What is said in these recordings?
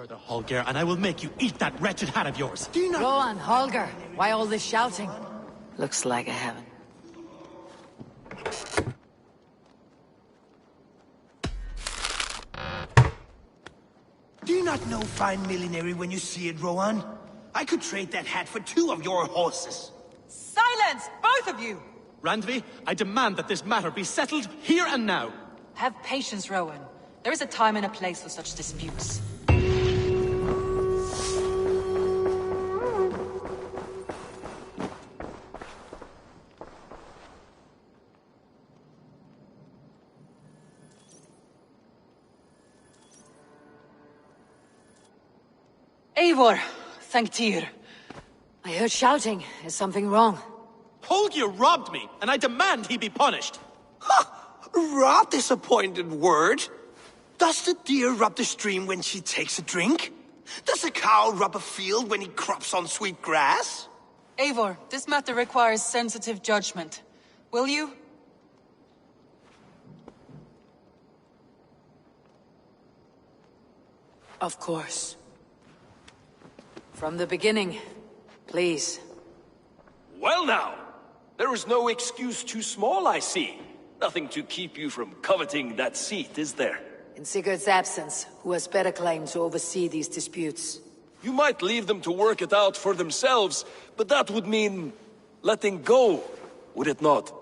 further, Holger, and I will make you eat that wretched hat of yours. Do you not... Go on, Holger. Why all this shouting? Looks like I haven't. Do you not know fine millinery when you see it, Rohan? I could trade that hat for 2 of your horses. Silence, both of you! Randvi, I demand that this matter be settled here and now. Have patience, Rowan. There is a time and a place for such disputes. Eivor, thank Tyr. I heard shouting. Is something wrong? Holger robbed me, and I demand he be punished. Rot disappointed word. Does the deer rub the stream when she takes a drink? Does a cow rub a field when he crops on sweet grass? Eivor, this matter requires sensitive judgment. Will you? Of course. From the beginning, please. Well now, there is no excuse too small, I see. Nothing to keep you from coveting that seat, is there? In Sigurd's absence, who has better claim to oversee these disputes? You might leave them to work it out for themselves, but that would mean letting go, would it not?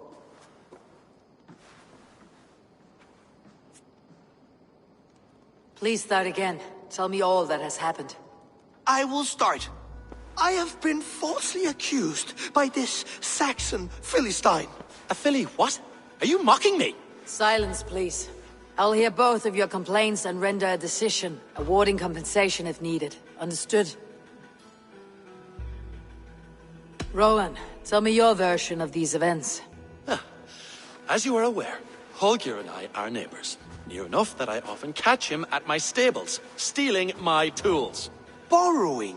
Please start again. Tell me all that has happened. I will start. I have been falsely accused by this Saxon Philistine. A Philly what? Are you mocking me? Silence, please. I'll hear both of your complaints and render a decision, awarding compensation if needed. Understood? Rowan, tell me your version of these events. As you are aware, Holger and I are neighbors. Near enough that I often catch him at my stables, stealing my tools. Borrowing.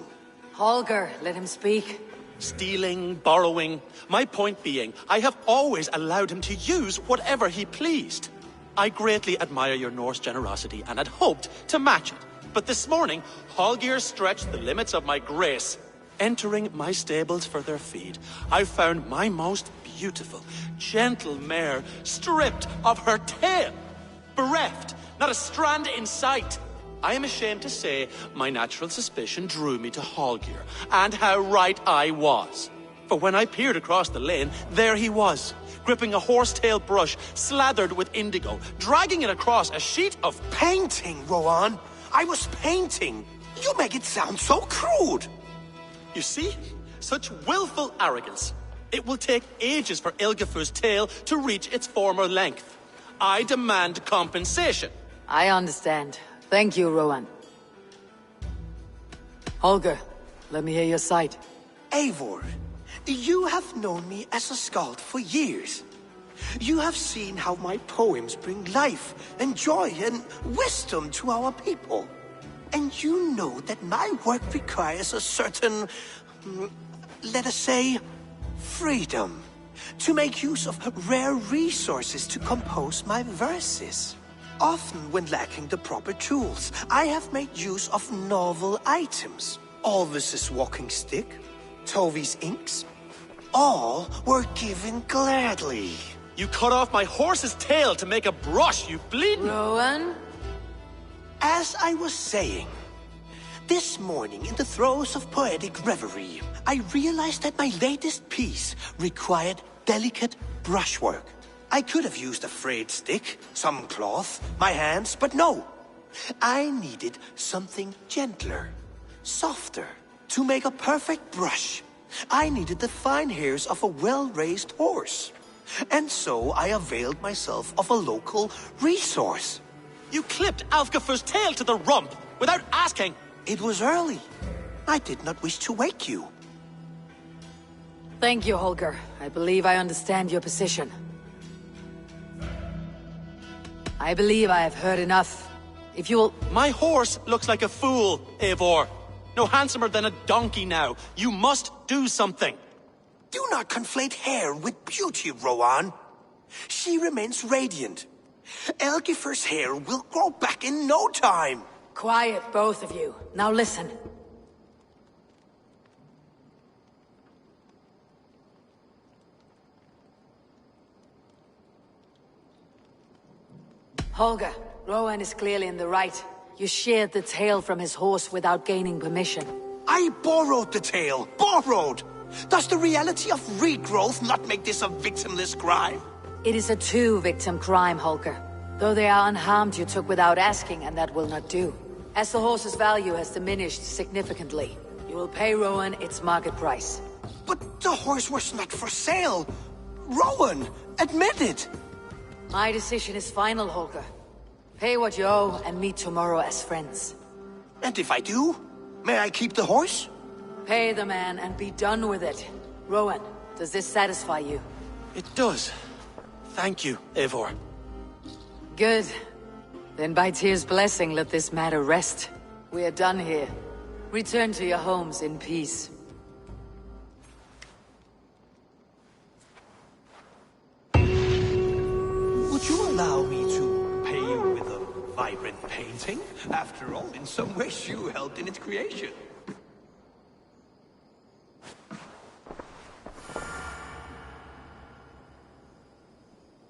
Holger, let him speak. Stealing, borrowing. My point being, I have always allowed him to use whatever he pleased. I greatly admire your Norse generosity and had hoped to match it. But this morning, Holger stretched the limits of my grace. Entering my stables for their feed, I found my most beautiful, gentle mare stripped of her tail. Bereft, not a strand in sight. I am ashamed to say my natural suspicion drew me to Holger, and how right I was. For when I peered across the lane, there he was, gripping a horsetail brush slathered with indigo, dragging it across a sheet of... Painting, Rohan. I was painting. You make it sound so crude. You see? Such willful arrogance. It will take ages for Ilgafur's tail to reach its former length. I demand compensation. I understand. Thank you, Rowan. Holger, let me hear your side. Eivor, you have known me as a skald for years. You have seen how my poems bring life and joy and wisdom to our people. And you know that my work requires a certain, let us say, freedom. To make use of rare resources to compose my verses. Often when lacking the proper tools, I have made use of novel items. Alvis's walking stick, Tovi's inks, all were given gladly. You cut off my horse's tail to make a brush, you bleeding... Rowan? As I was saying, this morning in the throes of poetic reverie, I realized that my latest piece required delicate brushwork. I could have used a frayed stick, some cloth, my hands, but no. I needed something gentler, softer. To make a perfect brush, I needed the fine hairs of a well-raised horse. And so I availed myself of a local resource. You clipped Alfgafur's tail to the rump without asking. It was early. I did not wish to wake you. Thank you, Holger. I believe I understand your position. I believe I have heard enough. If you will... My horse looks like a fool, Eivor. No handsomer than a donkey now. You must do something. Do not conflate hair with beauty, Rowan. She remains radiant. Elgifur's hair will grow back in no time. Quiet, both of you. Now listen. Holger, Rowan is clearly in the right. You sheared the tail from his horse without gaining permission. I borrowed the tail. Borrowed! Does the reality of regrowth not make this a victimless crime? It is a two-victim crime, Holger. Though they are unharmed, you took without asking, and that will not do. As the horse's value has diminished significantly, you will pay Rowan its market price. But the horse was not for sale. Rowan, admit it. My decision is final, Holger. Pay what you owe and meet tomorrow as friends. And if I do, may I keep the horse? Pay the man and be done with it. Rowan, does this satisfy you? It does. Thank you, Eivor. Good. Then by Tyr's blessing, let this matter rest. We are done here. Return to your homes in peace. Would you allow me to pay you with a vibrant painting? After all, in some ways you helped in its creation.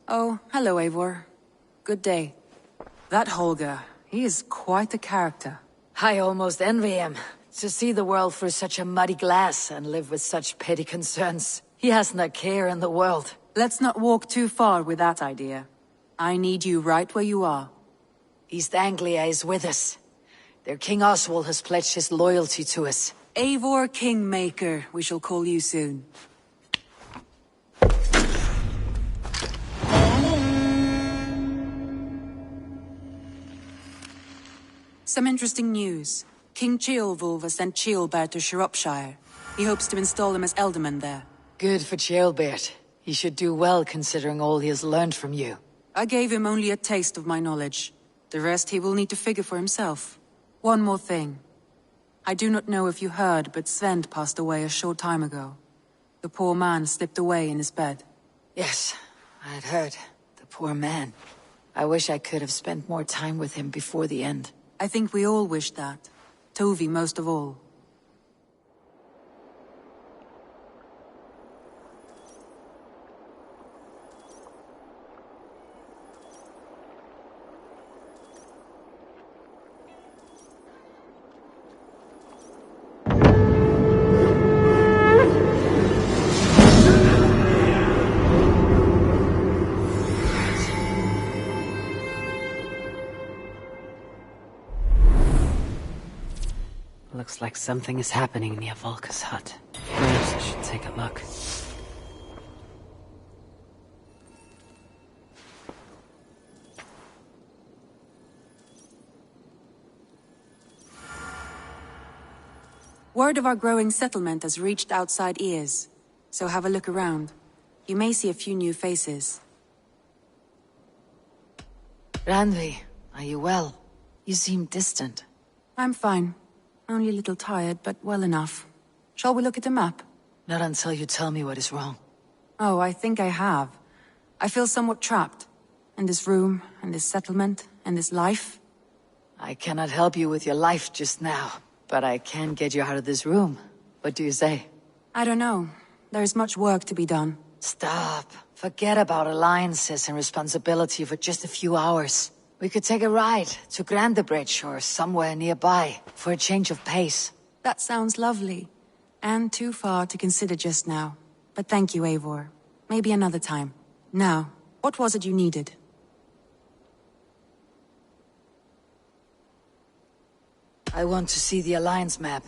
Oh, hello, Eivor. Good day. That Holger, he is quite a character. I almost envy him. To see the world through such a muddy glass and live with such petty concerns. He hasn't a care in the world. Let's not walk too far with that idea. I need you right where you are. East Anglia is with us. Their King Oswald has pledged his loyalty to us. Eivor Kingmaker, we shall call you soon. Some interesting news. King Ceolwulf has sent Ceolbert to Shropshire. He hopes to install him as Ealdorman there. Good for Ceolbert. He should do well considering all he has learned from you. I gave him only a taste of my knowledge. The rest he will need to figure for himself. One more thing. I do not know if you heard, but Sven passed away a short time ago. The poor man slipped away in his bed. Yes, I had heard. The poor man. I wish I could have spent more time with him before the end. I think we all wish that. Tovi most of all. Looks like something is happening near Volka's hut. Perhaps I should take a look. Word of our growing settlement has reached outside ears, so have a look around. You may see a few new faces. Randvi, are you well? You seem distant. I'm fine. Only a little tired, but well enough. Shall we look at the map? Not until you tell me what is wrong. Oh, I think I have. I feel somewhat trapped. In this room, in this settlement, in this life. I cannot help you with your life just now, but I can get you out of this room. What do you say? I don't know. There is much work to be done. Stop. Forget about alliances and responsibility for just a few hours. We could take a ride to Grandebridge or somewhere nearby for a change of pace. That sounds lovely. And too far to consider just now. But thank you, Eivor. Maybe another time. Now, what was it you needed? I want to see the Alliance map.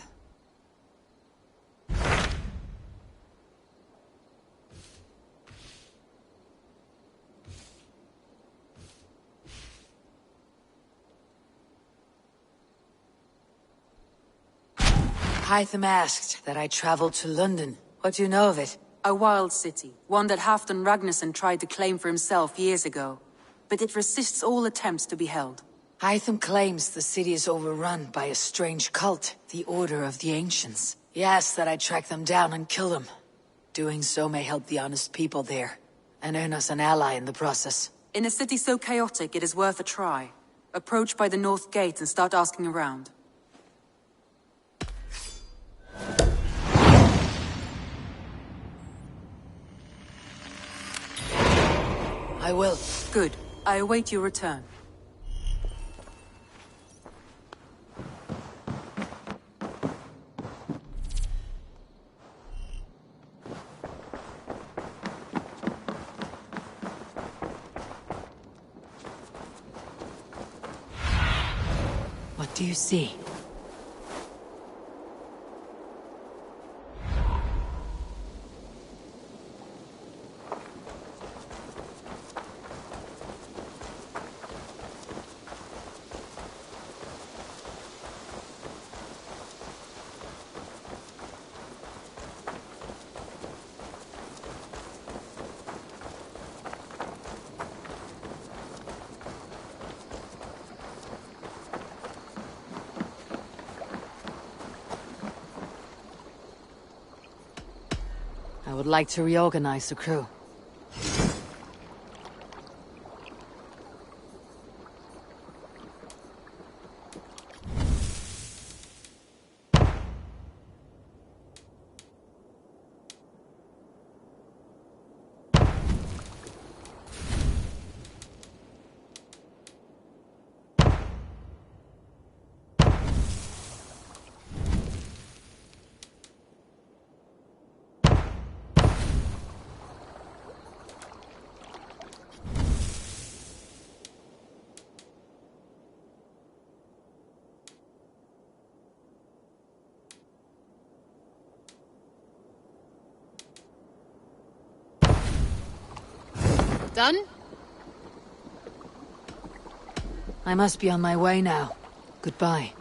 Hytham asked that I travel to London. What do you know of it? A wild city, one that Halfdan Ragnarsson tried to claim for himself years ago. But it resists all attempts to be held. Hytham claims the city is overrun by a strange cult, the Order of the Ancients. He asks that I track them down and kill them. Doing so may help the honest people there, and earn us an ally in the process. In a city so chaotic, it is worth a try. Approach by the north gate and start asking around. I will. Good. I await your return. What do you see? I would like to reorganize the crew. Done? I must be on my way now. Goodbye.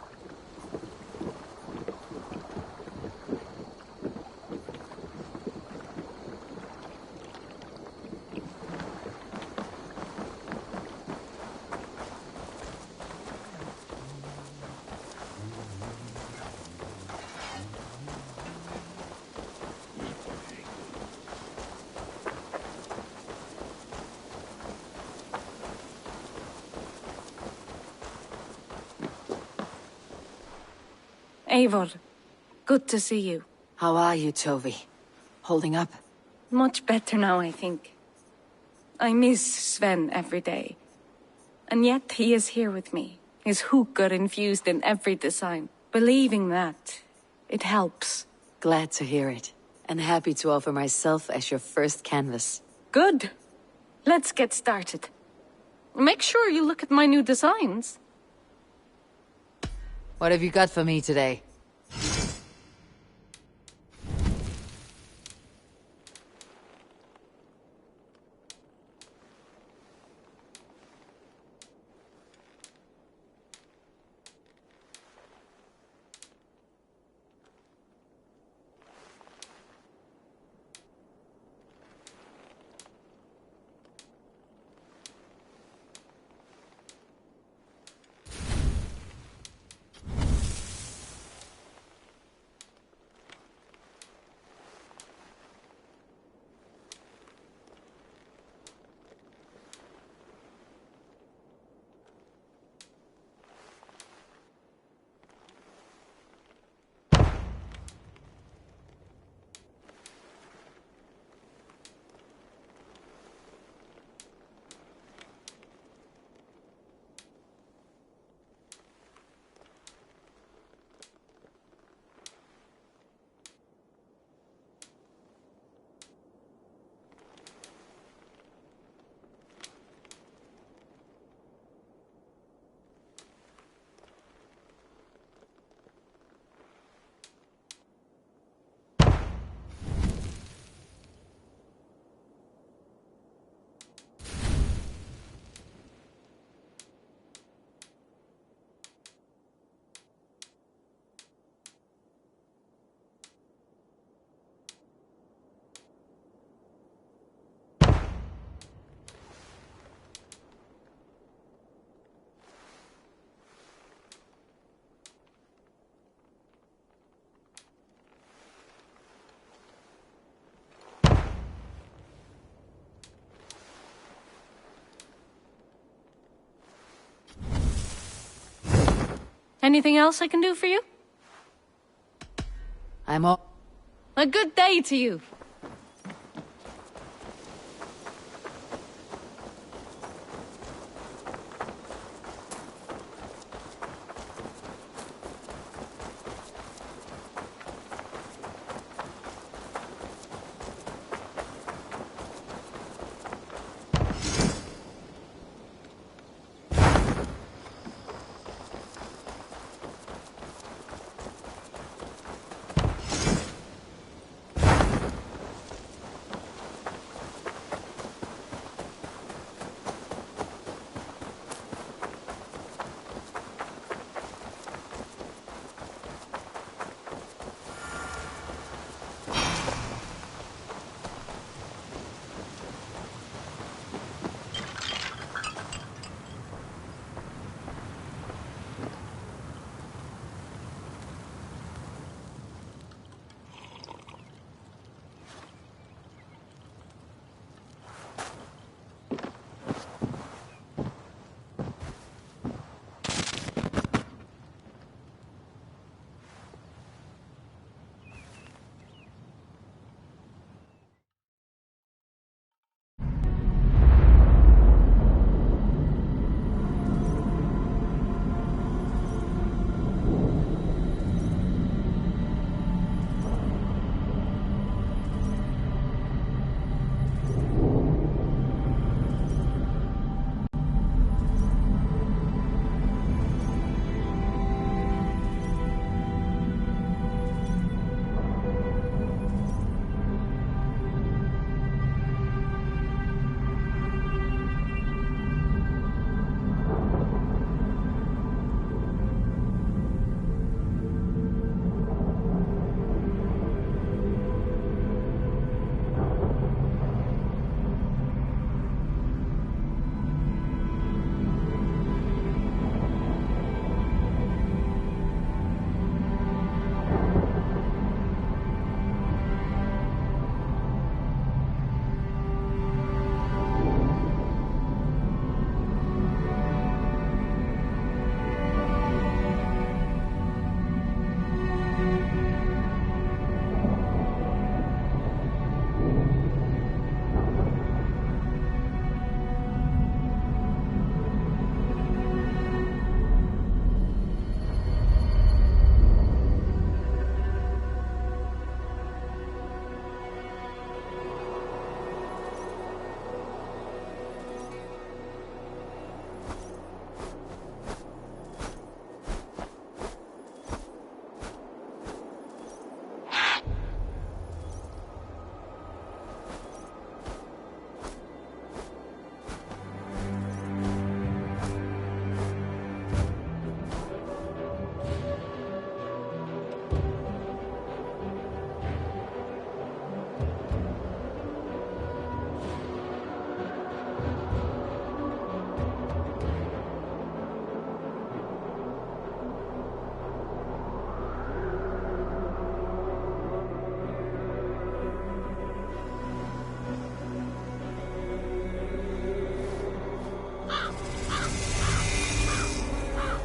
Eivor, good to see you. How are you, Tovi? Holding up? Much better now, I think. I miss Sven every day. And yet he is here with me, his hookah infused in every design. Believing that, it helps. Glad to hear it. And happy to offer myself as your first canvas. Good. Let's get started. Make sure you look at my new designs. What have you got for me today? Anything else I can do for you? I'm all... A good day to you.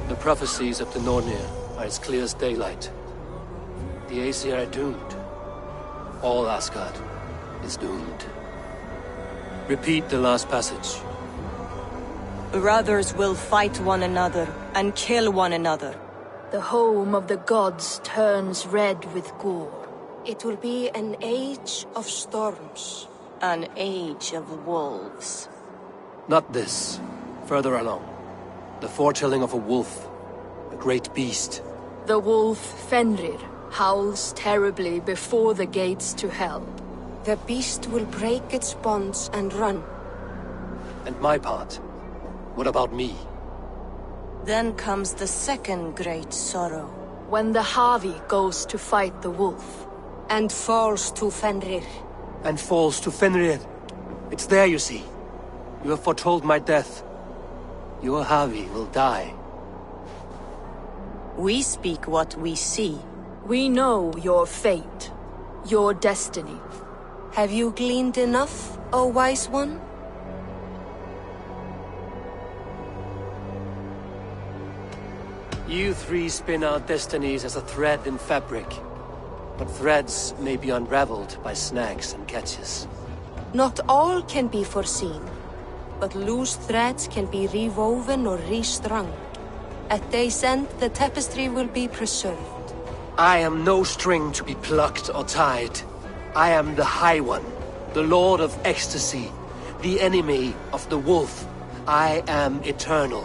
The prophecies of the Nornir are as clear as daylight. The Aesir are doomed. All Asgard is doomed. Repeat the last passage. Brothers will fight one another and kill one another. The home of the gods turns red with gore. It will be an age of storms. An age of wolves. Not this. Further along. The foretelling of a wolf. A great beast. The wolf Fenrir howls terribly before the gates to hell. The beast will break its bonds and run. And my part? What about me? Then comes the second great sorrow. When the Havi goes to fight the wolf. And falls to Fenrir. And falls to Fenrir. It's there, you see. You have foretold my death. Your Havi will die. We speak what we see. We know your fate. Your destiny. Have you gleaned enough, O wise one? You three spin our destinies as a thread in fabric. But threads may be unraveled by snags and catches. Not all can be foreseen, but loose threads can be rewoven or restrung. At day's end, the tapestry will be preserved. I am no string to be plucked or tied. I am the High One, the Lord of Ecstasy, the enemy of the Wolf. I am eternal.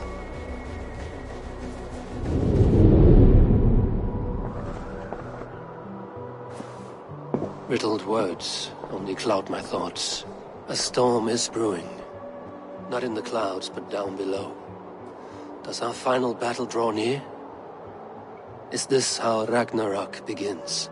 Riddled words only cloud my thoughts. A storm is brewing. Not in the clouds, but down below. Does our final battle draw near? Is this how Ragnarok begins?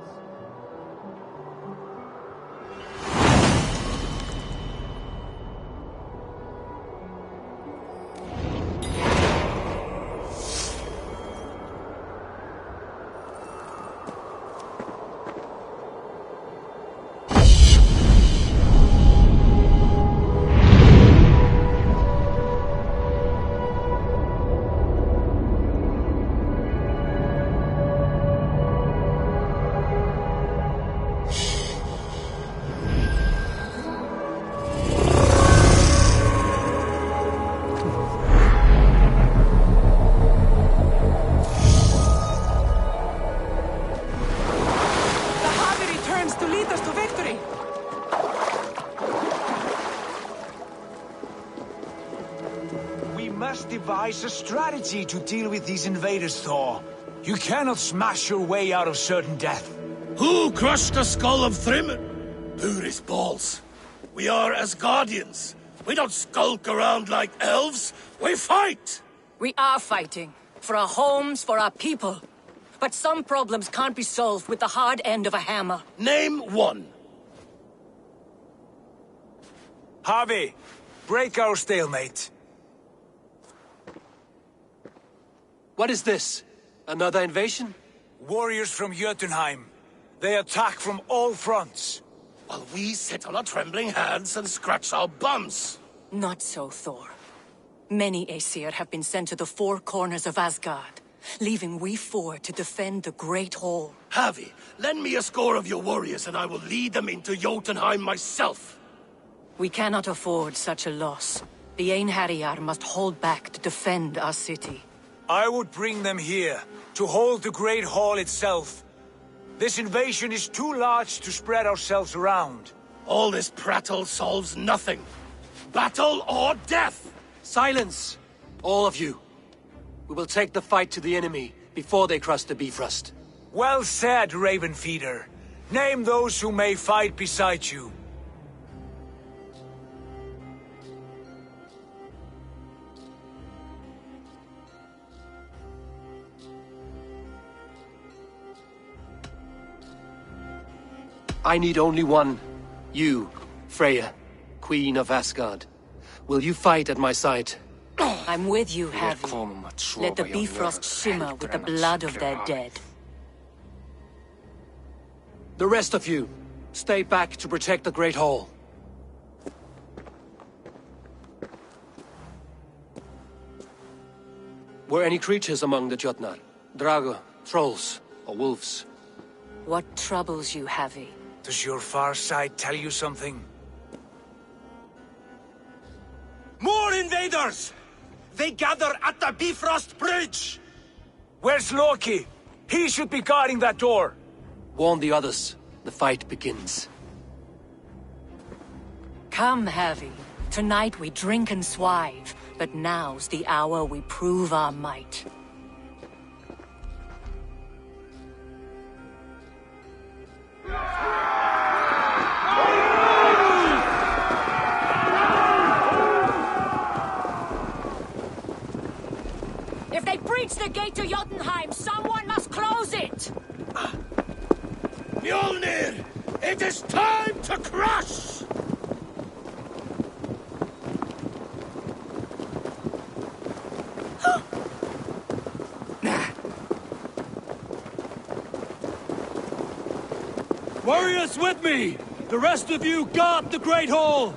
Devise a strategy to deal with these invaders, Thor. You cannot smash your way out of certain death. Who crushed the skull of Thrym? Puris balls. We are as guardians. We don't skulk around like elves. We fight! We are fighting. For our homes, for our people. But some problems can't be solved with the hard end of a hammer. Name one. Harvey, break our stalemate. What is this? Another invasion? Warriors from Jotunheim. They attack from all fronts. While we sit on our trembling hands and scratch our bums. Not so, Thor. Many Aesir have been sent to the four corners of Asgard, leaving we four to defend the Great Hall. Harvey, lend me a score of your warriors and I will lead them into Jotunheim myself. We cannot afford such a loss. The Einherjar must hold back to defend our city. I would bring them here, to hold the Great Hall itself. This invasion is too large to spread ourselves around. All this prattle solves nothing. Battle or death! Silence! All of you. We will take the fight to the enemy before they cross the Bifrost. Well said, Ravenfeeder. Name those who may fight beside you. I need only one. You, Freya, Queen of Asgard. Will you fight at my side? I'm with you, Havi. Let the Bifrost shimmer with the blood of their dead. The rest of you, stay back to protect the Great Hall. Were any creatures among the Jotnar? Drago, trolls, or wolves? What troubles you, Havi? Does your far side tell you something? More invaders! They gather at the Bifrost Bridge! Where's Loki? He should be guarding that door. Warn the others. The fight begins. Come, Havi. Tonight we drink and swive, but now's the hour we prove our might. If they breach the gate to Jotunheim, someone must close it! Mjolnir! It is time to crush! Warriors with me! The rest of you guard the Great Hall!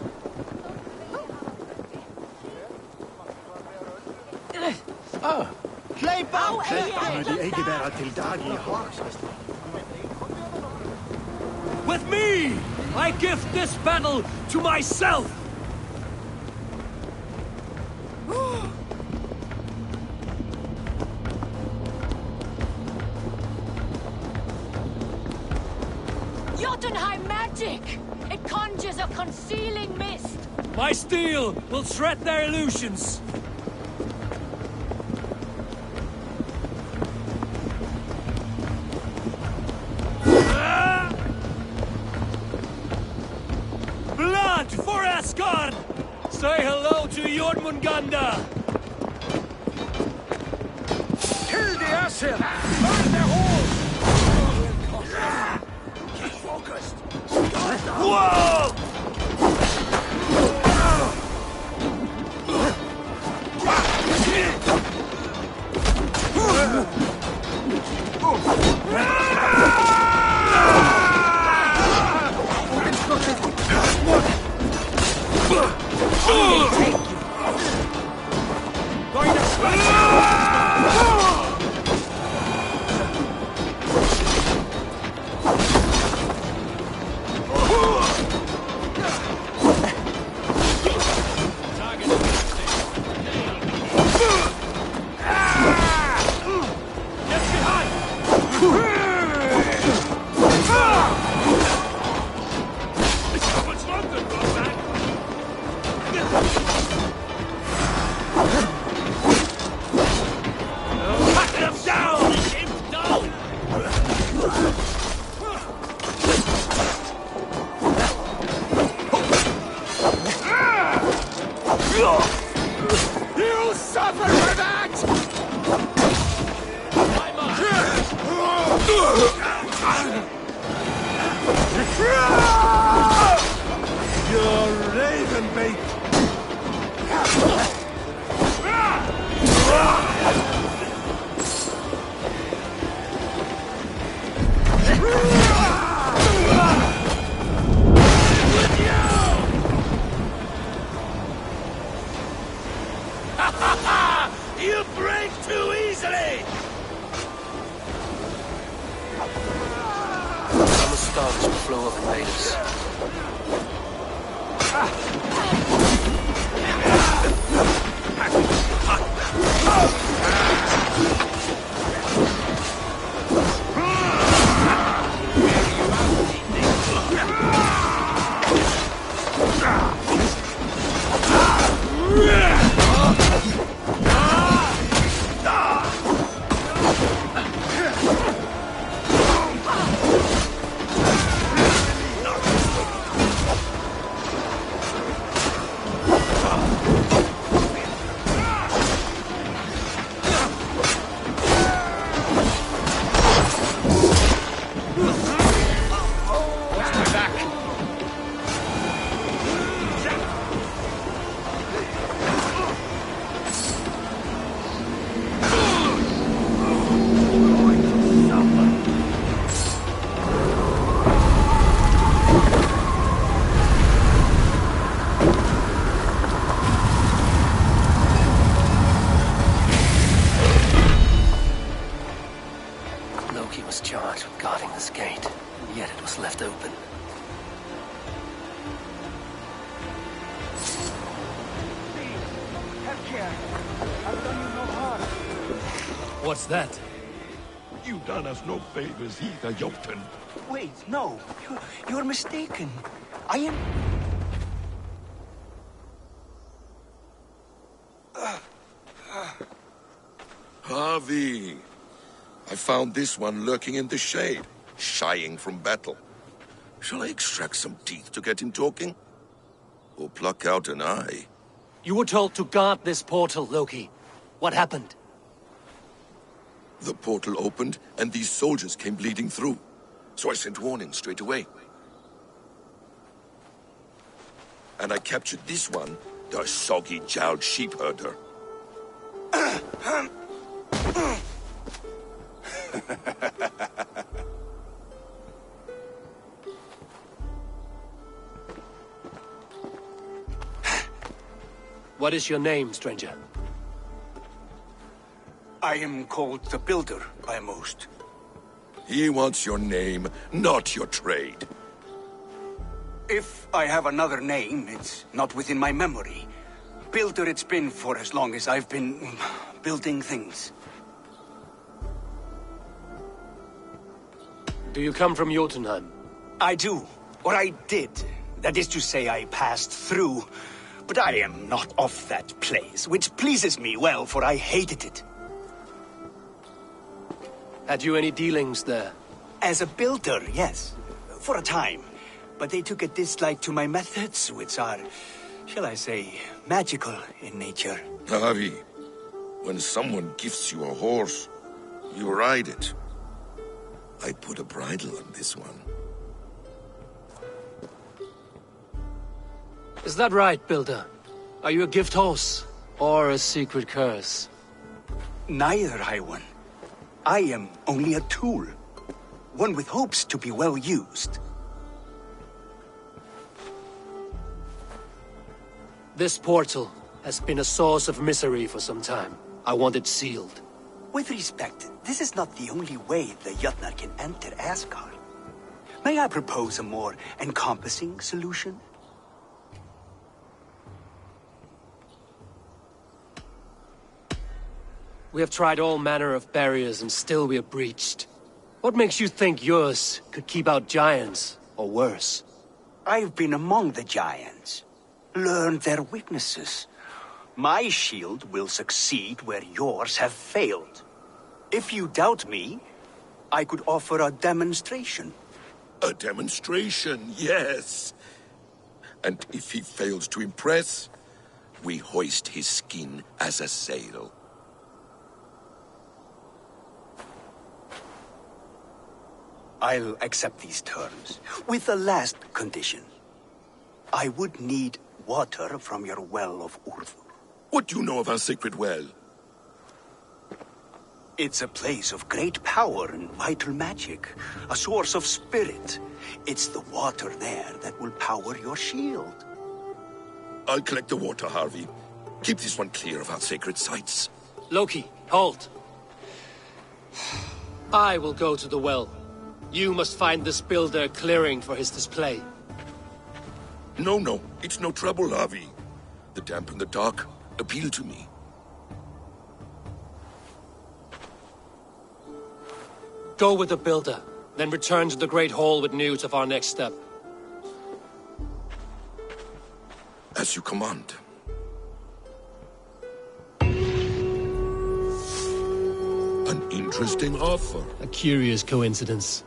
With me, I gift this battle to myself! Jotunheim magic! It conjures a concealing mist! My steel will shred their illusions! Blood for Asgard! Say hello to Jormungandr! Kill the Aesir! Burn their halls! Keep focused! Whoa! You suffer for that! You're raven bait! You break too easily! I'm astonished at the flow of invaders. Loki was charged with guarding this gate, and yet it was left open. What's that? You done us no favors either, Jotun. Wait, no. You're mistaken. I am... Harvey. I found this one lurking in the shade, shying from battle. Shall I extract some teeth to get him talking? Or pluck out an eye? You were told to guard this portal, Loki. What happened? The portal opened, and these soldiers came bleeding through. So I sent warning straight away. And I captured this one, the soggy-jowled sheep herder. What is your name, stranger? I am called the Builder by most. He wants your name, not your trade. If I have another name, it's not within my memory. Builder it's been for as long as I've been building things. Do you come from Jotunheim? I do. Or I did. That is to say, I passed through. But I am not of that place, which pleases me well, for I hated it. Had you any dealings there? As a builder, yes. For a time. But they took a dislike to my methods, which are, shall I say, magical in nature. Harvey, when someone gifts you a horse, you ride it. I put a bridle on this one. Is that right, Builder? Are you a gift horse, or a secret curse? Neither, High One. I am only a tool. One with hopes to be well used. This portal has been a source of misery for some time. I want it sealed. With respect, this is not the only way the Jötnar can enter Asgard. May I propose a more encompassing solution? We have tried all manner of barriers and still we are breached. What makes you think yours could keep out giants, or worse? I've been among the giants. Learned their weaknesses. My shield will succeed where yours have failed. If you doubt me, I could offer a demonstration. A demonstration, yes. And if he fails to impress, we hoist his skin as a sail. I'll accept these terms, with the last condition. I would need water from your well of Urthur. What do you know of our sacred well? It's a place of great power and vital magic, a source of spirit. It's the water there that will power your shield. I'll collect the water, Harvey. Keep this one clear of our sacred sites. Loki, halt! I will go to the well. You must find this builder clearing for his display. No, it's no trouble, Harvey. The damp and the dark appeal to me. Go with the builder, then return to the Great Hall with news of our next step. As you command. An interesting offer. A curious coincidence.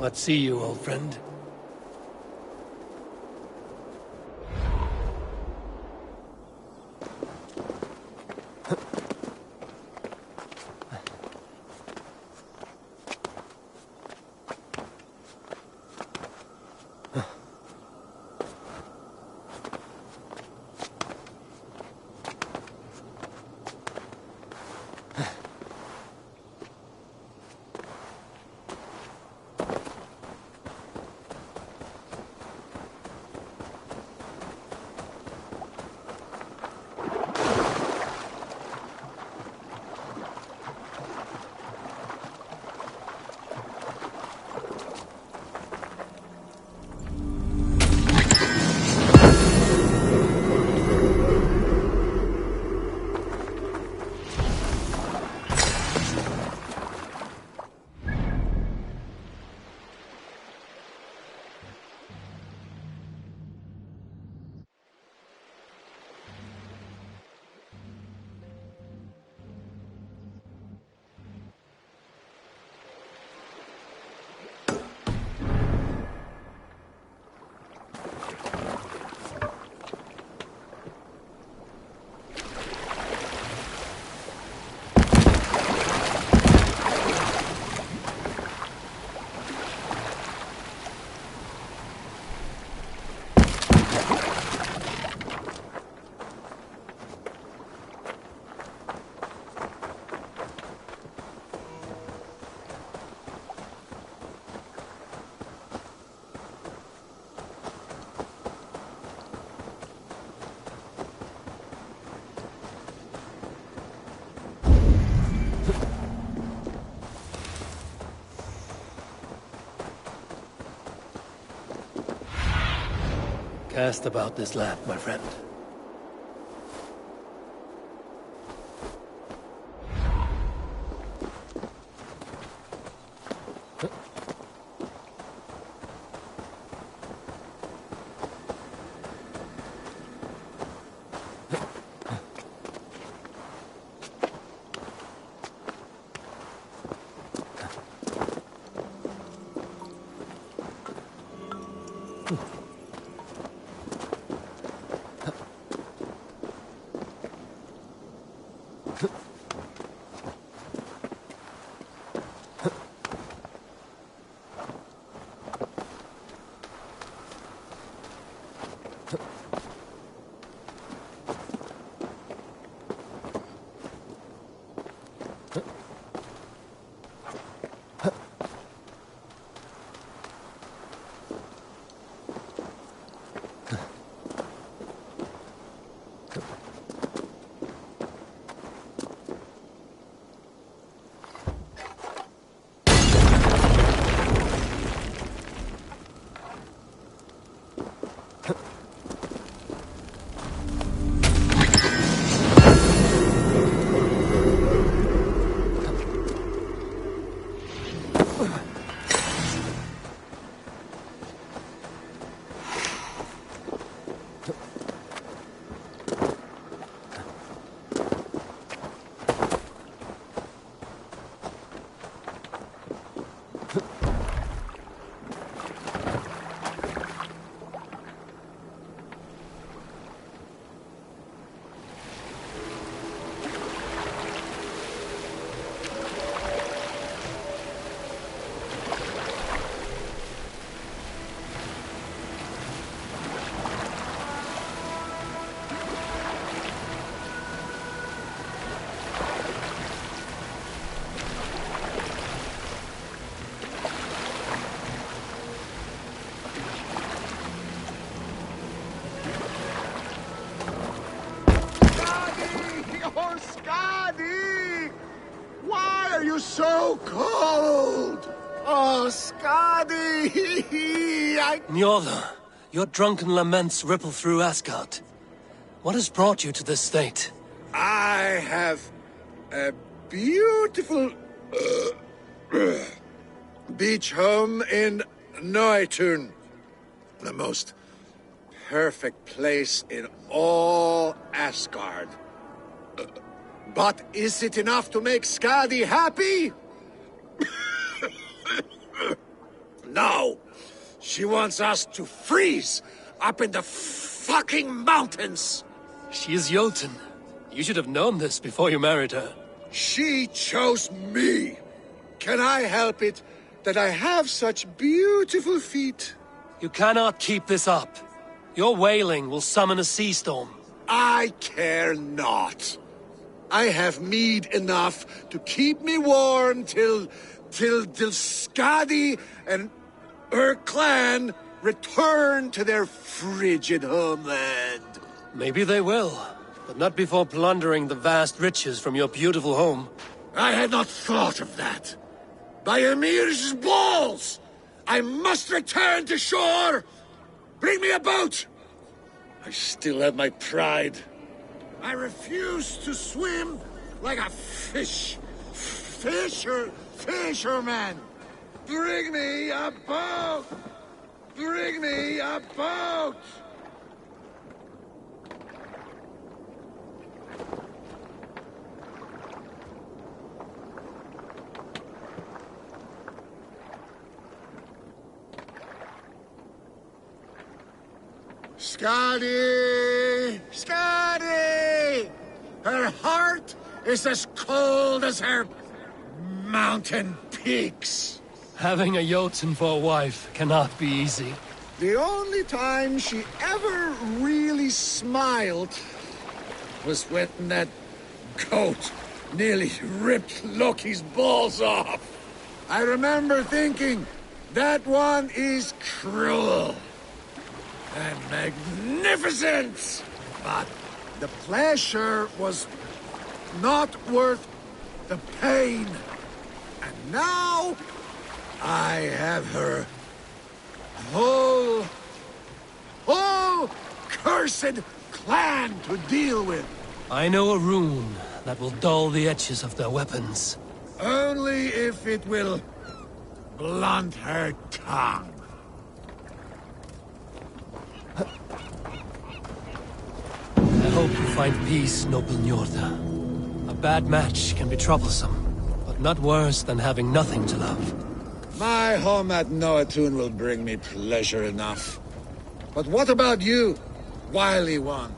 What see you, old friend? Cast about this land, my friend. So cold! Oh, Skadi! Njorda, your drunken laments ripple through Asgard. What has brought you to this state? I have a beautiful beach home in Noitun. The most perfect place in all Asgard. But is it enough to make Skadi happy? No! She wants us to freeze up in the fucking mountains! She is Jotun. You should have known this before you married her. She chose me! Can I help it that I have such beautiful feet? You cannot keep this up. Your wailing will summon a sea storm. I care not. I have mead enough to keep me warm till Skadi and her clan return to their frigid homeland. Maybe they will, but not before plundering the vast riches from your beautiful home. I had not thought of that. By Emir's balls! I must return to shore! Bring me a boat! I still have my pride. I refuse to swim like a fisherman! Bring me a boat! Bring me a boat! Skadi! Skadi! Her heart is as cold as her mountain peaks. Having a Jotun for a wife cannot be easy. The only time she ever really smiled was when that goat nearly ripped Loki's balls off. I remember thinking, that one is cruel and magnificent. But the pleasure was not worth the pain. And now I have her whole cursed clan to deal with. I know a rune that will dull the edges of their weapons. Only if it will blunt her tongue. I hope you find peace, noble Njorda. A bad match can be troublesome, but not worse than having nothing to love. My home at Noatun will bring me pleasure enough. But what about you, wily one?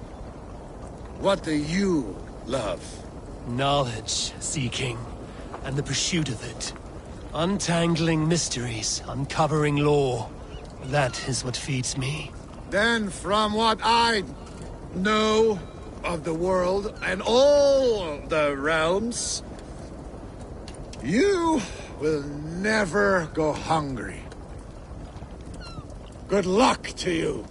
What do you love? Knowledge seeking, and the pursuit of it. Untangling mysteries, uncovering lore. That is what feeds me. Then from what I know of the world and all the realms, you will never go hungry. Good luck to you.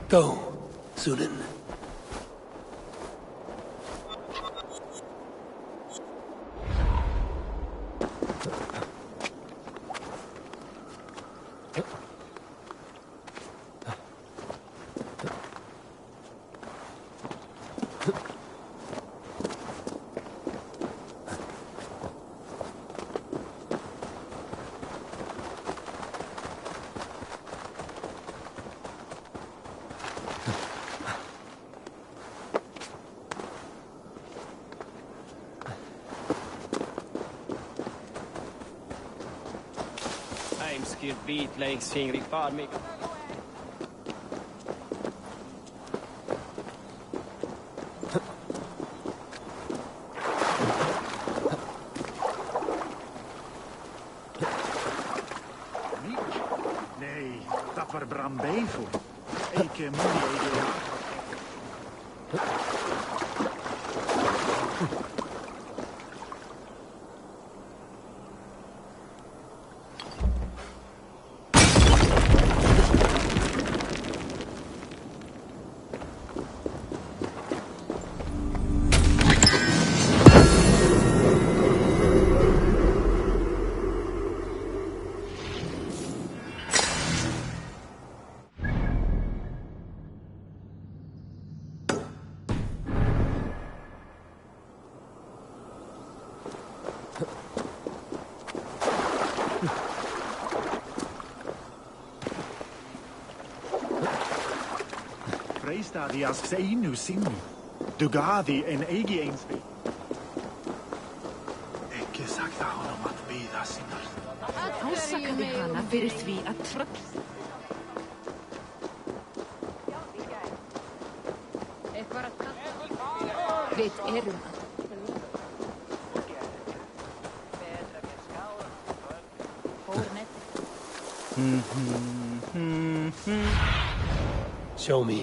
Go, Sunan. Bit längs fingrig far mig. Nee, dat was Brambevel. Ik moet die Seistadi ask Seinu Sinu. Dugadi en Egi Ainsby. Ekki sagt að honum að bíða sinnar. Ásakaði hana fyrir því að tröll... Við erum að... Show me.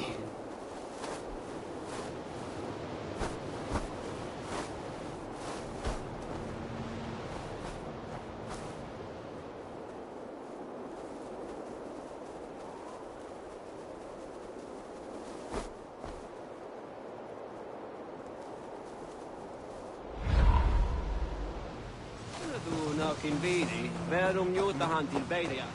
Naukin viini, verum juutahan til beiriä.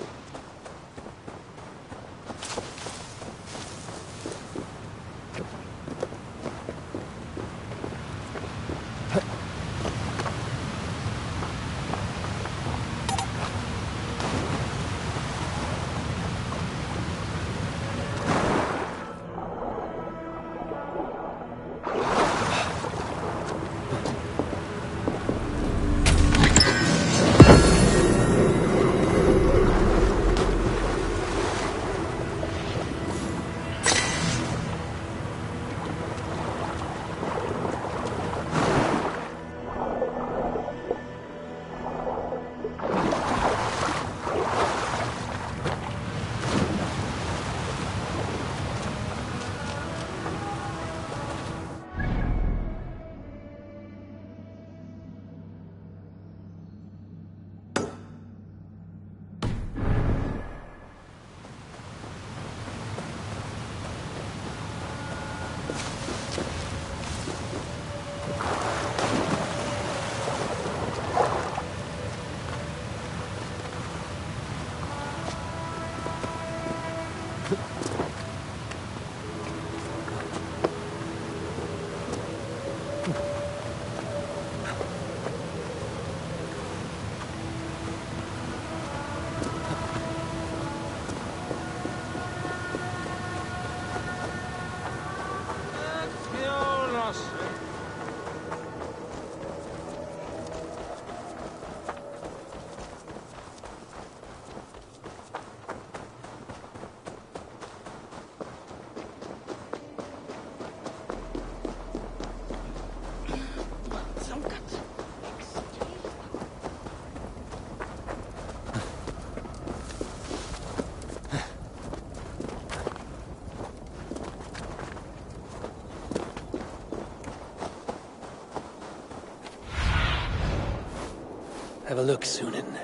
Have a look, Sunan.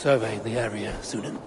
Survey the area, Sunan.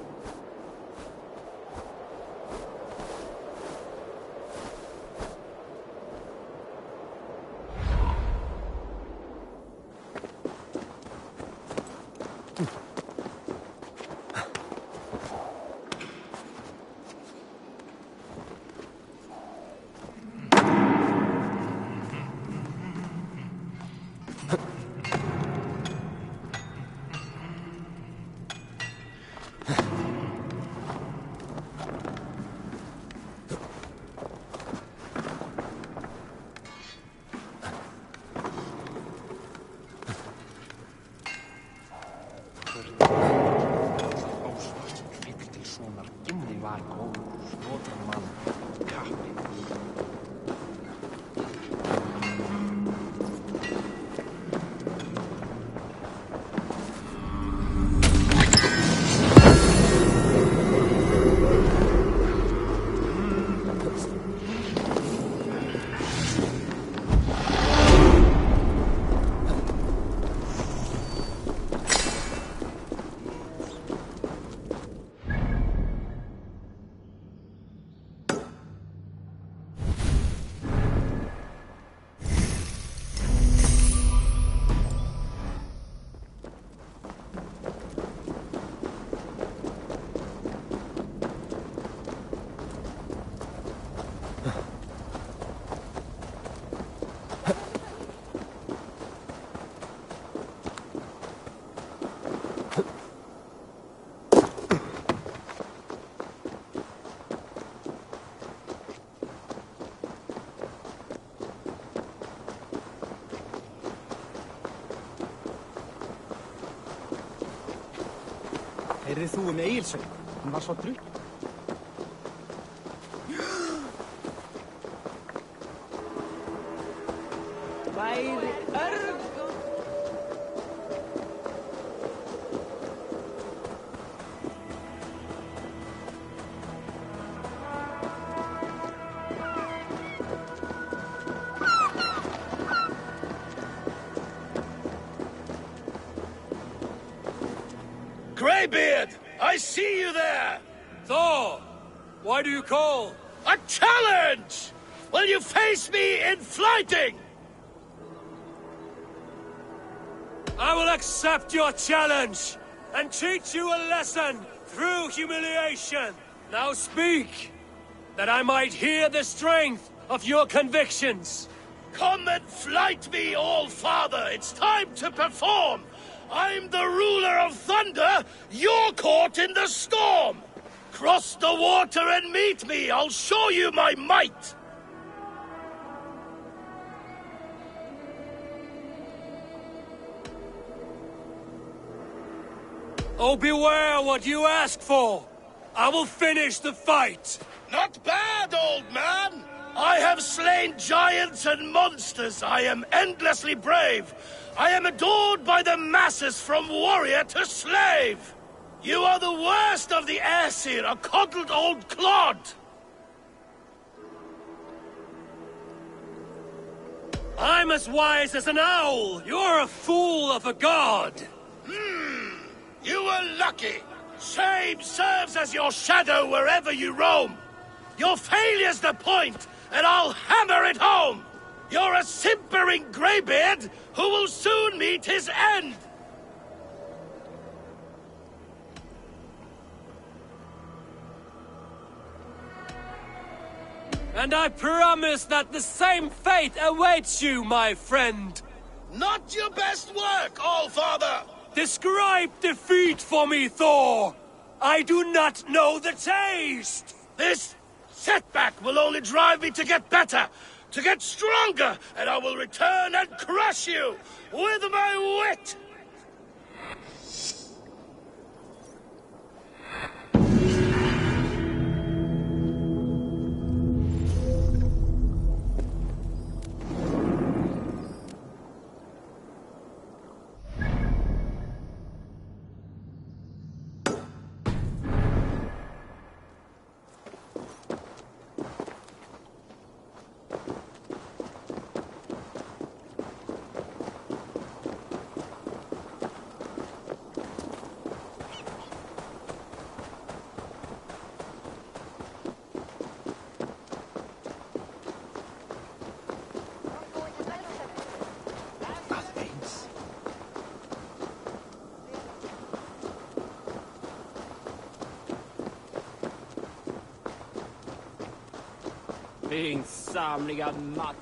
Heyrðir þú Egilsson? Hann var svo drukk. Væri örg. Greybeard! I see you there! Thor! Why do you call? A challenge! Will you face me in fighting? I will accept your challenge and teach you a lesson through humiliation. Now speak, that I might hear the strength of your convictions. Come and fight me, All-Father! It's time to perform! I'm the ruler of thunder, you're caught in the storm! Cross the water and meet me, I'll show you my might! Oh, beware what you ask for! I will finish the fight! Not bad, old man! I have slain giants and monsters. I am endlessly brave. I am adored by the masses from warrior to slave. You are the worst of the Aesir, a coddled old clod. I'm as wise as an owl. You're a fool of a god. You were lucky. Shame serves as your shadow wherever you roam. Your failure's the point, and I'll hammer it home! You're a simpering greybeard who will soon meet his end! And I promise that the same fate awaits you, my friend! Not your best work, All-Father! Describe defeat for me, Thor! I do not know the taste! This setback will only drive me to get better, to get stronger, and I will return and crush you with my wit! Pinsamliga matt.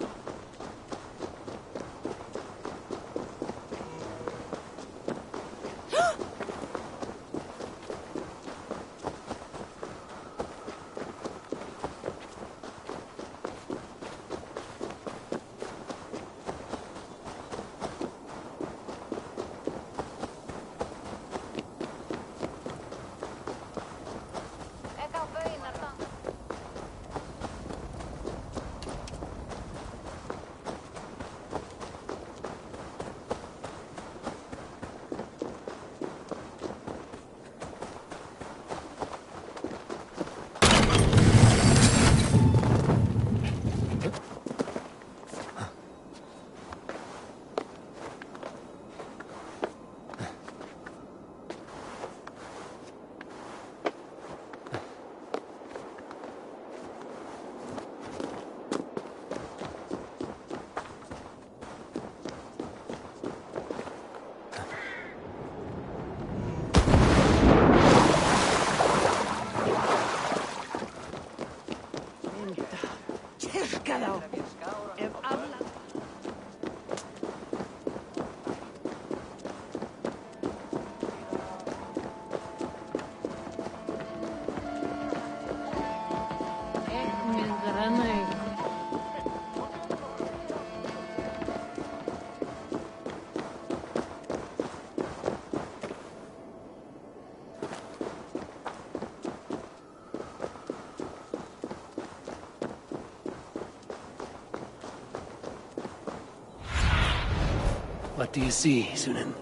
What do you see, Sunan?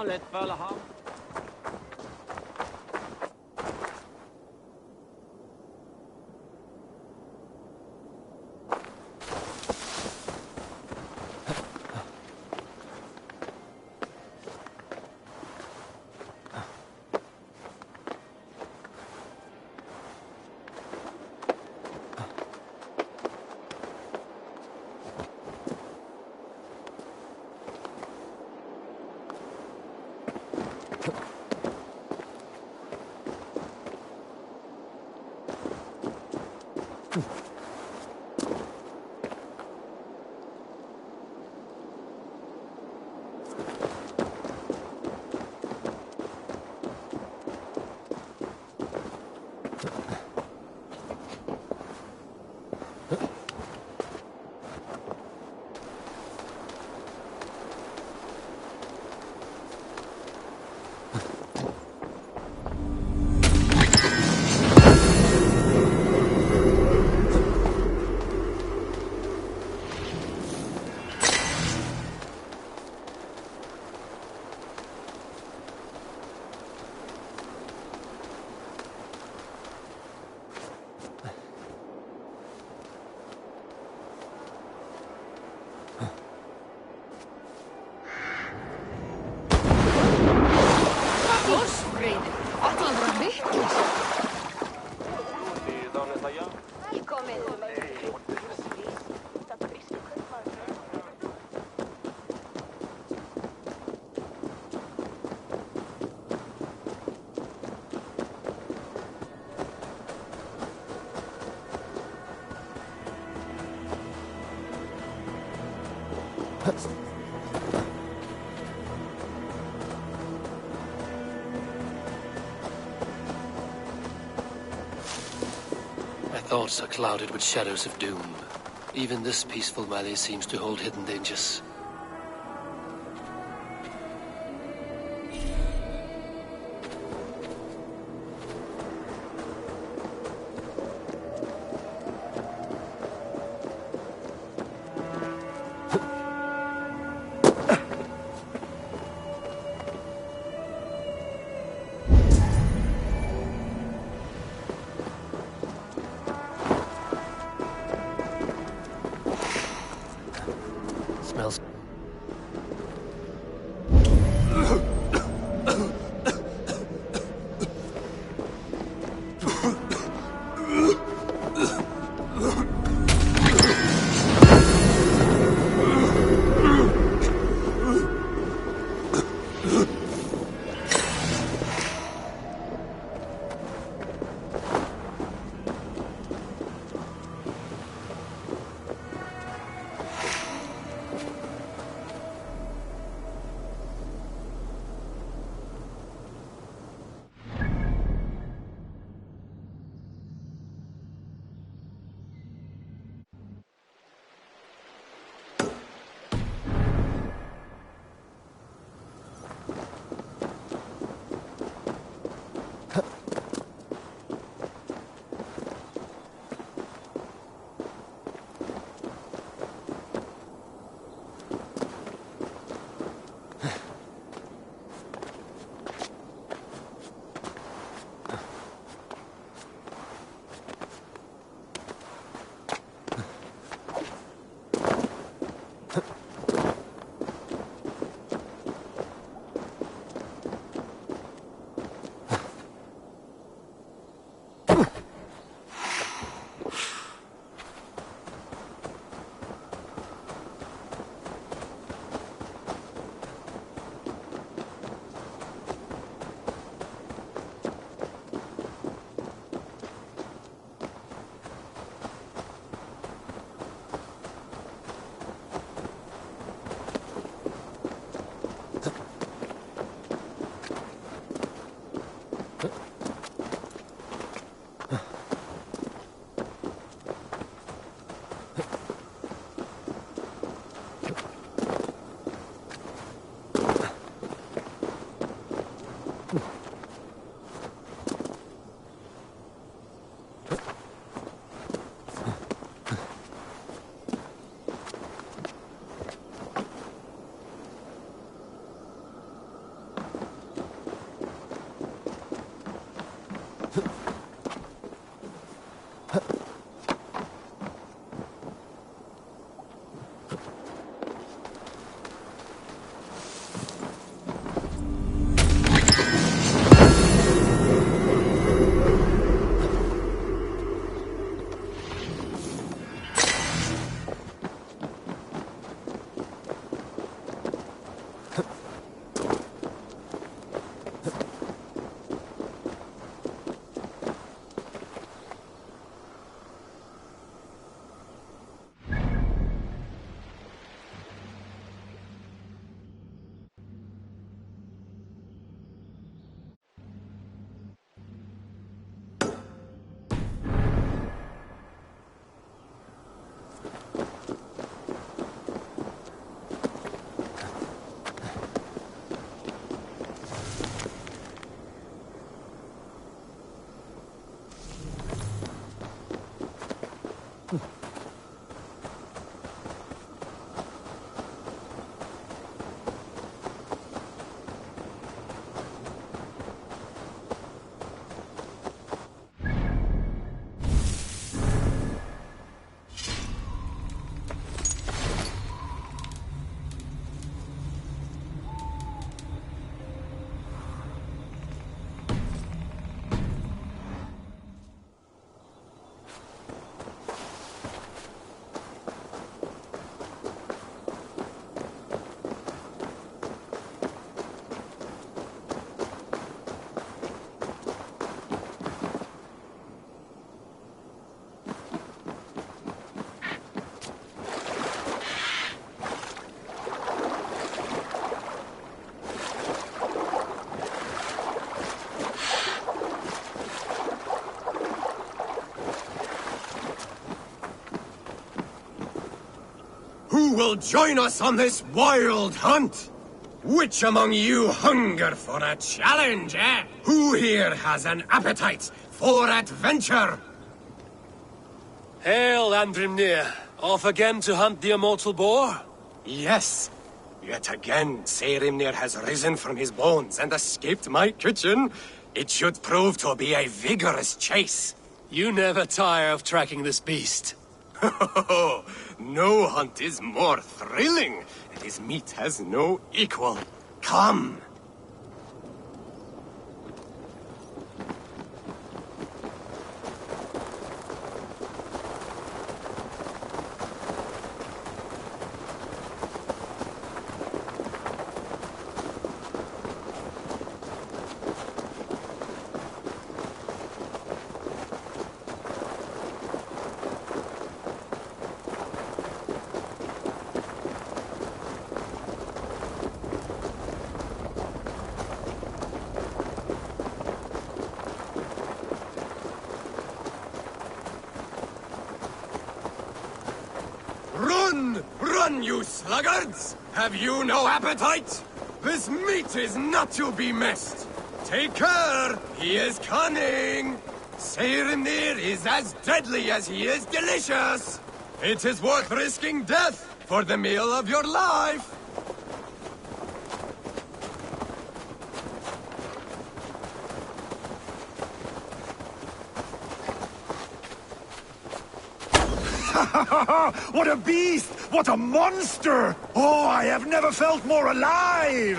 Let Valhalla. My thoughts are clouded with shadows of doom. Even this peaceful valley seems to hold hidden dangers. Smells. Who will join us on this wild hunt? Which among you hunger for a challenge, eh? Who here has an appetite for adventure? Hail, Andrimnir. Off again to hunt the immortal boar? Yes. Yet again, Saerimnir has risen from his bones and escaped my kitchen. It should prove to be a vigorous chase. You never tire of tracking this beast. No hunt is more thrilling, and his meat has no equal. Come! Run, you sluggards! Have you no appetite? This meat is not to be missed. Take care, he is cunning. Saerimnir is as deadly as he is delicious. It is worth risking death for the meal of your life. What a beast! What a monster! Oh, I have never felt more alive!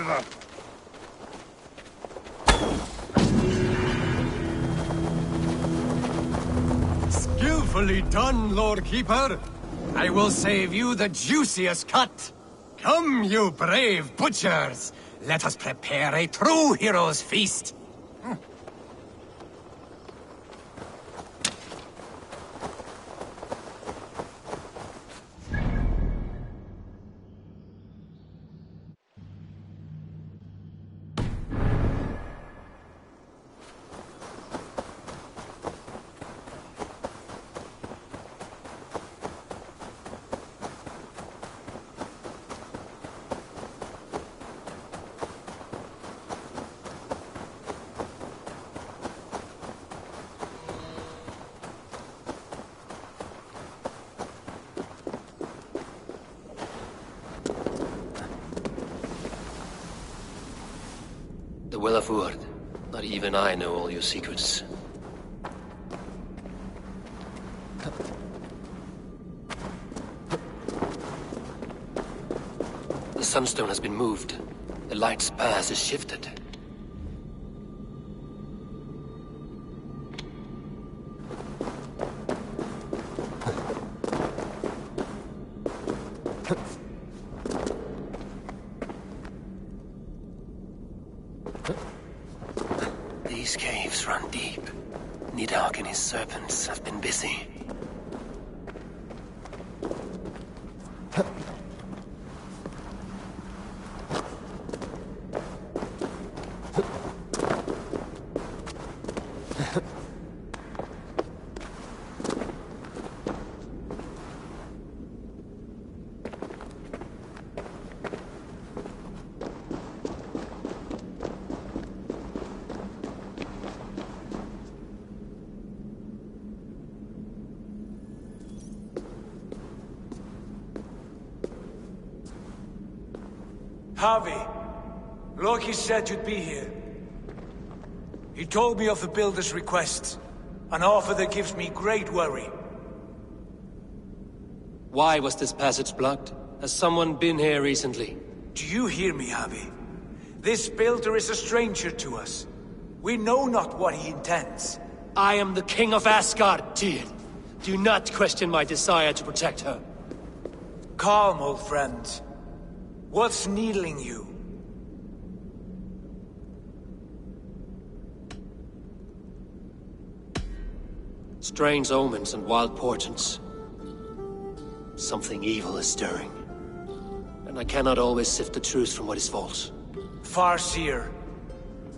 Skillfully done, Lord Keeper. I will save you the juiciest cut. Come, you brave butchers. Let us prepare a true hero's feast. The Will of Word. Not even I know all your secrets. The sunstone has been moved. The light's path is shifted. These caves run deep. Nidhogg and his serpents have been busy. Harvey, Loki said you'd be here. He told me of the Builder's request, an offer that gives me great worry. Why was this passage blocked? Has someone been here recently? Do you hear me, Harvey? This Builder is a stranger to us. We know not what he intends. I am the King of Asgard, Tyr. Do not question my desire to protect her. Calm, old friend. What's needling you? Strange omens and wild portents. Something evil is stirring. And I cannot always sift the truth from what is false. Farseer,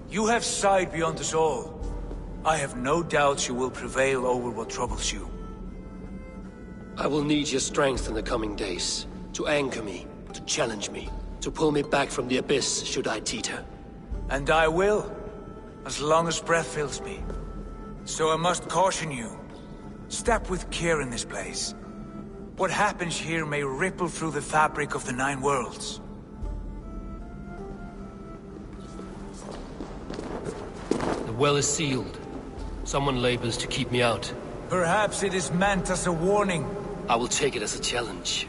you have sight beyond us all. I have no doubts you will prevail over what troubles you. I will need your strength in the coming days. To anchor me, to challenge me, to pull me back from the abyss should I teeter. And I will, as long as breath fills me. So I must caution you. Step with care in this place. What happens here may ripple through the fabric of the Nine Worlds. The well is sealed. Someone labors to keep me out. Perhaps it is meant as a warning. I will take it as a challenge.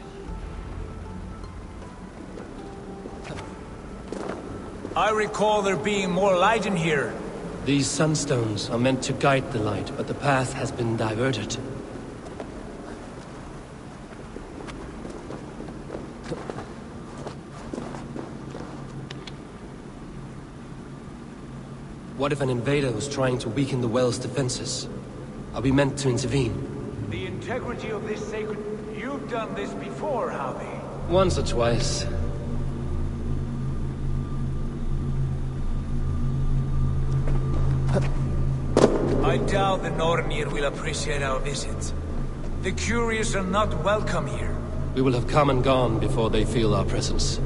I recall there being more light in here. These sunstones are meant to guide the light, but the path has been diverted. What if an invader was trying to weaken the well's defenses? Are we meant to intervene? The integrity of this sacred... You've done this before, Javi. Once or twice. I doubt the Nornir will appreciate our visit. The curious are not welcome here. We will have come and gone before they feel our presence.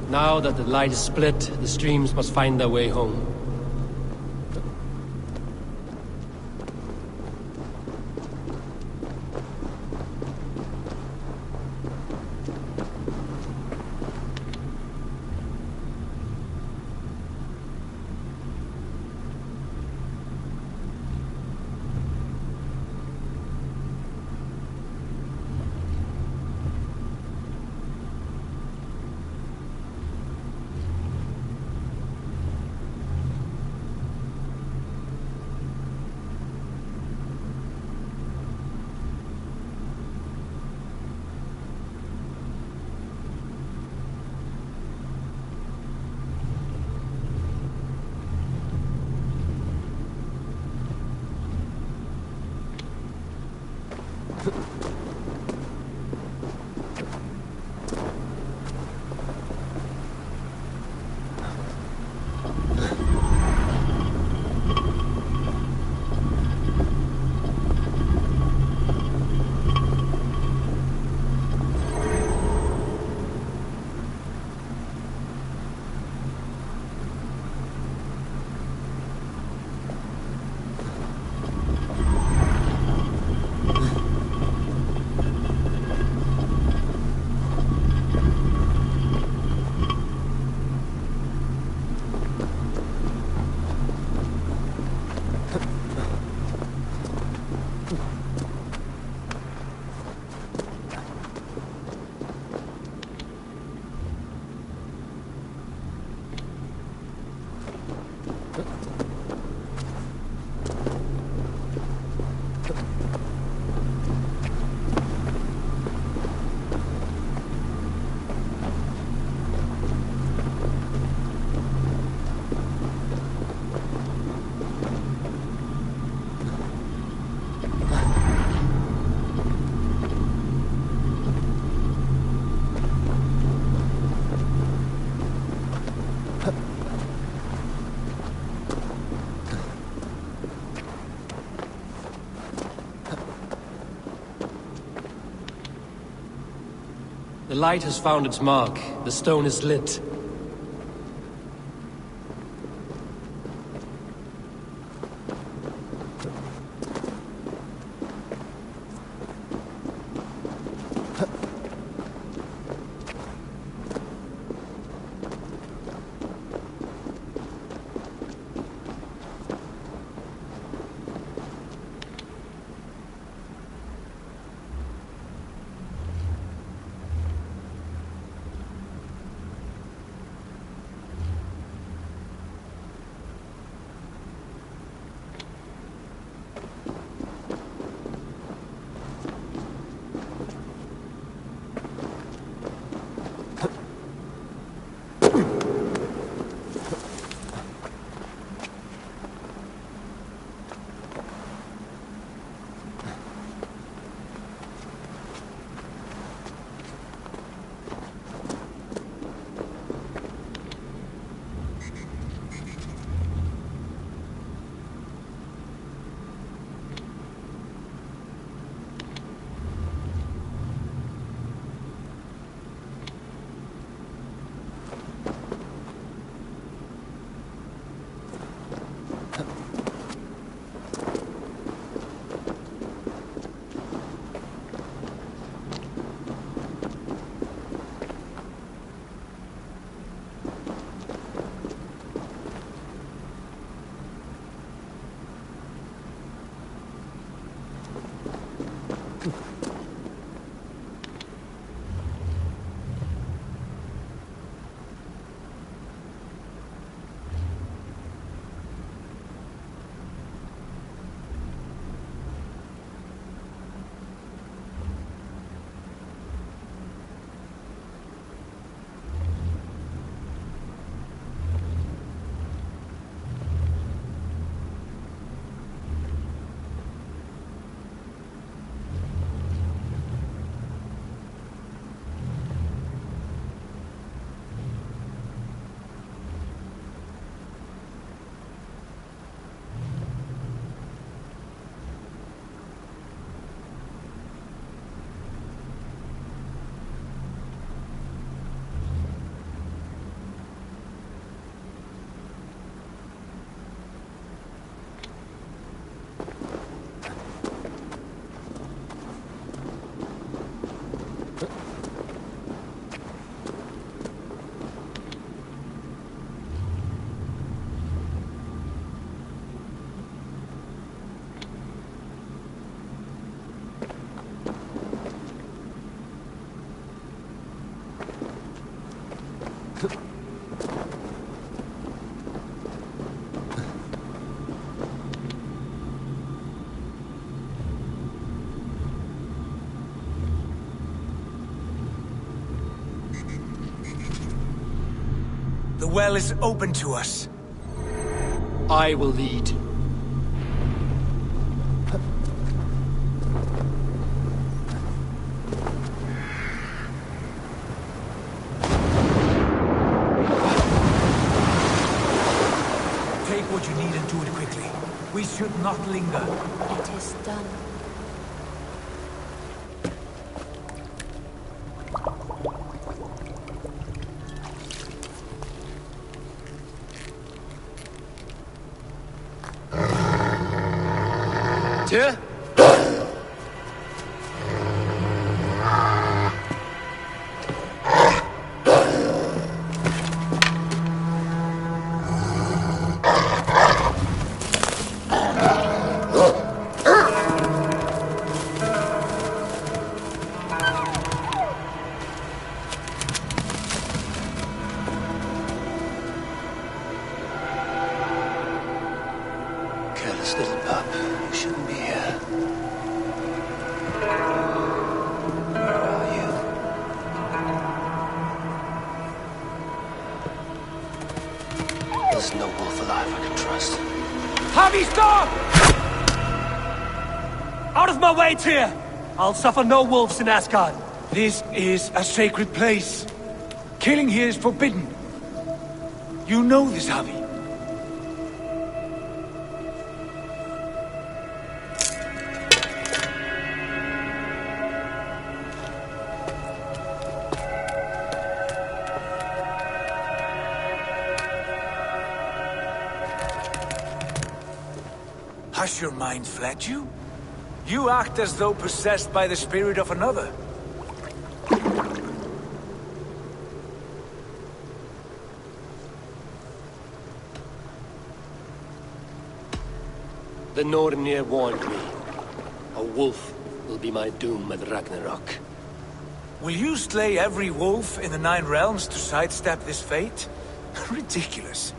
Now that the light is split, the streams must find their way home. The light has found its mark. The stone is lit. The well is open to us. I will lead. Take what you need and do it quickly. We should not linger. It is done. Tyr? Careless little pup. You shouldn't be here. Where are you? There's no wolf alive I can trust. Javi, stop! Out of my way, Tyr! I'll suffer no wolves in Asgard. This is a sacred place. Killing here is forbidden. You know this, Javi. Has your mind fled you? You act as though possessed by the spirit of another. The Nornir warned me. A wolf will be my doom at Ragnarok. Will you slay every wolf in the Nine Realms to sidestep this fate? Ridiculous.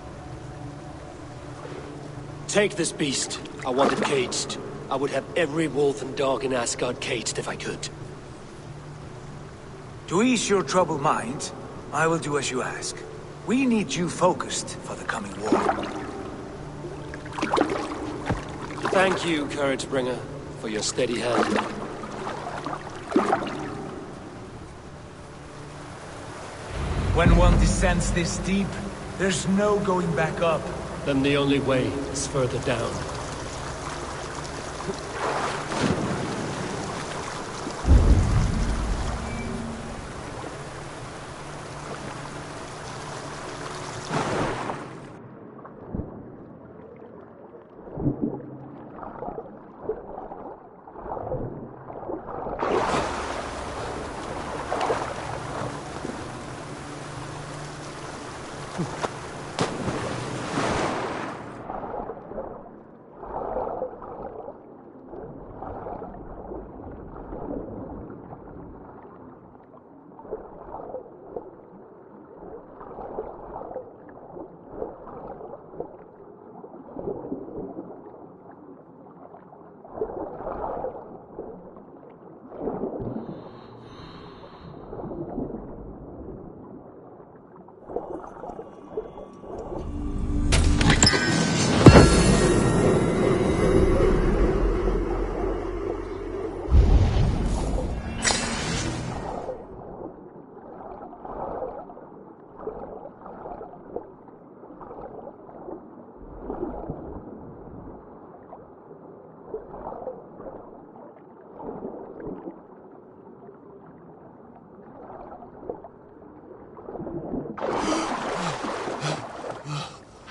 Take this beast. I want it caged. I would have every wolf and dog in Asgard caged if I could. To ease your troubled mind, I will do as you ask. We need you focused for the coming war. Thank you, Couragebringer, for your steady hand. When one descends this deep, there's no going back up. Then the only way is further down.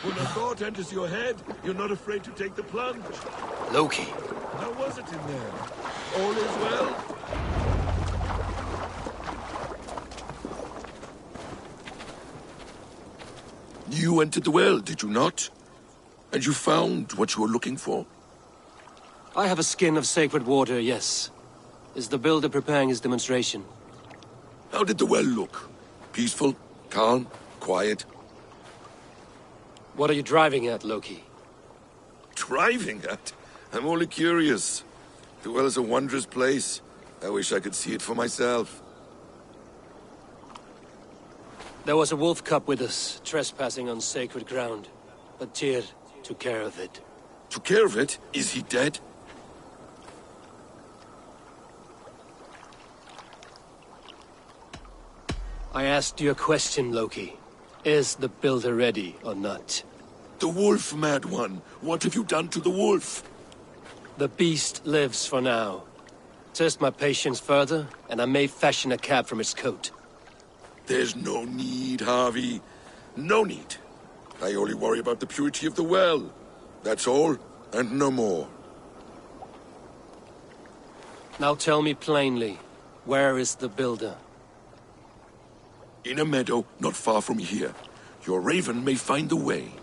When a thought enters your head, you're not afraid to take the plunge. Loki. How was it in there? All is well? You entered the well, did you not? And you found what you were looking for? I have a skin of sacred water, yes. Is the builder preparing his demonstration? How did the well look? Peaceful? Calm? quiet. What are you driving at, Loki? Driving at? I'm only curious. The well is a wondrous place. I wish I could see it for myself. There was a wolf cub with us, trespassing on sacred ground. But Tyr took care of it. Took care of it? Is he dead? I asked you a question, Loki. Is the builder ready or not? The wolf, mad one. What have you done to the wolf? The beast lives for now. Test my patience further, and I may fashion a cab from its coat. There's no need, Harvey. No need. I only worry about the purity of the well. That's all, and no more. Now tell me plainly, where is the builder? In a meadow not far from here. Your raven may find the way.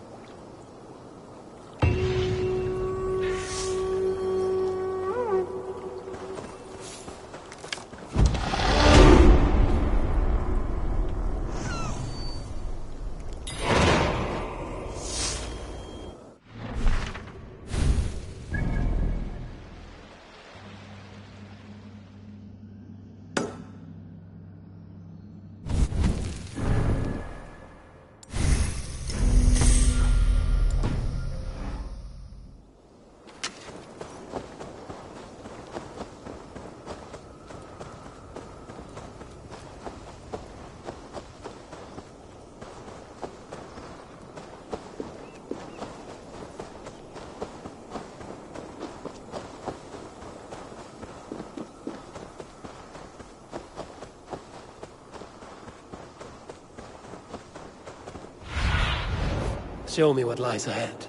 Show me what lies ahead.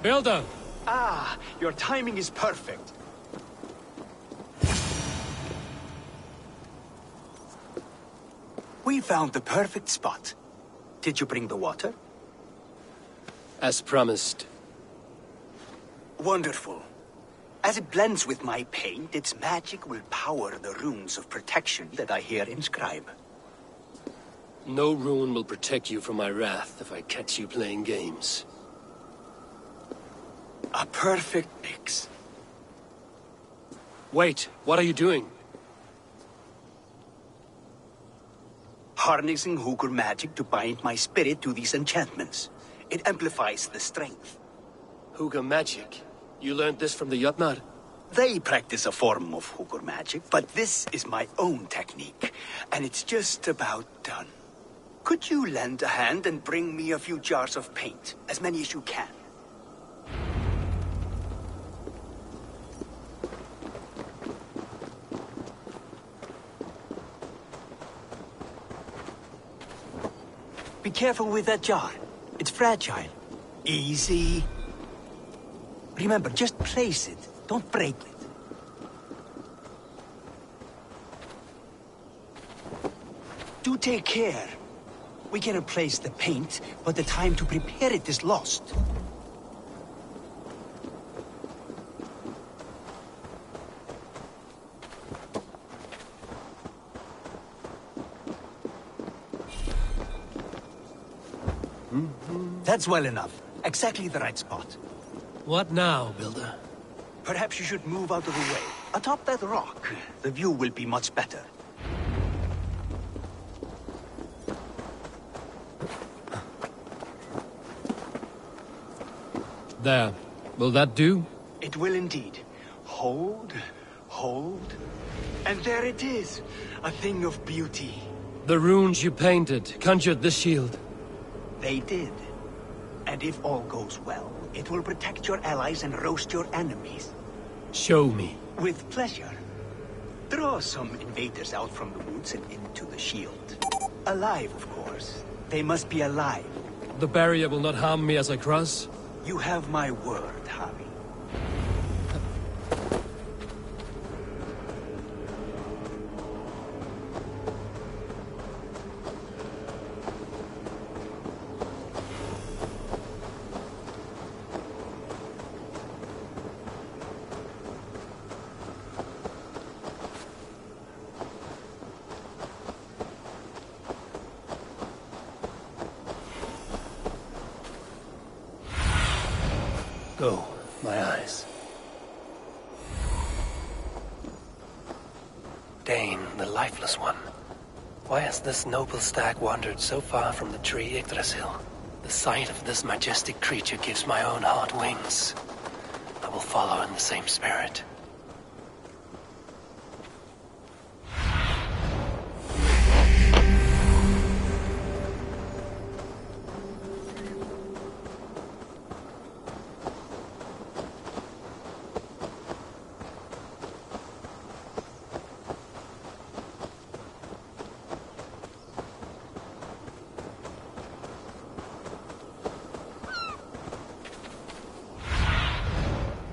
Builder! Ah, your timing is perfect. We found the perfect spot. Did you bring the water? As promised. Wonderful. As it blends with my paint, its magic will power the runes of protection that I here inscribe. No rune will protect you from my wrath if I catch you playing games. A perfect mix. Wait, what are you doing? Harnessing Hooker magic to bind my spirit to these enchantments. It amplifies the strength. Hooker magic? You learned this from the Jotnar? They practice a form of Hooker magic, but this is my own technique, and it's just about done. Could you lend a hand and bring me a few jars of paint? As many as you can. Be careful with that jar. It's fragile. Easy. Remember, just place it. Don't break it. Do take care. We can replace the paint, but the time to prepare it is lost. That's well enough. Exactly the right spot. What now, Builder? Perhaps you should move out of the way. Atop that rock, the view will be much better. There. Will that do? It will indeed. Hold, and there it is. A thing of beauty. The runes you painted conjured the shield. They did. And if all goes well, it will protect your allies and roast your enemies. Show me. With pleasure. Draw some invaders out from the woods and into the shield. Alive, of course. They must be alive. The barrier will not harm me as I cross? You have my word, Harry. Go, my eyes. Dane, the lifeless one. Why has this noble stag wandered so far from the tree Yggdrasil? The sight of this majestic creature gives my own heart wings. I will follow in the same spirit.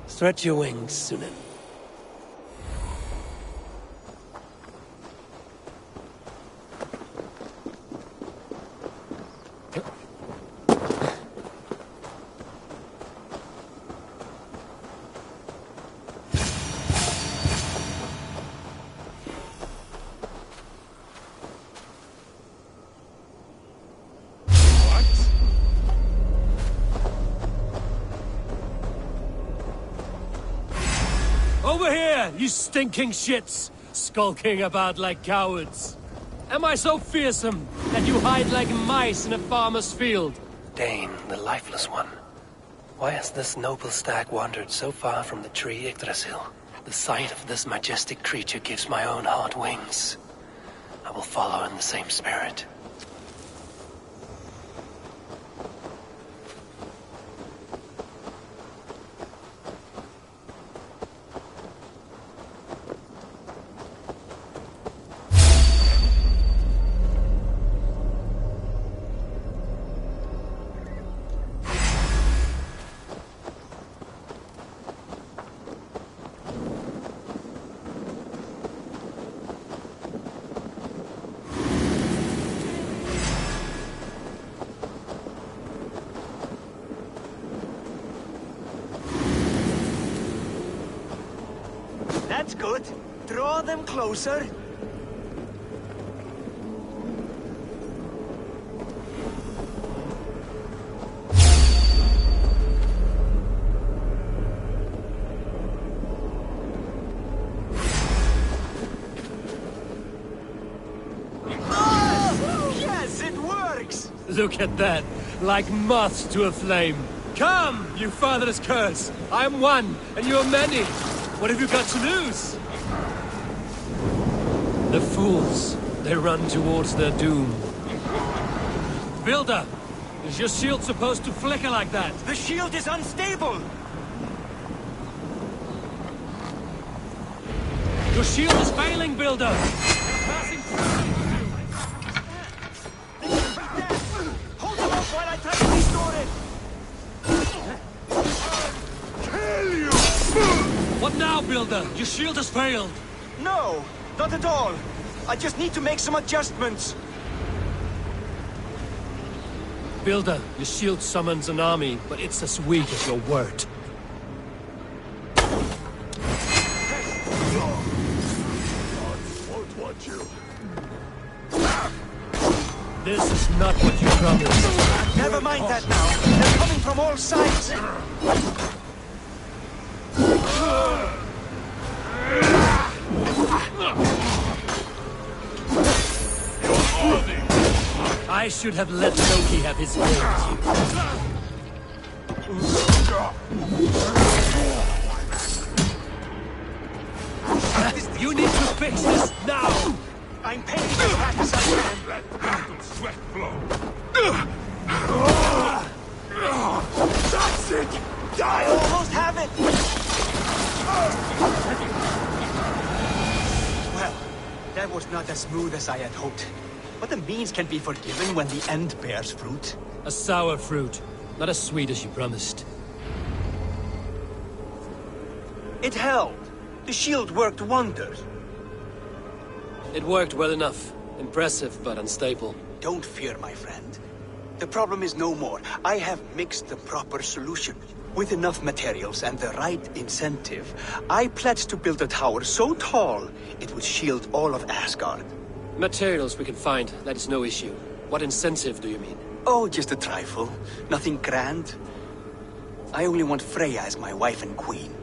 Stretch your wings, Sunan. Over here, you stinking shits! Skulking about like cowards. Am I so fearsome that you hide like mice in a farmer's field? Dane, the lifeless one. Why has this noble stag wandered so far from the tree Yggdrasil? The sight of this majestic creature gives my own heart wings. I will follow in the same spirit. That's good. Draw them closer. Oh! Yes, it works! Look at that, like moths to a flame. Come, you fatherless curse! I am one, and you are many. What have you got to lose? The fools, they run towards their doom. Builder, is your shield supposed to flicker like that? The shield is unstable! Your shield is failing, Builder! Passing Hold them up while I try to restore it! Kill you! What now, Builder? Your shield has failed! No, not at all. I just need to make some adjustments. Builder, your shield summons an army, but it's as weak as your word. God won't want you. This is not what you promised. Never mind that now. They're coming from all sides. I should have let Loki have his way with you. You need to fix this now! I'm paying as back as I can. Let battle sweat flow. That's it! I almost have it! Well, that was not as smooth as I had hoped. But the means can be forgiven when the end bears fruit. A sour fruit, not as sweet as you promised. It held. The shield worked wonders. It worked well enough. Impressive, but unstable. Don't fear, my friend. The problem is no more. I have mixed the proper solution. With enough materials and the right incentive, I pledge to build a tower so tall it would shield all of Asgard. Materials we can find, that is no issue. What incentive do you mean? Oh, just a trifle. Nothing grand. I only want Freya as my wife and queen.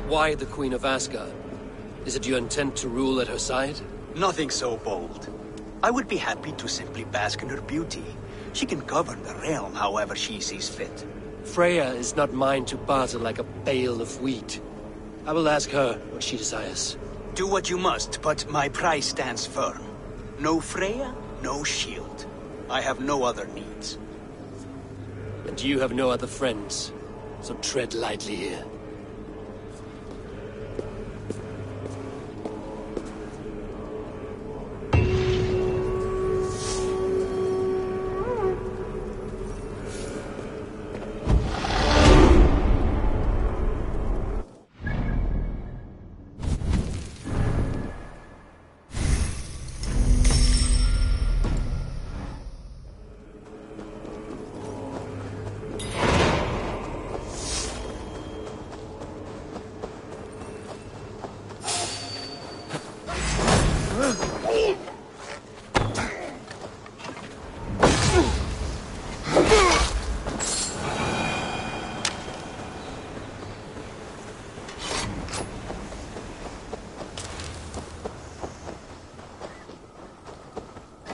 Why the Queen of Asgard? Is it your intent to rule at her side? Nothing so bold. I would be happy to simply bask in her beauty. She can govern the realm however she sees fit. Freya is not mine to barter like a bale of wheat. I will ask her what she desires. Do what you must, but my price stands firm. No Freya, no shield. I have no other needs. And you have no other friends, so tread lightly here.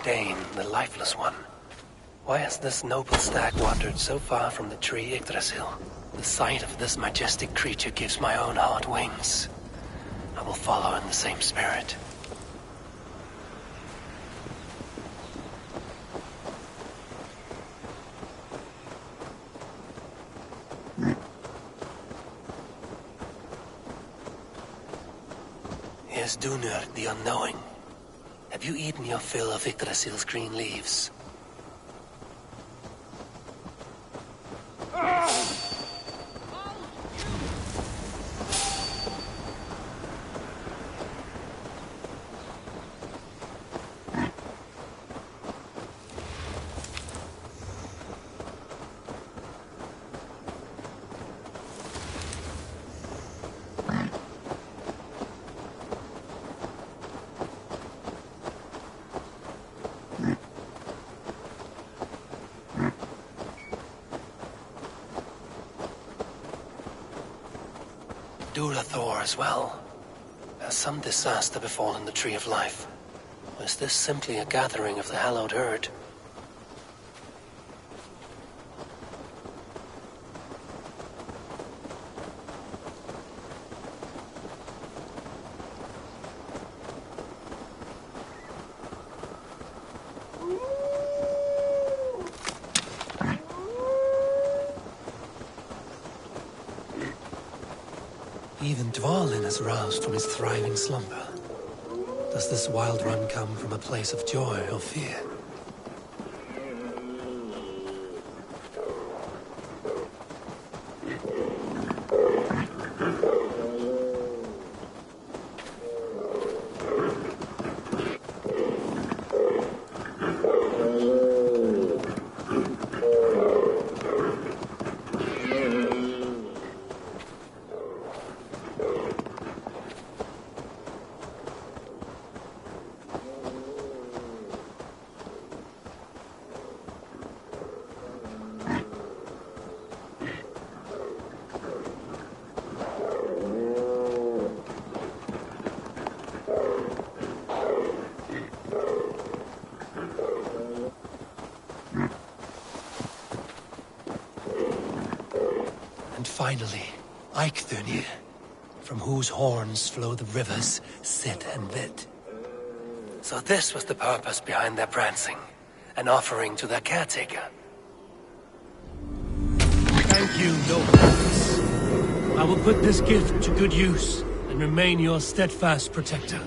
Dane, the lifeless one. Why has this noble stag wandered so far from the tree Yggdrasil? The sight of this majestic creature gives my own heart wings. I will follow in the same spirit. Here's Dunur, the Unknowing. Have you eaten your fill of Yggdrasil's green leaves? Thor as well. Has some disaster befallen the Tree of Life? Or is this simply a gathering of the hallowed herd? Even Dvalin has roused from his thriving slumber. Does this wild run come from a place of joy or fear? Finally, Eikthrunir, from whose horns flow the rivers Sid and Vid. So this was the purpose behind their prancing, an offering to their caretaker. Thank you, nobles. I will put this gift to good use and remain your steadfast protector.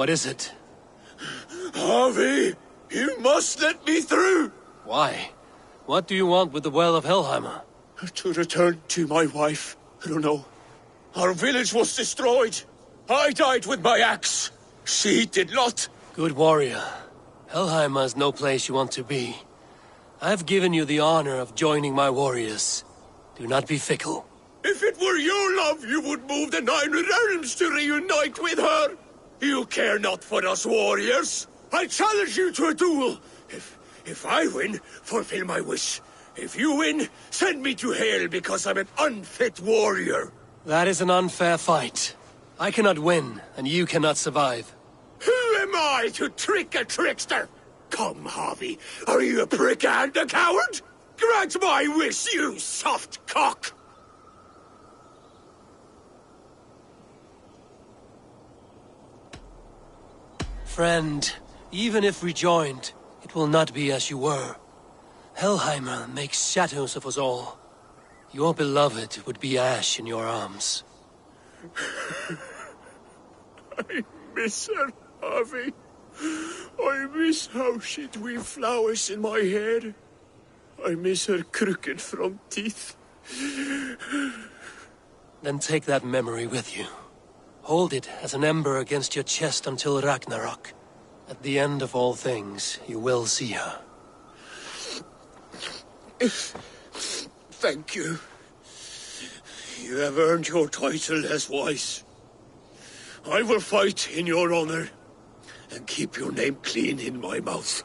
What is it? Harvey, you must let me through! Why? What do you want with the Well of Helheimer? To return to my wife. I don't know. Our village was destroyed. I died with my axe. She did not. Good warrior. Helheimer is no place you want to be. I've given you the honor of joining my warriors. Do not be fickle. If it were your love, you would move the 9 realms to reunite with her. You care not for us warriors. I challenge you to a duel. If I win, fulfill my wish. If you win, send me to hell because I'm an unfit warrior. That is an unfair fight. I cannot win, and you cannot survive. Who am I to trick a trickster? Come, Harvey. Are you a prick and a coward? Grant my wish, you soft cock! Friend, even if rejoined, it will not be as you were. Helheimer makes shadows of us all. Your beloved would be ash in your arms. I miss her, Harvey. I miss how she'd weave flowers in my hair. I miss her crooked front teeth. Then take that memory with you. Hold it as an ember against your chest until Ragnarok. At the end of all things, you will see her. Thank you. You have earned your title as wise. I will fight in your honor and keep your name clean in my mouth.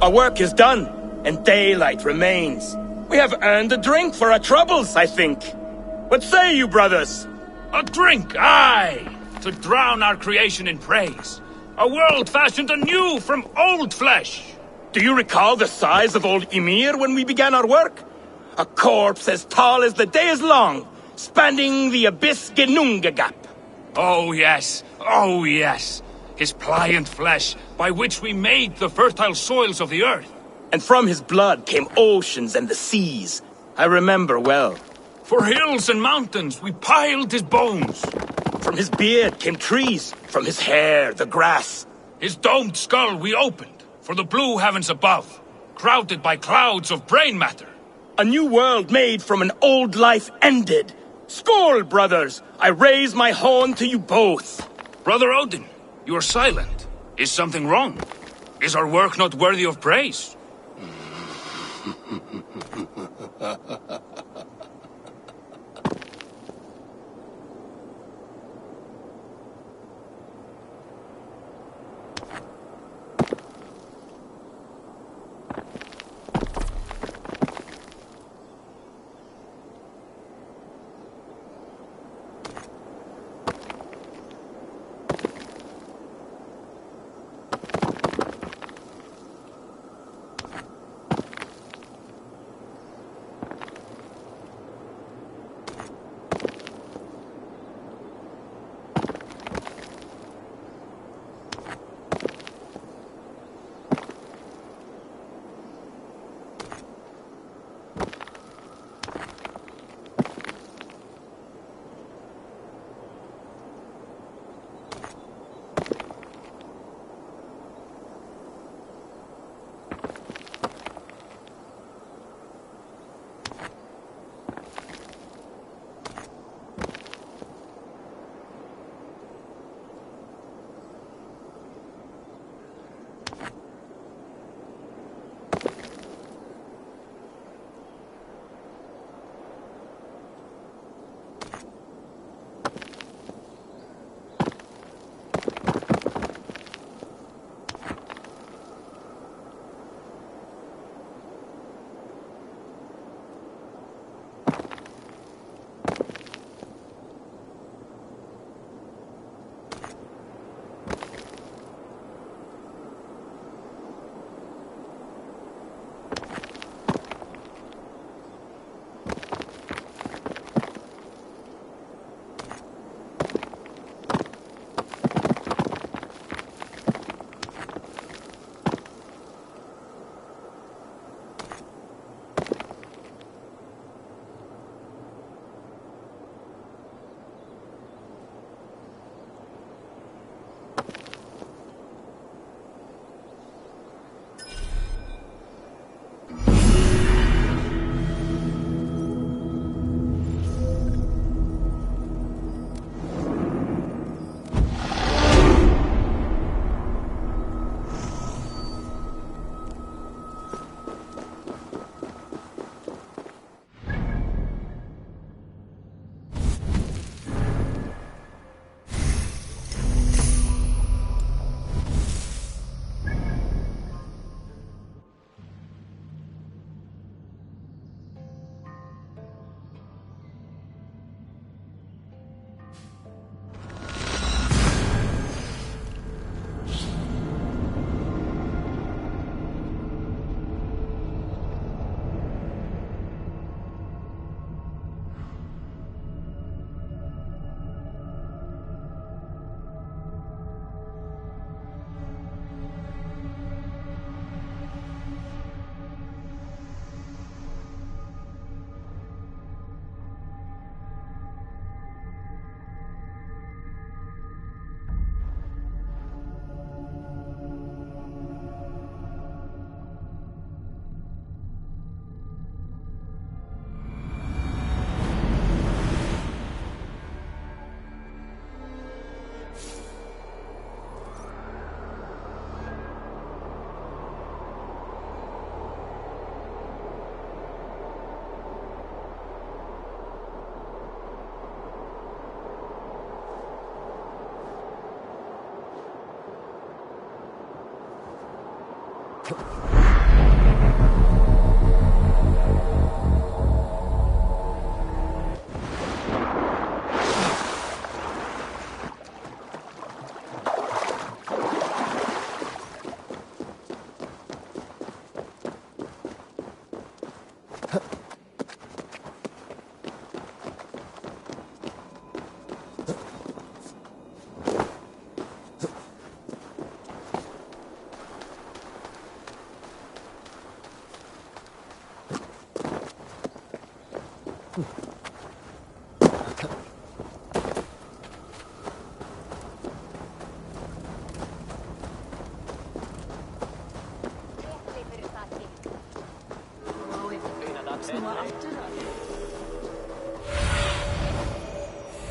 Our work is done, and daylight remains. We have earned a drink for our troubles, I think. What say you, brothers? A drink, aye! To drown our creation in praise. A world fashioned anew from old flesh. Do you recall the size of old Ymir when we began our work? A corpse as tall as the day is long, spanning the abyss Genunga gap. Oh yes, oh yes. His pliant flesh, by which we made the fertile soils of the earth. And from his blood came oceans and the seas. I remember well. For hills and mountains we piled his bones. From his beard came trees, from his hair the grass. His domed skull we opened, for the blue heavens above, crowded by clouds of brain matter. A new world made from an old life ended. Skål, brothers! I raise my horn to you both. Brother Odin, you are silent. Is something wrong? Is our work not worthy of praise?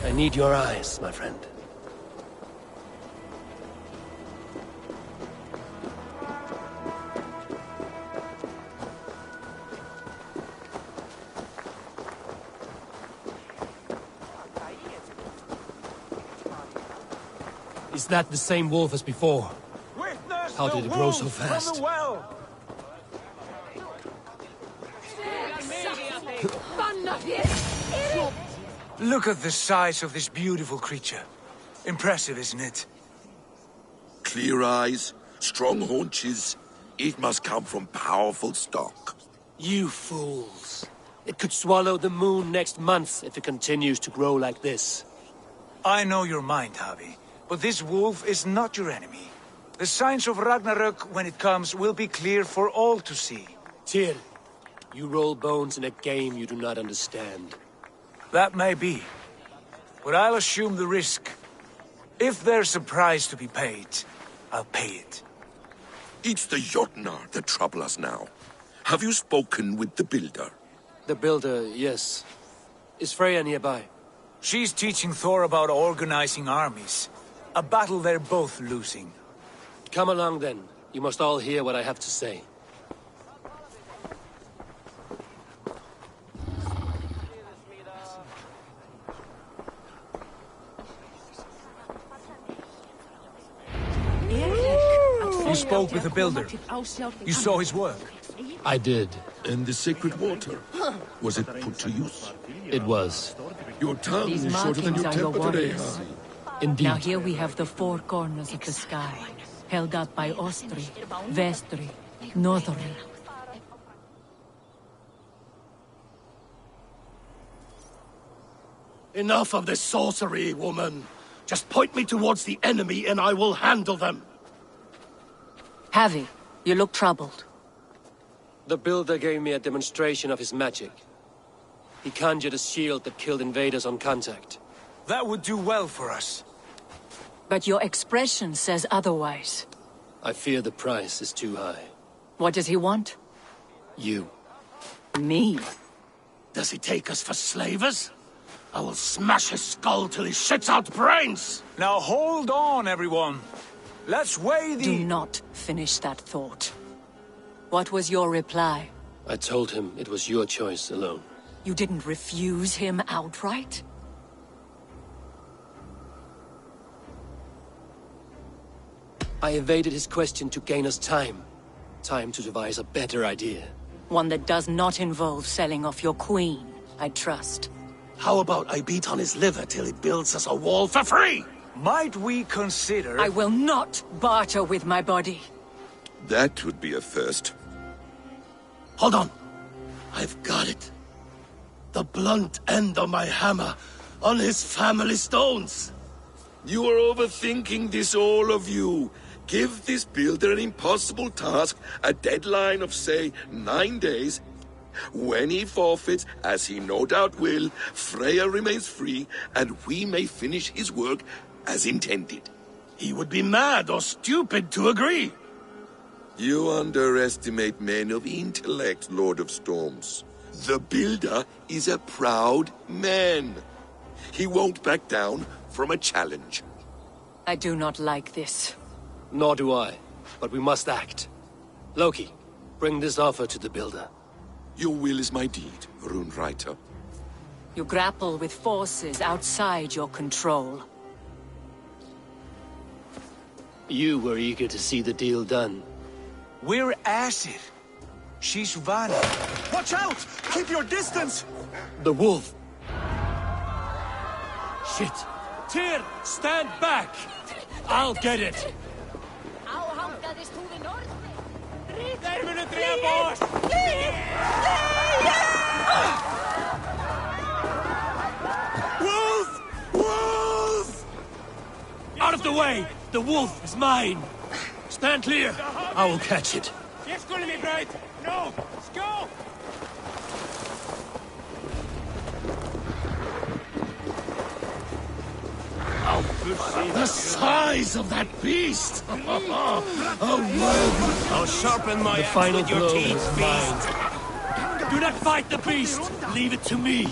I need your eyes, my friend. Is that the same wolf as before? How did it grow so fast? Look at the size of this beautiful creature. Impressive, isn't it? Clear eyes, strong haunches. It must come from powerful stock. You fools. It could swallow the moon next month if it continues to grow like this. I know your mind, Javi, but this wolf is not your enemy. The signs of Ragnarök, when it comes, will be clear for all to see. Tyr, you roll bones in a game you do not understand. That may be, but I'll assume the risk. If there's a price to be paid, I'll pay it. It's the Jotnar that trouble us now. Have you spoken with the Builder? The Builder, yes. Is Freya nearby? She's teaching Thor about organizing armies. A battle they're both losing. Come along then. You must all hear what I have to say. You spoke with the Builder. You saw his work. I did. And the sacred water? Was it put to use? It was. Your tongue These is shorter than your markings are your temper today, warriors. Harvey. Indeed. Now here we have the four corners of the sky, held up by Ostri, Vestri, Northri. Enough of this sorcery, woman. Just point me towards the enemy and I will handle them. Javi, you look troubled. The Builder gave me a demonstration of his magic. He conjured a shield that killed invaders on contact. That would do well for us. But your expression says otherwise. I fear the price is too high. What does he want? You. Me? Does he take us for slavers? I will smash his skull till he shits out brains! Now hold on, everyone. Let's weigh the... Do not finish that thought. What was your reply? I told him it was your choice alone. You didn't refuse him outright? I evaded his question to gain us time. Time to devise a better idea. One that does not involve selling off your queen, I trust. How about I beat on his liver till he builds us a wall for free? Might we consider... I will not barter with my body. That would be a first. Hold on. I've got it. The blunt end of my hammer on his family stones. You are overthinking this, all of you. Give this Builder an impossible task, a deadline of, say, 9 days. When he forfeits, as he no doubt will, Freya remains free, and we may finish his work as intended. He would be mad or stupid to agree. You underestimate men of intellect, Lord of Storms. The Builder is a proud man. He won't back down from a challenge. I do not like this. Nor do I, but we must act. Loki, bring this offer to the Builder. Your will is my deed, Rune Writer. You grapple with forces outside your control. You were eager to see the deal done. We're Aesir. She's Vanna. Watch out! Keep your distance! The wolf. Shit. Tyr, stand back! I'll get it! Wolf! Wolf! Out of the way! The wolf is mine! Stand clear! I will catch it. No! Let's go! The size of that beast! I'll sharpen my axe final with your teeth, beast! Do not fight the beast! Leave it to me!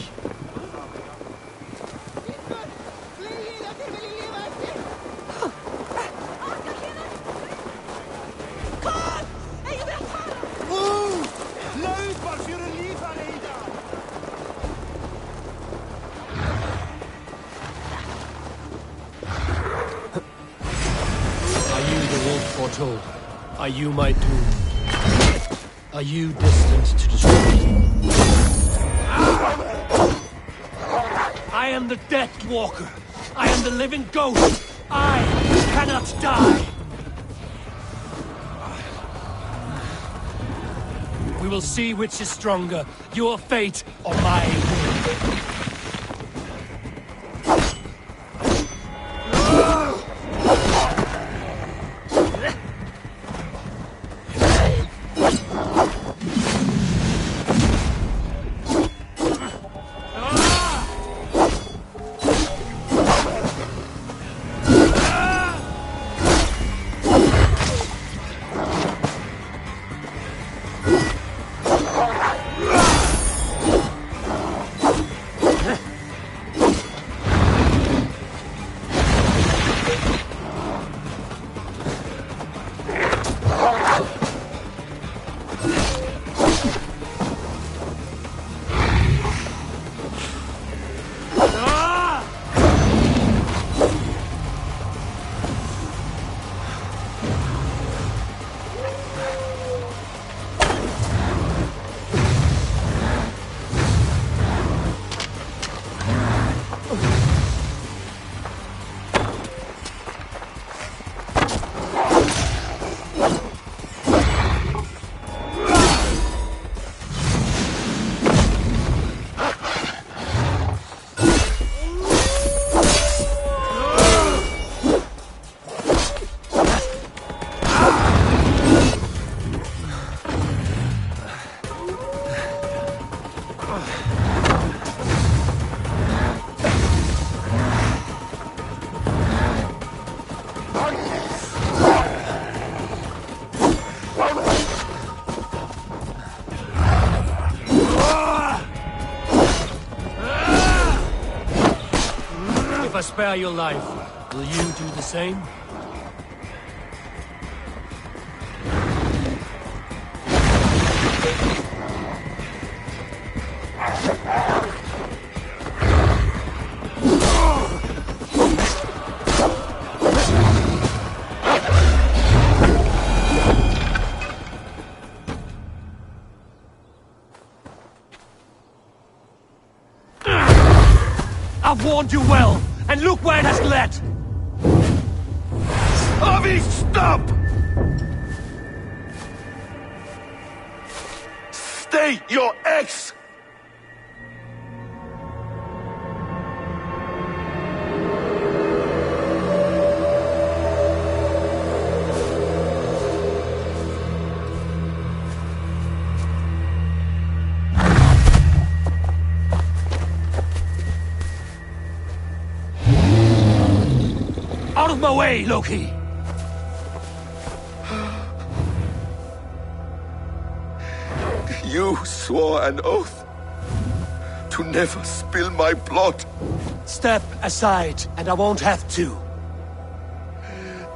Foretold. Are you my doom? Are you destined to destroy? I am the Death Walker. I am the living ghost. I cannot die. We will see which is stronger, your fate or my will. If I spare your life, will you do the same? I've warned you well, and look where it has led! Avi, stop! Stay your ex! Out of my way, Loki! You swore an oath to never spill my blood. Step aside, and I won't have to.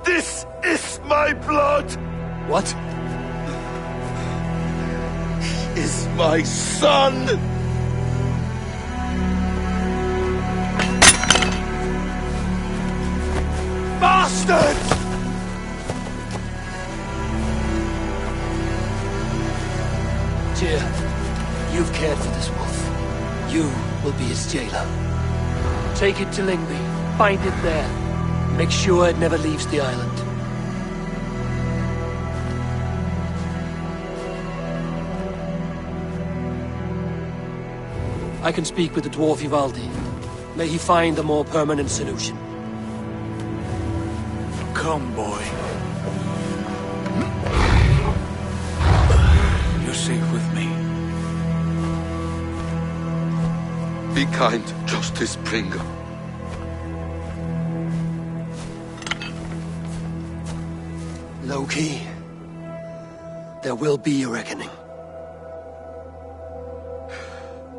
This is my blood! What? He is my son! Bastard! Tyr, you've cared for this wolf. You will be its jailer. Take it to Lingby. Find it there. Make sure it never leaves the island. I can speak with the dwarf Ivaldi. May he find a more permanent solution. Come, boy. You're safe with me. Be kind, Justice Bringer. Loki, there will be a reckoning.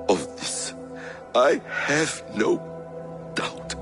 Of this, I have no doubt.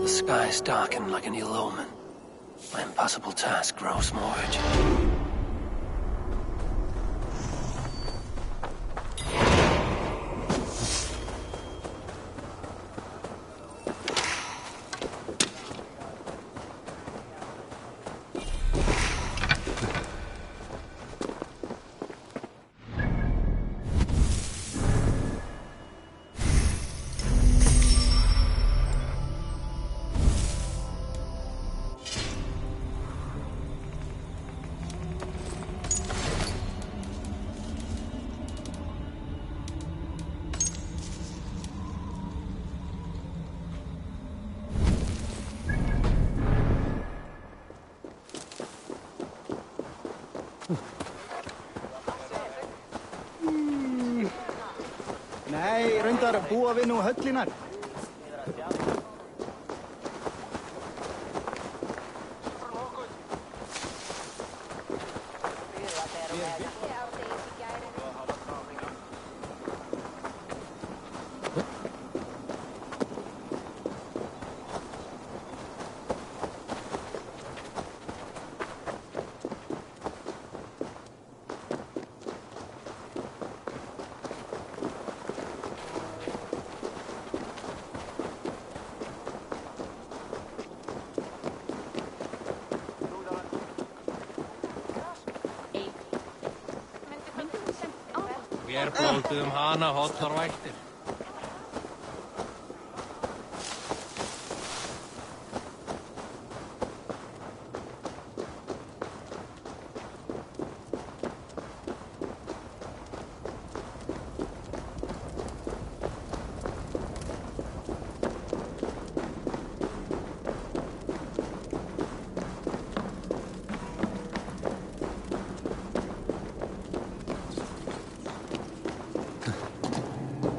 The skies darken like an ill omen. My impossible task grows more urgent. Nei, reyndar búa við nú höllinar. Vér blótuðum hana hotlar vættir.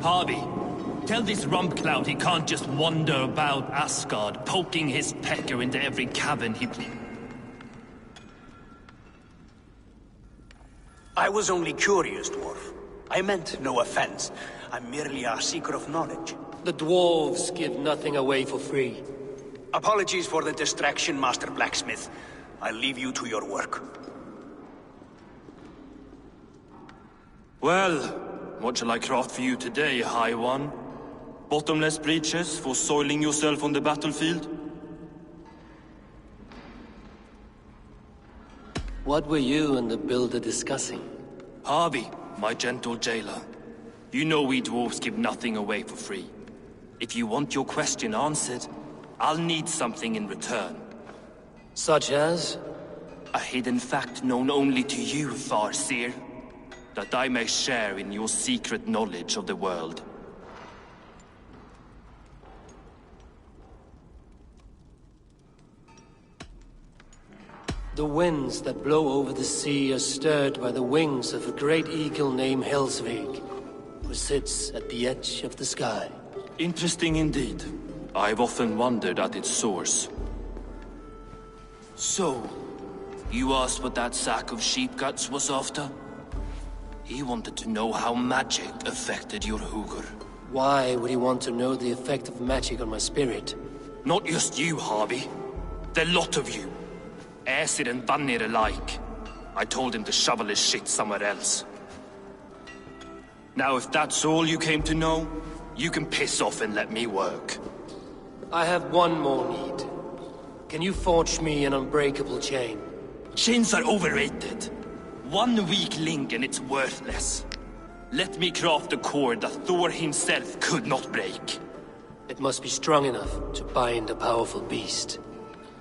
Harvey, tell this rumpcloud he can't just wander about Asgard, poking his pecker into every cavern he... I was only curious, dwarf. I meant no offense. I'm merely a seeker of knowledge. The dwarves give nothing away for free. Apologies for the distraction, Master Blacksmith. I'll leave you to your work. Well, what shall I craft for you today, High One? Bottomless breeches for soiling yourself on the battlefield? What were you and the builder discussing? Harvey, my gentle jailer. You know we dwarves give nothing away for free. If you want your question answered, I'll need something in return. Such as? A hidden fact known only to you, Farseer. That I may share in your secret knowledge of the world. The winds that blow over the sea are stirred by the wings of a great eagle named Helsvig, who sits at the edge of the sky. Interesting indeed. I've often wondered at its source. So, You asked what that sack of sheep guts was after? He wanted to know how magic affected your hugr. Why would he want to know the effect of magic on my spirit? Not just you, Harvey. The lot of you. Aesir and Vanir alike. I told him to shovel his shit somewhere else. Now, if that's all you came to know, you can piss off and let me work. I have one more need. Can you forge me an unbreakable chain? Chains are overrated. One weak link and it's worthless. Let me craft a cord that Thor himself could not break. It must be strong enough to bind a powerful beast.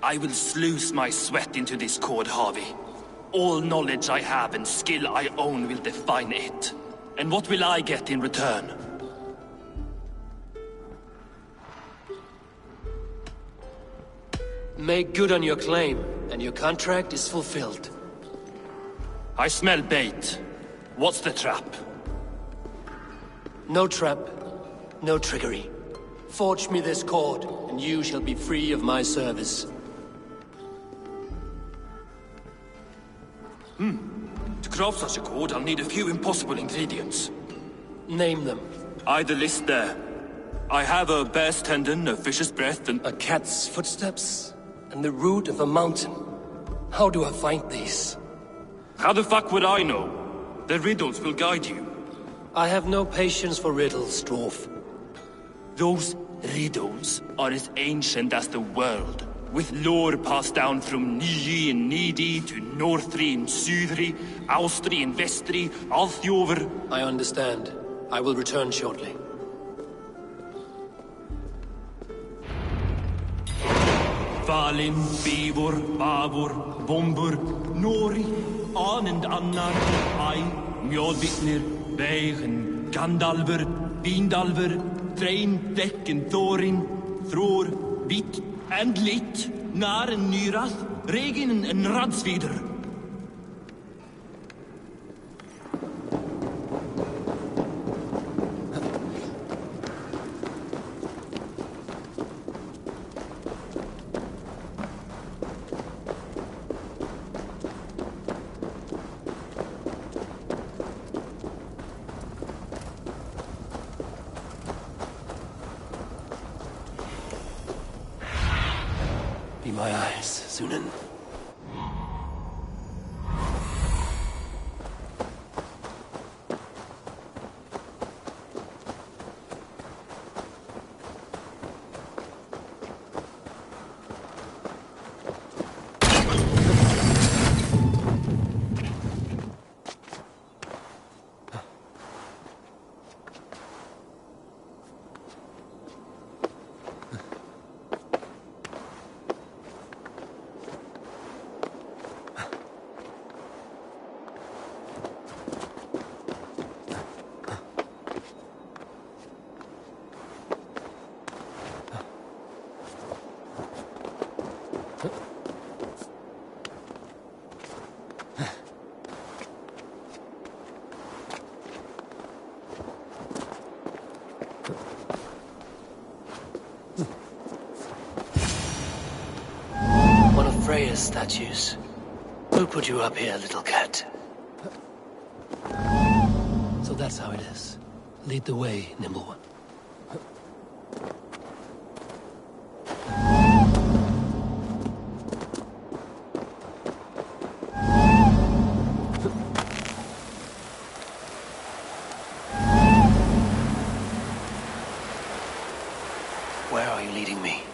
I will sluice my sweat into this cord, Harvey. All knowledge I have and skill I own will define it. And what will I get in return? Make good on your claim, and your contract is fulfilled. I smell bait. What's the trap? No trap, no trickery. Forge me this cord, and you shall be free of my service. To craft such a cord, I'll need a few impossible ingredients. Name them. The list there. I have a bear's tendon, a fish's breath, and... A cat's footsteps, and the root of a mountain. How do I find these? How the fuck would I know? The riddles will guide you. I have no patience for riddles, dwarf. Those riddles are as ancient as the world, with lore passed down from Niji and Nidi to Northri and Sudri, Austri and Vestri, Althjover. I understand. I will return shortly. Valin, Bivor, Bavor, Bombur, Nori, Anand Annar, Ai, Mjolvitnir, Veigen, Gandalver, Vindalver, Thrain, Dekken, Thorin, Thror, Vit, and Lit, Nar and Nyrath, Regin and Radsvider. Be my eyes, Sunan. Freya's statues. Who put you up here, little cat? So that's how it is. Lead the way, nimble one. Where are you leading me?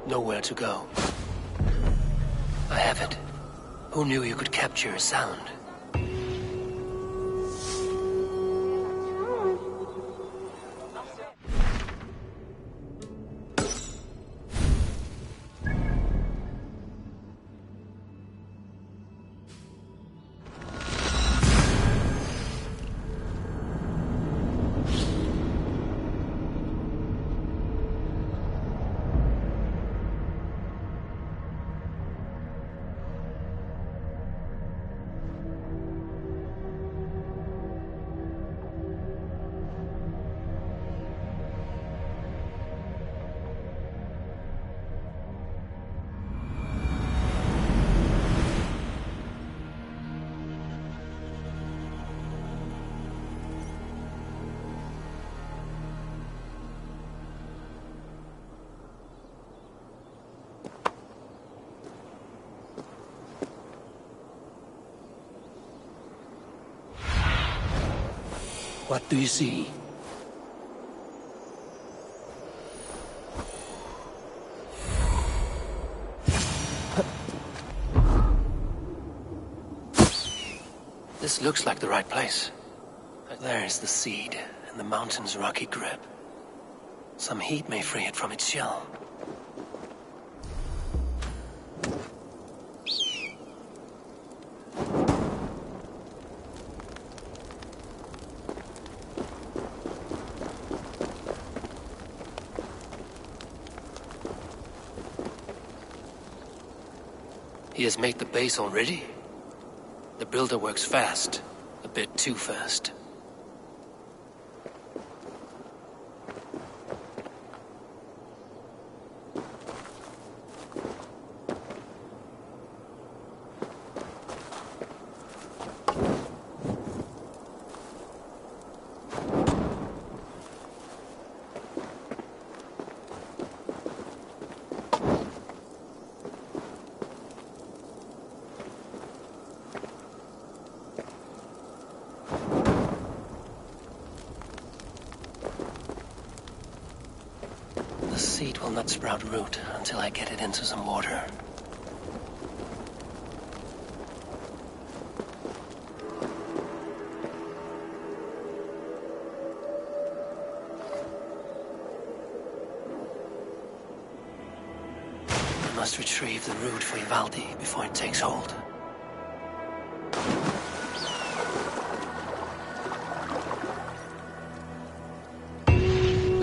Nowhere to go. I have it. Who knew you could capture a sound? What do you see? This looks like the right place. There is the seed, and the mountain's rocky grip. Some heat may free it from its shell. He has made the base already? The builder works fast. A bit too fast. The seed will not sprout root until I get it into some water. I must retrieve the root for Ivaldi before it takes hold.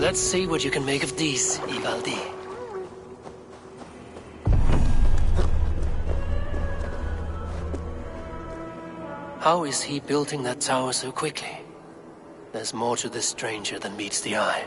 Let's see what you can make of these, Ivaldi. How is he building that tower so quickly? There's more to this stranger than meets the eye.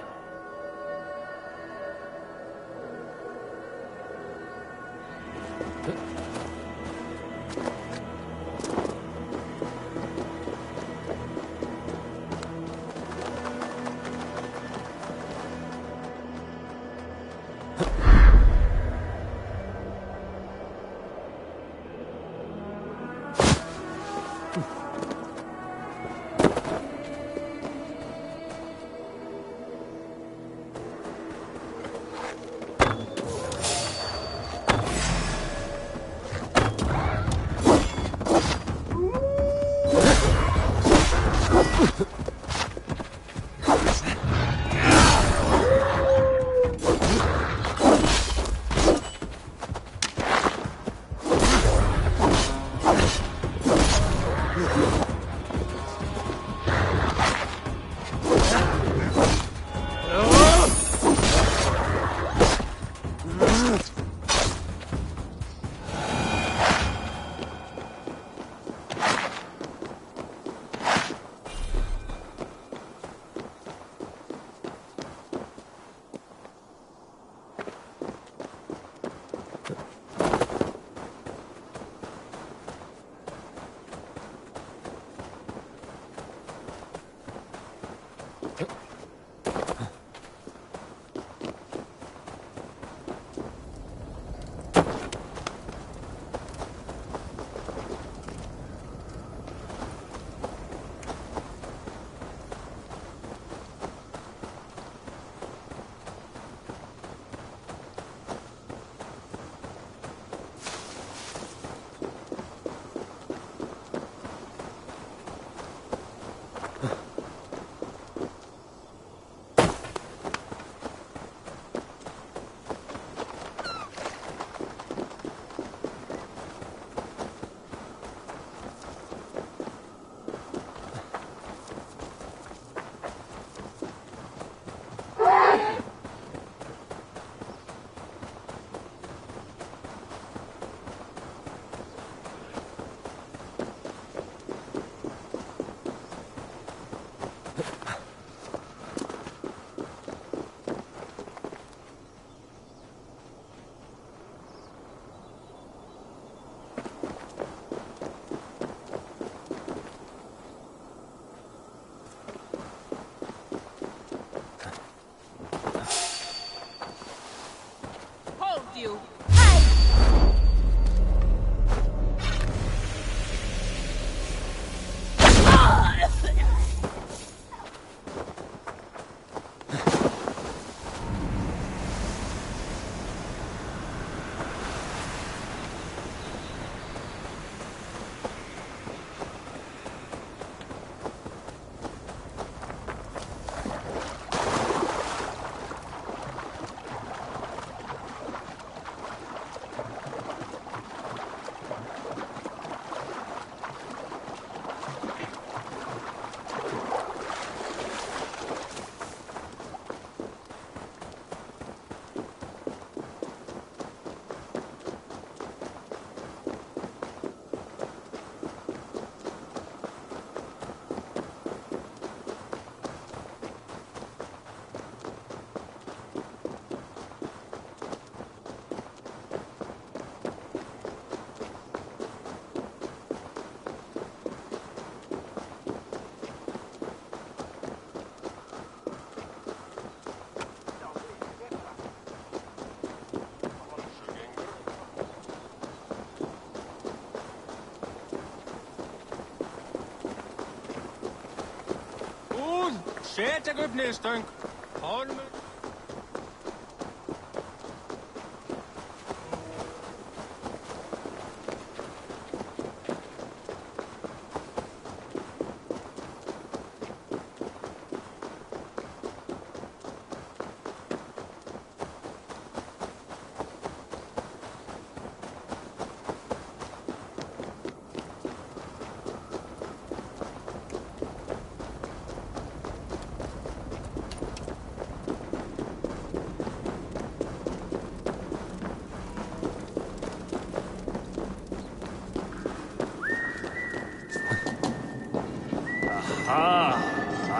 Good. Shit, a good news, Dunk.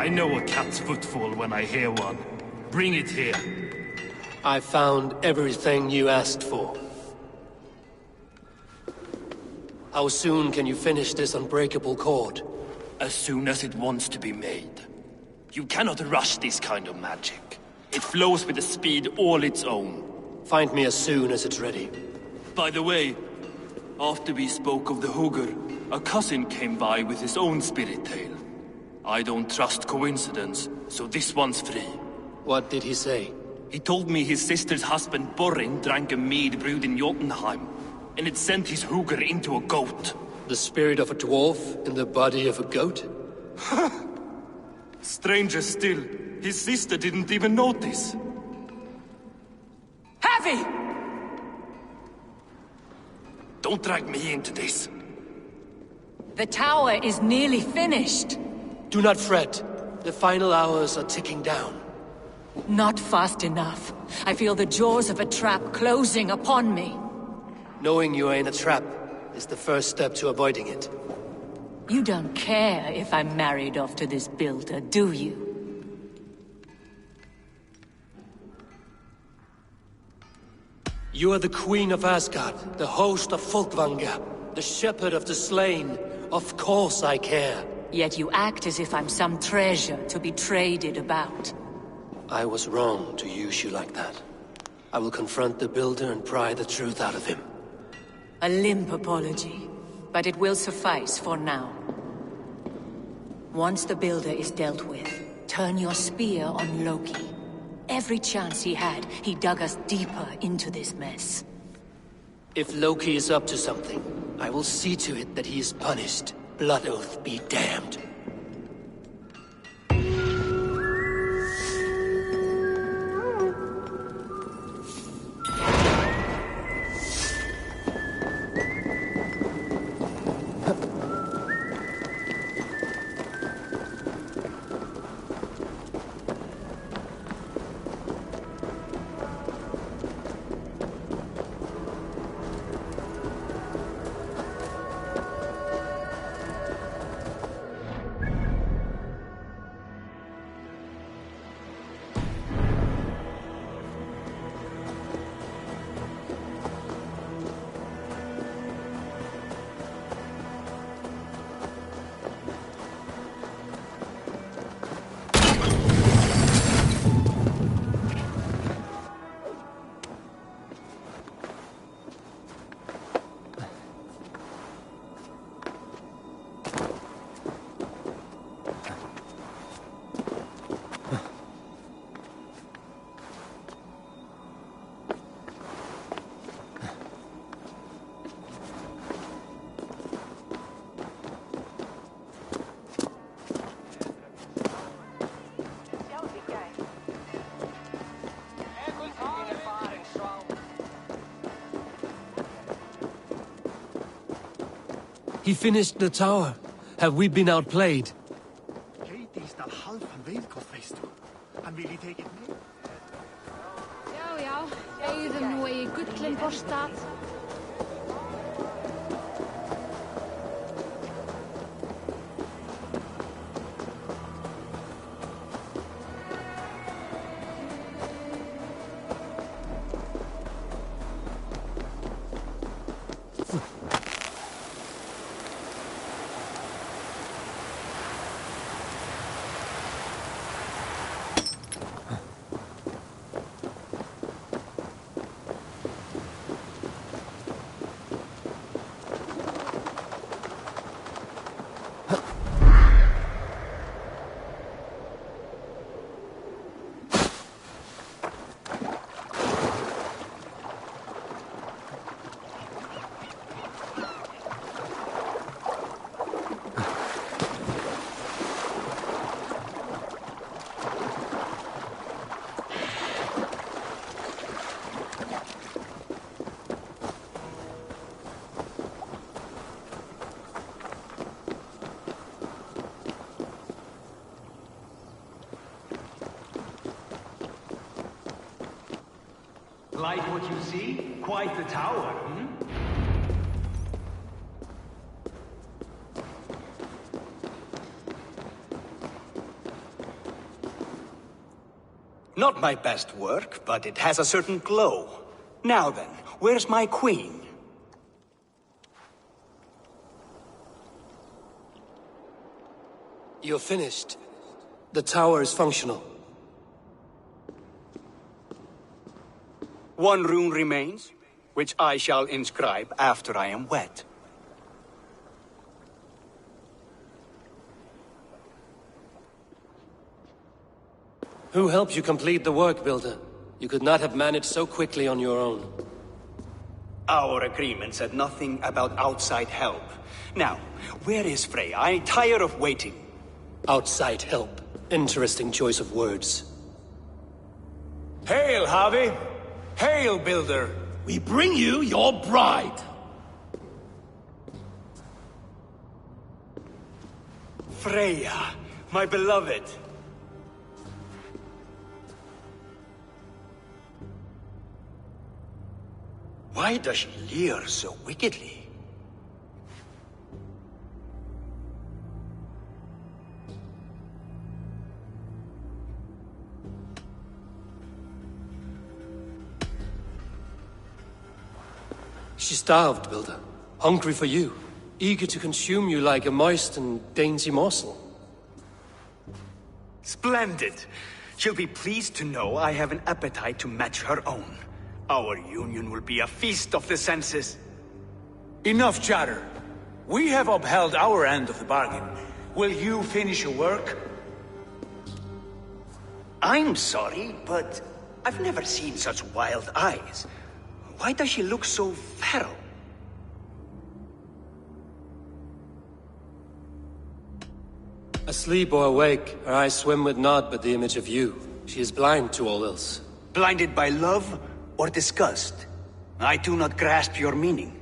I know a cat's footfall when I hear one. Bring it here. I found everything you asked for. How soon can you finish this unbreakable cord? As soon as it wants to be made. You cannot rush this kind of magic. It flows with a speed all its own. Find me as soon as it's ready. By the way, after we spoke of the Hugr, a cousin came by with his own spirit tale. I don't trust coincidence, so this one's free. What did he say? He told me his sister's husband Borin drank a mead brewed in Jotunheim, and it sent his Hugr into a goat. The spirit of a dwarf in the body of a goat? Stranger still, his sister didn't even notice. Heavy! Don't drag me into this. The tower is nearly finished. Do not fret. The final hours are ticking down. Not fast enough. I feel the jaws of a trap closing upon me. Knowing you are in a trap is the first step to avoiding it. You don't care if I'm married off to this builder, do you? You are the Queen of Asgard, the host of Folkvanga, the shepherd of the slain. Of course I care. Yet you act as if I'm some treasure to be traded about. I was wrong to use you like that. I will confront the builder and pry the truth out of him. A limp apology, but it will suffice for now. Once the builder is dealt with, turn your spear on Loki. Every chance he had, he dug us deeper into this mess. If Loki is up to something, I will see to it that he is punished. Blood Oath be damned. He finished the tower. Have we been outplayed? Han vill take it med. Já, já, eigðum nú í gullin borstað. Like what you see? Quite the tower, hmm? Not my best work, but it has a certain glow. Now then, where's my queen? You're finished. The tower is functional. One rune remains, which I shall inscribe after I am wet. Who helped you complete the work, Builder? You could not have managed so quickly on your own. Our agreement said nothing about outside help. Now, where is Freya? I'm tired of waiting. Outside help. Interesting choice of words. Hail, Harvey! Hail, Builder! We bring you your bride! Freya, my beloved. Why does she leer so wickedly? She starved, Builder. Hungry for you. Eager to consume you like a moist and dainty morsel. Splendid. She'll be pleased to know I have an appetite to match her own. Our union will be a feast of the senses. Enough chatter. We have upheld our end of the bargain. Will you finish your work? I'm sorry, but I've never seen such wild eyes. Why does she look so feral? Asleep or awake, her eyes swim with naught but the image of you. She is blind to all else. Blinded by love or disgust? I do not grasp your meaning.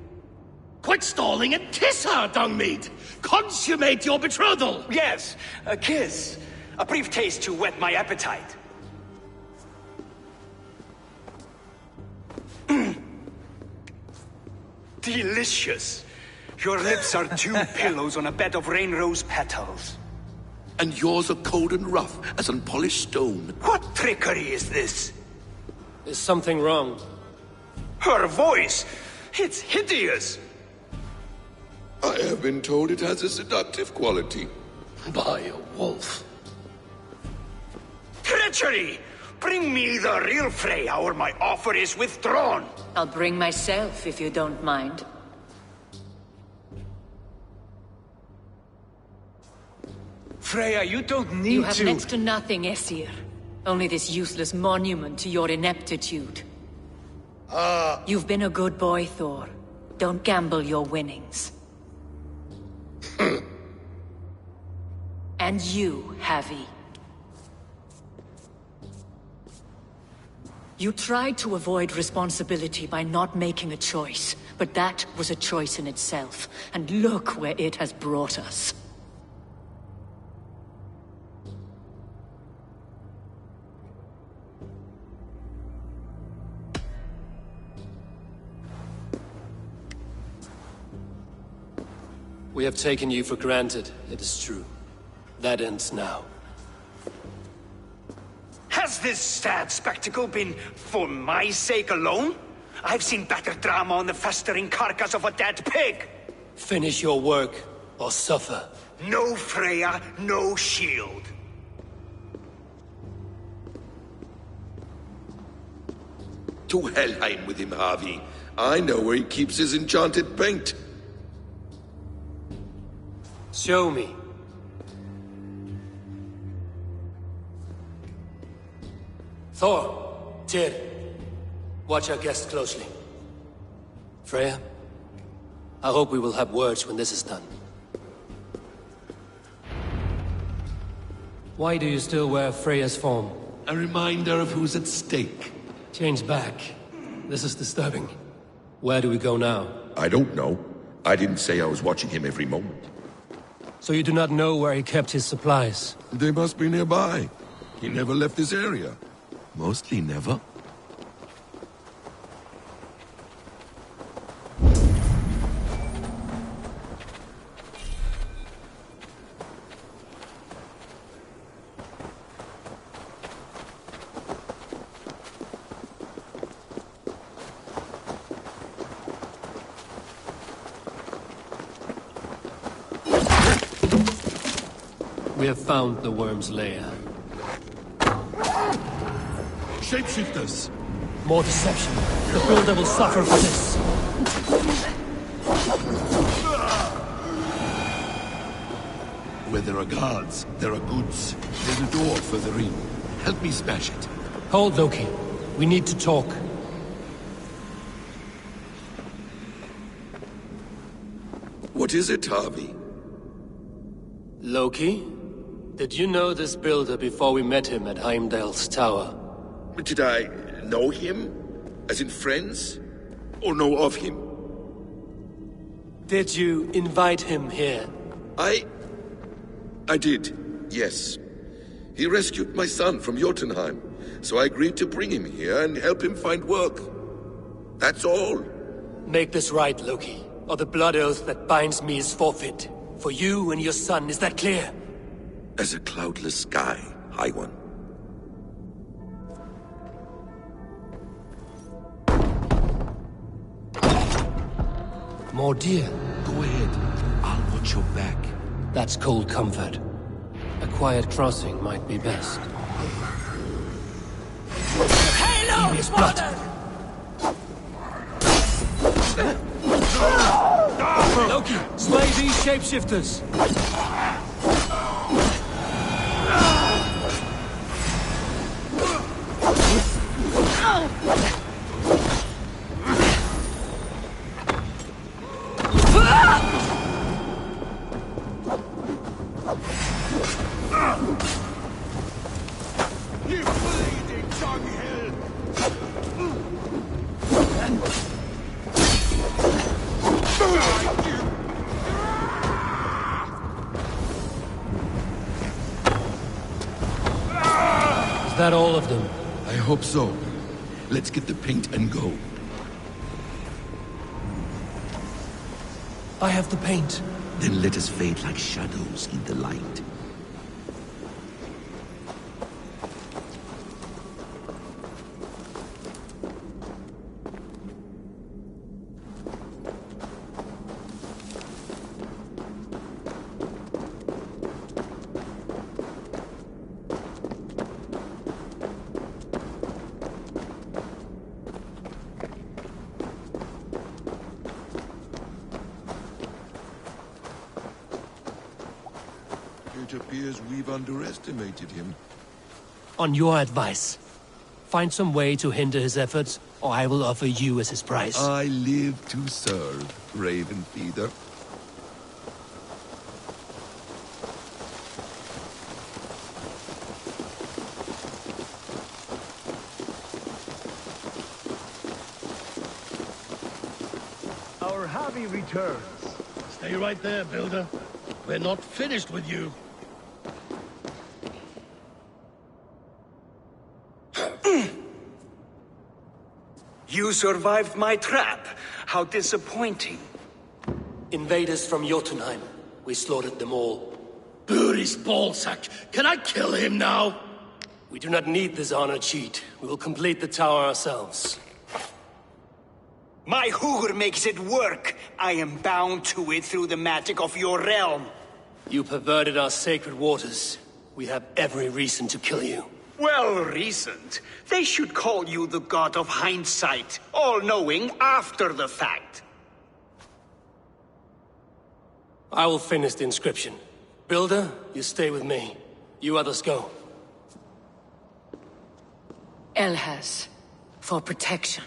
Quit stalling and kiss her, Dungmeat! Consummate your betrothal! Yes, a kiss. A brief taste to whet my appetite. Delicious. Your lips are two pillows on a bed of rain rose petals. And yours are cold and rough as unpolished stone. What trickery is this? Is something wrong? Her voice! It's hideous! I have been told it has a seductive quality. By a wolf. Treachery! Bring me the real Freya or my offer is withdrawn! I'll bring myself if you don't mind. Freya, you don't need to... You have next to nothing, Aesir. Only this useless monument to your ineptitude. You've been a good boy, Thor. Don't gamble your winnings. And you, Havi. You tried to avoid responsibility by not making a choice, but that was a choice in itself, and look where it has brought us. We have taken you for granted, it is true. That ends now. Has this sad spectacle been for my sake alone? I've seen better drama on the festering carcass of a dead pig! Finish your work, or suffer. No Freya, no shield. To Helheim with him, Harvey. I know where he keeps his enchanted paint. Show me. Thor, Tyr, watch our guest closely. Freya, I hope we will have words when this is done. Why do you still wear Freya's form? A reminder of who's at stake. Change back. This is disturbing. Where do we go now? I don't know. I didn't say I was watching him every moment. So you do not know where he kept his supplies? They must be nearby. He never left this area. Mostly never. We have found the worm's lair. Shapeshifters! More deception. The Builder will suffer for this. Where there are guards, there are goods. There's a door further in. Help me smash it. Hold, Loki. We need to talk. What is it, Harvey? Loki? Did you know this Builder before we met him at Heimdall's tower? Did I know him? As in friends? Or know of him? Did you invite him here? I did, yes. He rescued my son from Jotunheim, so I agreed to bring him here and help him find work. That's all. Make this right, Loki, or the blood oath that binds me is forfeit. For you and your son, is that clear? As a cloudless sky, High One. More deer. Go ahead. I'll watch your back. That's cold comfort. A quiet crossing might be best. Hello, His blood. Loki, slay these shapeshifters! You bleeding dunghill! Is that all of them? I hope so. Let's get the paint and go. I have the paint. Then let us fade like shadows in the light. It appears we've underestimated him. On your advice, find some way to hinder his efforts, or I will offer you as his prize. I live to serve, Raven Feeder. Our Harvey returns. Stay right there, Builder. We're not finished with you. You survived my trap. How disappointing. Invaders from Jotunheim. We slaughtered them all. Buri's ballsack. Can I kill him now? We do not need this honor cheat. We will complete the tower ourselves. My Hugr makes it work. I am bound to it through the magic of your realm. You perverted our sacred waters. We have every reason to kill you. Well reasoned. They should call you the god of hindsight, all-knowing after the fact. I will finish the inscription. Builder, you stay with me. You others go. Elhas, for protection.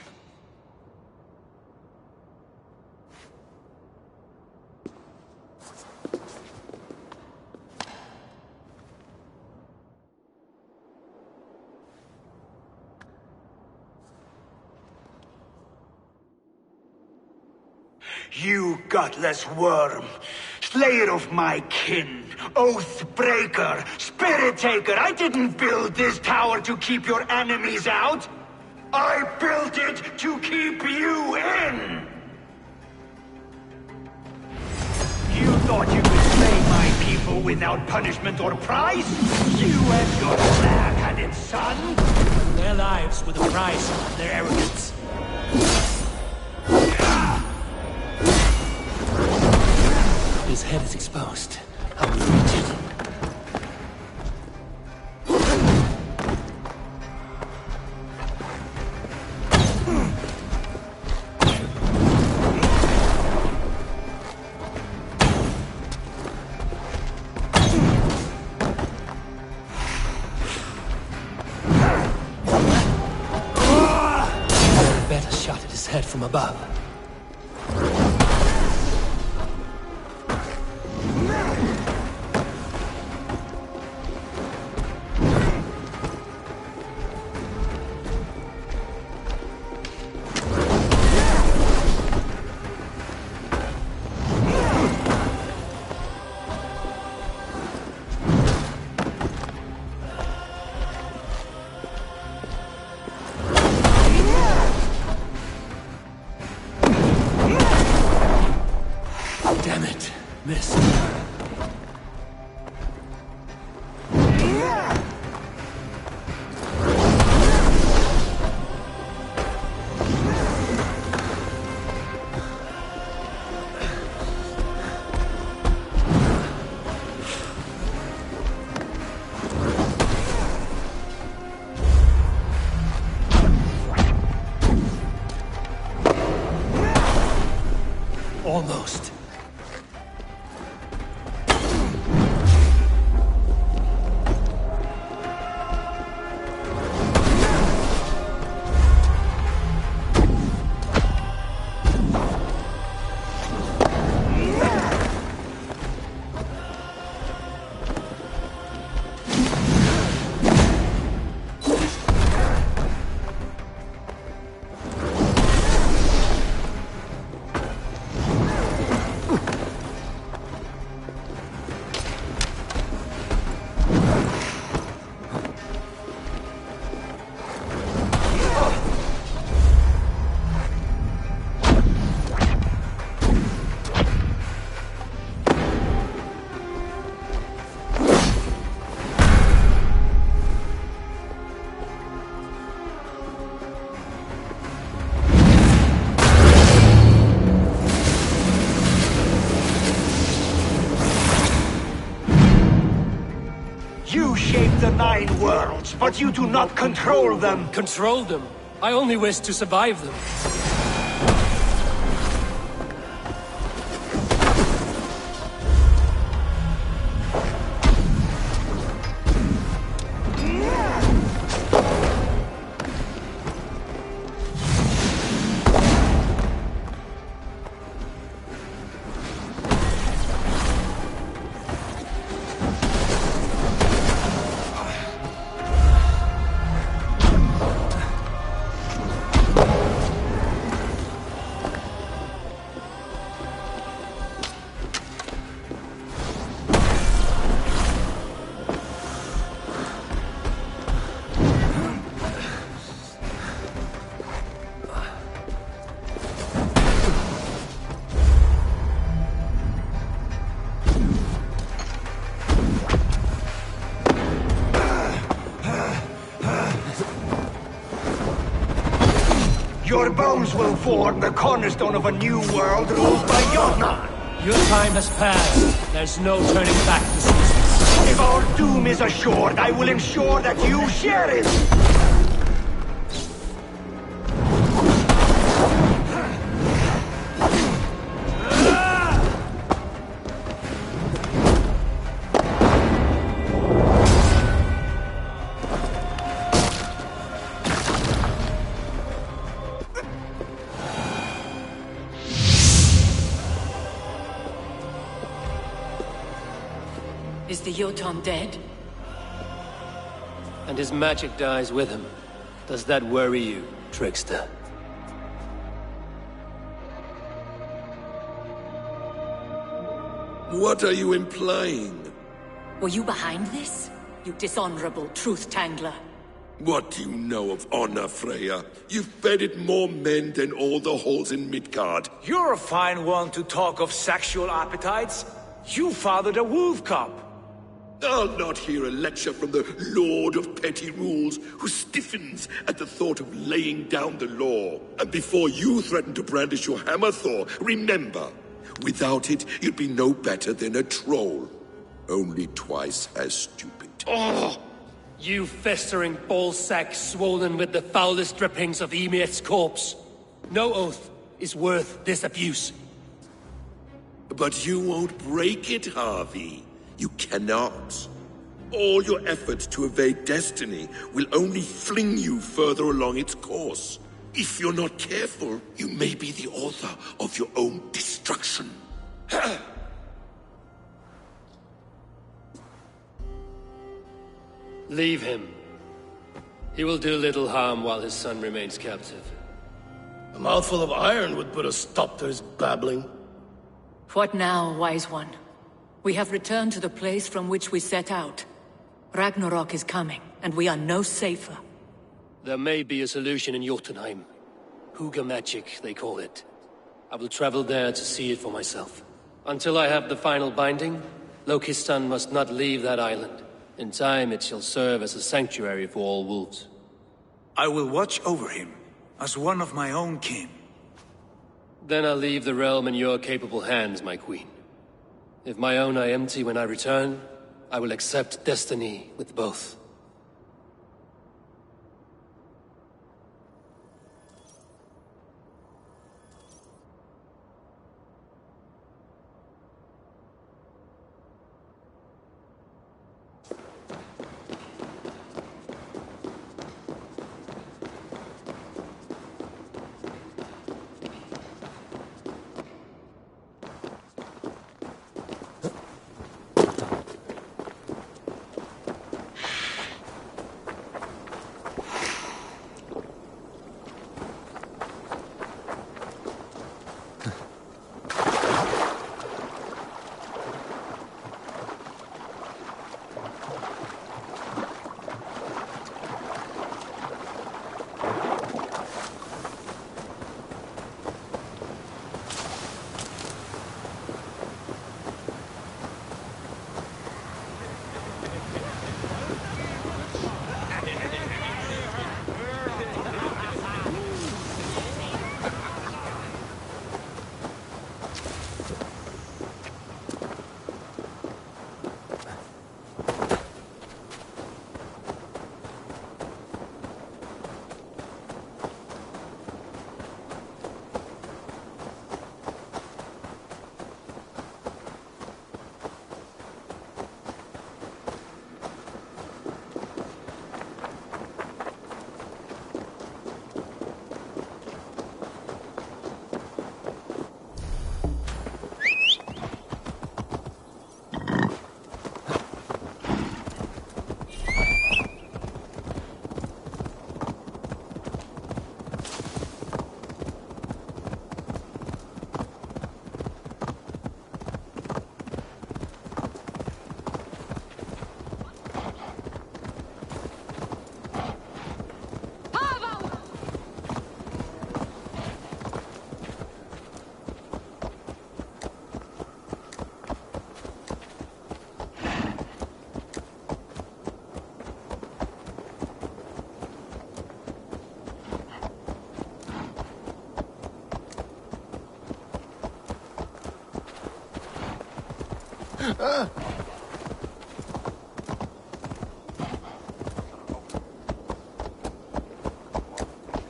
You gutless worm, slayer of my kin, oath breaker, spirit taker, I didn't build this tower to keep your enemies out. I built it to keep you in. You thought you could slay my people without punishment or prize? You and your black-headed son? Their lives were the price of their arrogance. His head is exposed. I will reach it. from above. Damn it, missed. Almost. You shape the 9 worlds, but you do not control them. Control them? I only wish to survive them. Your bones will form the cornerstone of a new world ruled by Jotnar. Your time has passed. There's no turning back to Caesar. If our doom is assured, I will ensure that you share it. Is the Jotun dead? And his magic dies with him. Does that worry you, trickster? What are you implying? Were you behind this? You dishonorable truth-tangler. What do you know of honor, Freya? You've bedded more men than all the halls in Midgard. You're a fine one to talk of sexual appetites. You fathered a wolf cub. I'll not hear a lecture from the Lord of Petty Rules, who stiffens at the thought of laying down the law. And before you threaten to brandish your hammer, Thor, remember, without it, you'd be no better than a troll. Only twice as stupid. Oh! You festering ballsack swollen with the foulest drippings of Ymir's corpse. No oath is worth this abuse. But you won't break it, Harvey. You cannot. All your efforts to evade destiny will only fling you further along its course. If you're not careful, you may be the author of your own destruction. Leave him. He will do little harm while his son remains captive. A mouthful of iron would put a stop to his babbling. What now, wise one? We have returned to the place from which we set out. Ragnarok is coming, and we are no safer. There may be a solution in Jotunheim. Huga magic, they call it. I will travel there to see it for myself. Until I have the final binding, Lokistan must not leave that island. In time, it shall serve as a sanctuary for all wolves. I will watch over him, as one of my own kin. Then I'll leave the realm in your capable hands, my queen. If my own are empty when I return, I will accept destiny with both.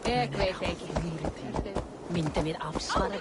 Ik weet zeker. Minter mit afsvarren.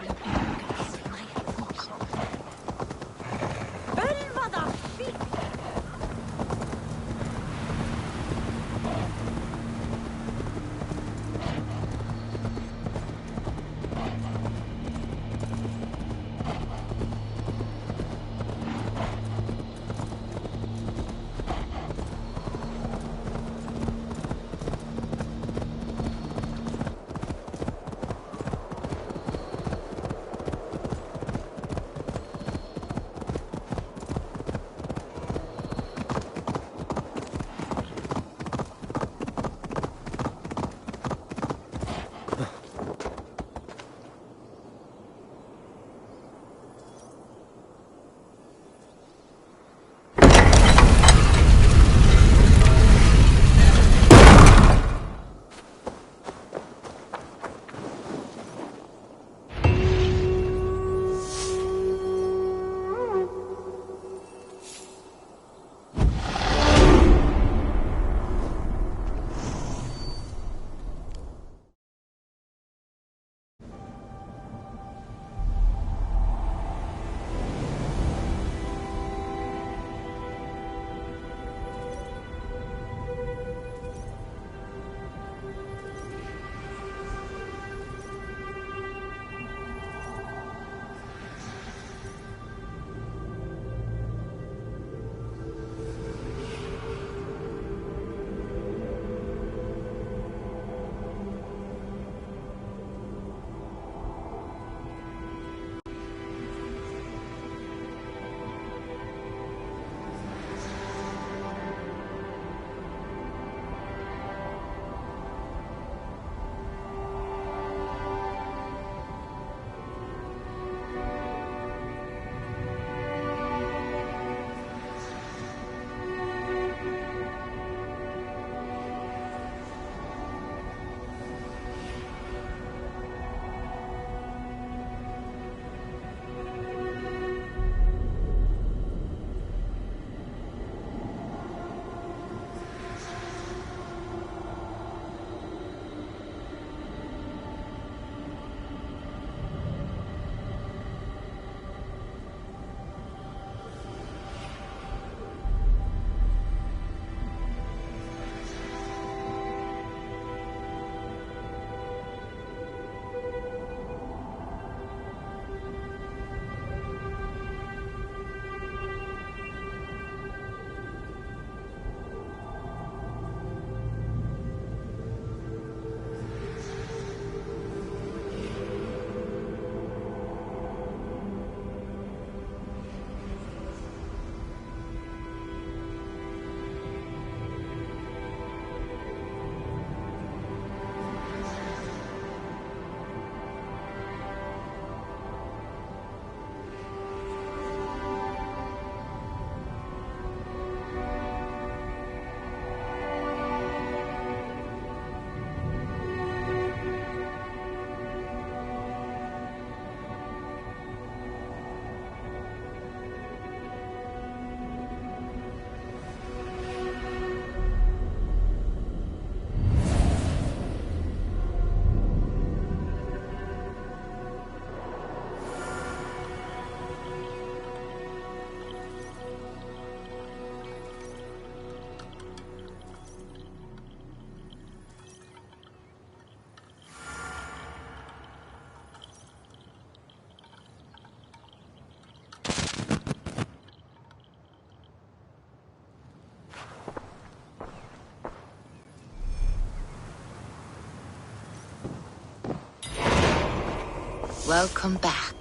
Welcome back.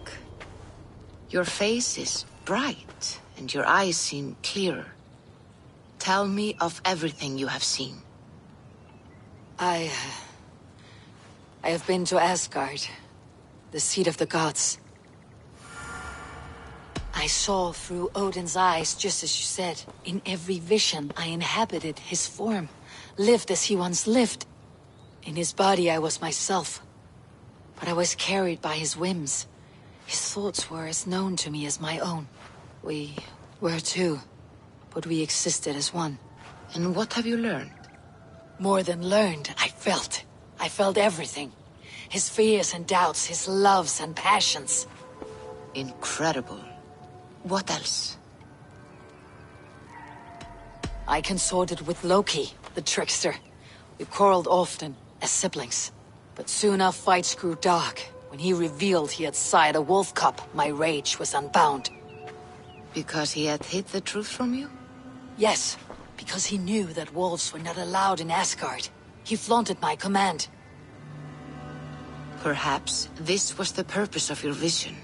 Your face is bright, and your eyes seem clearer. Tell me of everything you have seen. I have been to Asgard, the seat of the gods. I saw through Odin's eyes, just as you said. In every vision, I inhabited his form, lived as he once lived. In his body, I was myself. But I was carried by his whims. His thoughts were as known to me as my own. We were two, but we existed as one. And what have you learned? More than learned, I felt. I felt everything. His fears and doubts, his loves and passions. Incredible. What else? I consorted with Loki, the trickster. We quarreled often, as siblings. But soon our fights grew dark. When he revealed he had sired a wolf cub, my rage was unbound. Because he had hid the truth from you? Yes, because he knew that wolves were not allowed in Asgard. He flaunted my command. Perhaps this was the purpose of your vision.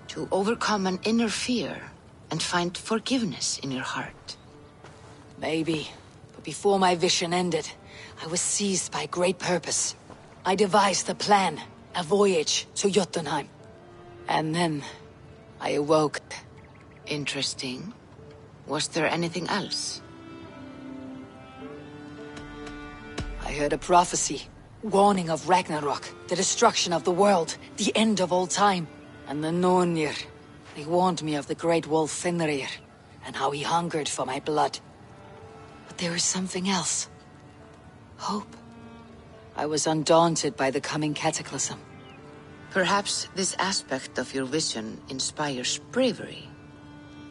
To overcome an inner fear and find forgiveness in your heart. Maybe, but before my vision ended, I was seized by great purpose. I devised a plan, a voyage to Jotunheim. And then, I awoke. Interesting. Was there anything else? I heard a prophecy, warning of Ragnarok, the destruction of the world, the end of all time. And the Nornir, they warned me of the great wolf Fenrir, and how he hungered for my blood. But there was something else. Hope. I was undaunted by the coming cataclysm. Perhaps this aspect of your vision inspires bravery.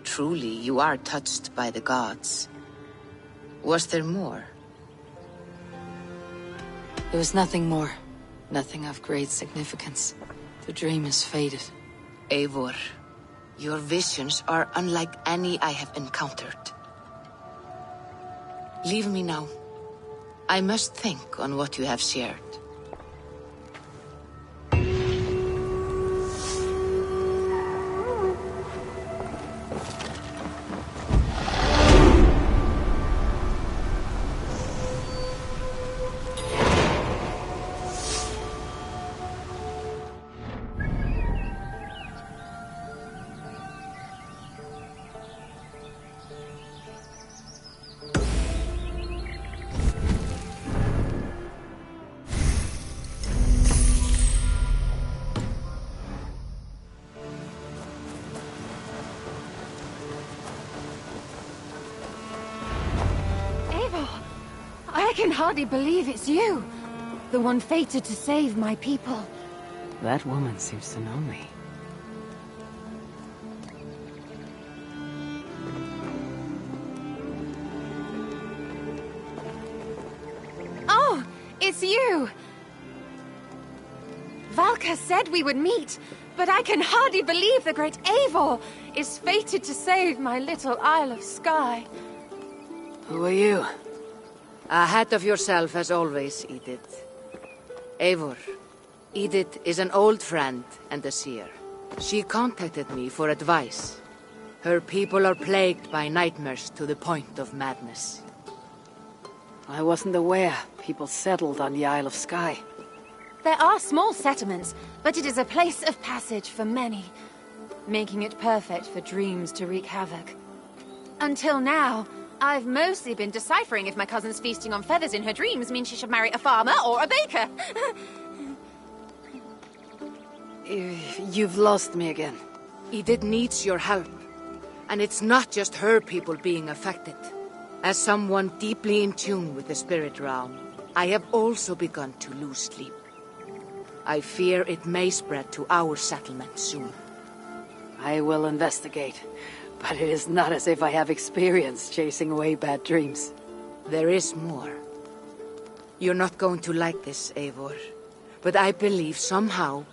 Truly, you are touched by the gods. Was there more? There was nothing more. Nothing of great significance. The dream is faded. Eivor, your visions are unlike any I have encountered. Leave me now. I must think on what you have shared. I can hardly believe it's you. The one fated to save my people. That woman seems to know me. Oh, it's you! Valka said we would meet, but I can hardly believe the great Eivor is fated to save my little Isle of Skye. Who are you? Ahead of yourself as always, Edith. Eivor. Edith is an old friend and a seer. She contacted me for advice. Her people are plagued by nightmares to the point of madness. I wasn't aware people settled on the Isle of Skye. There are small settlements, but it is a place of passage for many, making it perfect for dreams to wreak havoc. Until now, I've mostly been deciphering if my cousin's feasting on feathers in her dreams means she should marry a farmer or a baker. You've lost me again. Edith needs your help. And it's not just her people being affected. As someone deeply in tune with the spirit realm, I have also begun to lose sleep. I fear it may spread to our settlement soon. I will investigate. But it is not as if I have experience chasing away bad dreams. There is more. You're not going to like this, Eivor. But I believe somehow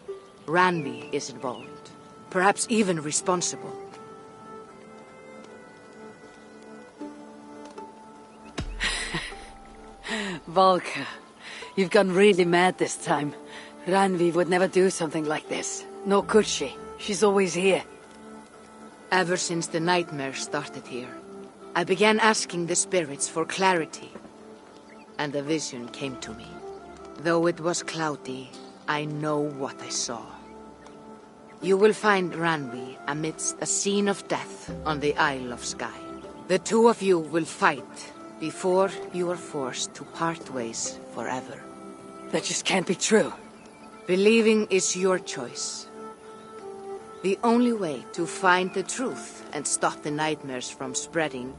Randvi is involved. Perhaps even responsible. Valka, you've gone really mad this time. Randvi would never do something like this. Nor could she. She's always here. Ever since the nightmare started here, I began asking the spirits for clarity. And a vision came to me. Though it was cloudy, I know what I saw. You will find Randvi amidst a scene of death on the Isle of Skye. The two of you will fight before you are forced to part ways forever. That just can't be true. Believing is your choice. The only way to find the truth and stop the nightmares from spreading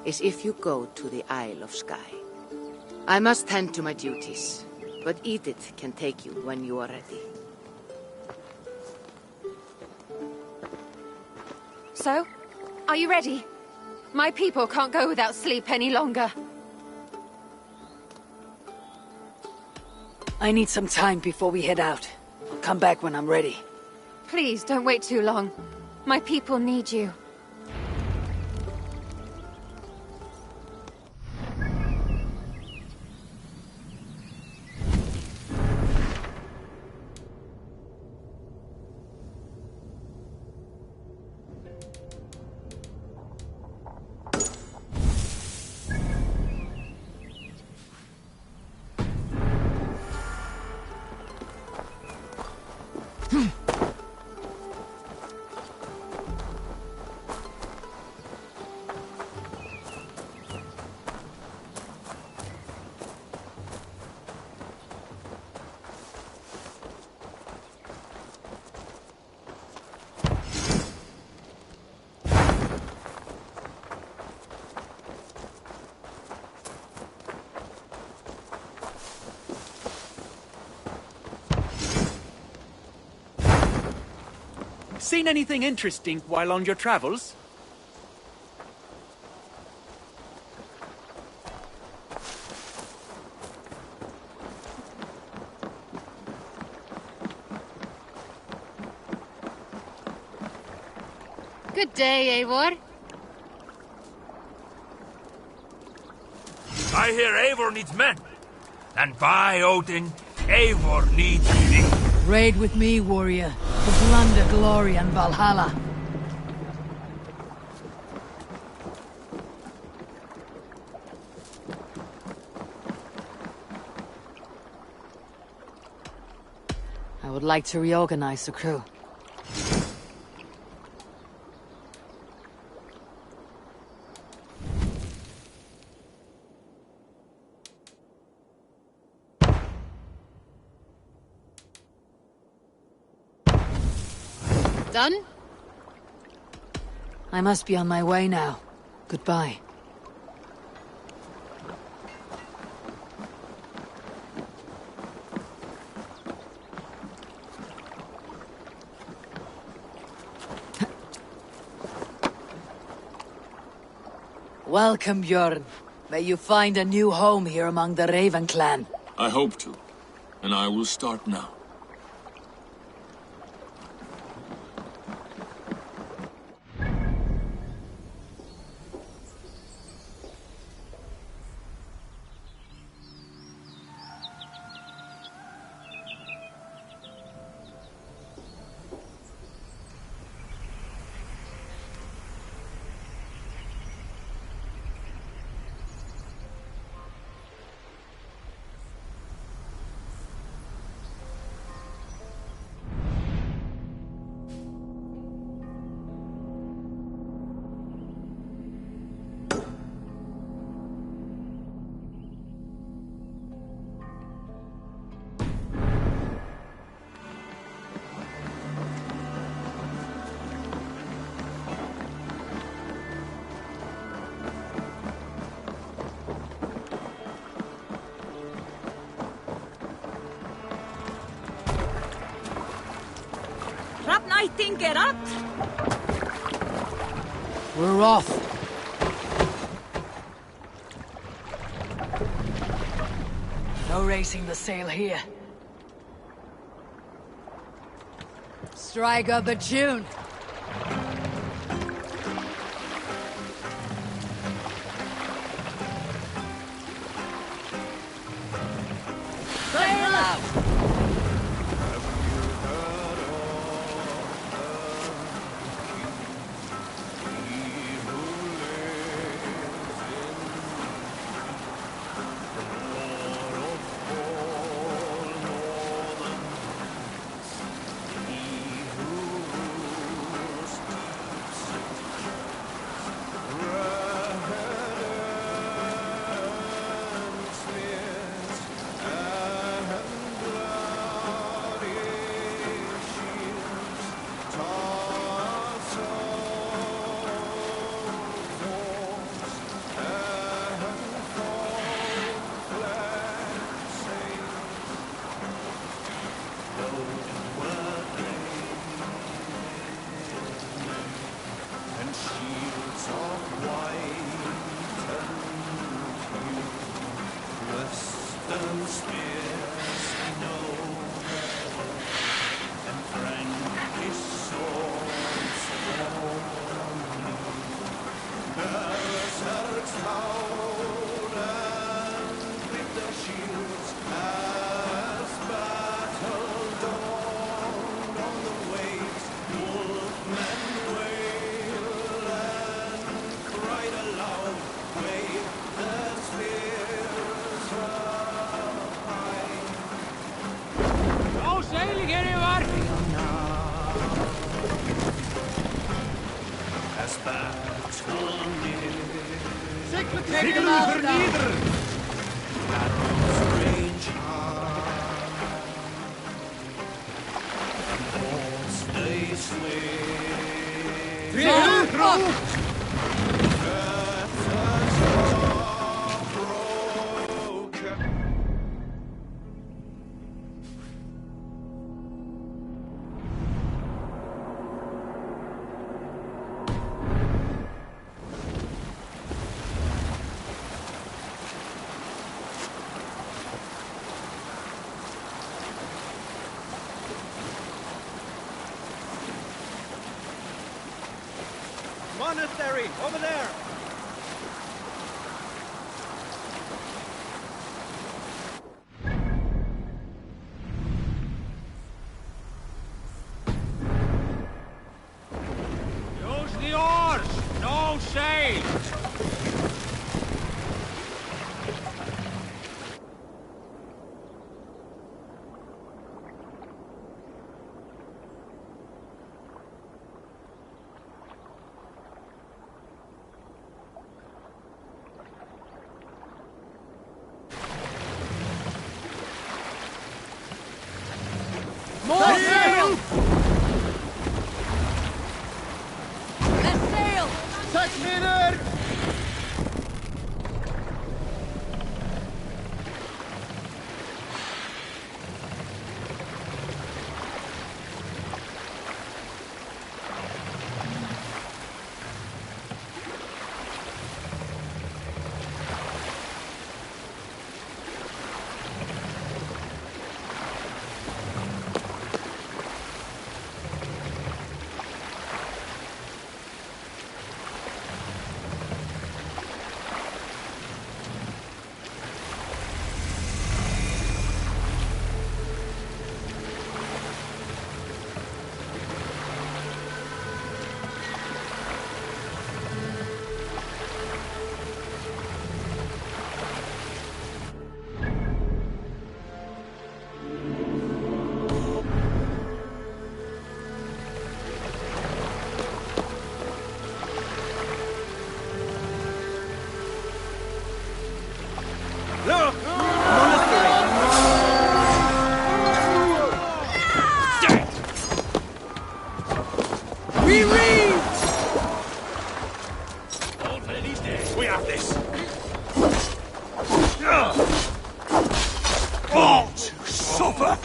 is if you go to the Isle of Skye. I must tend to my duties, but Edith can take you when you are ready. So, are you ready? My people can't go without sleep any longer. I need some time before we head out. I'll come back when I'm ready. Please, don't wait too long. My people need you. Seen anything interesting while on your travels? Good day, Eivor. I hear Eivor needs men. And by Odin, Eivor needs me. Raid with me, warrior. To plunder glory and Valhalla. I would like to reorganize the crew. Done? I must be on my way now. Goodbye. Welcome, Bjorn. May you find a new home here among the Raven clan. I hope to, and I will start now. Get up! We're off. No racing the sail here. Strike up a tune. Sail out! Monastery, over there! Use the oars! No sail! More sail! Let's sail! 6 meter! We reach! We have this! Oh, to suffer!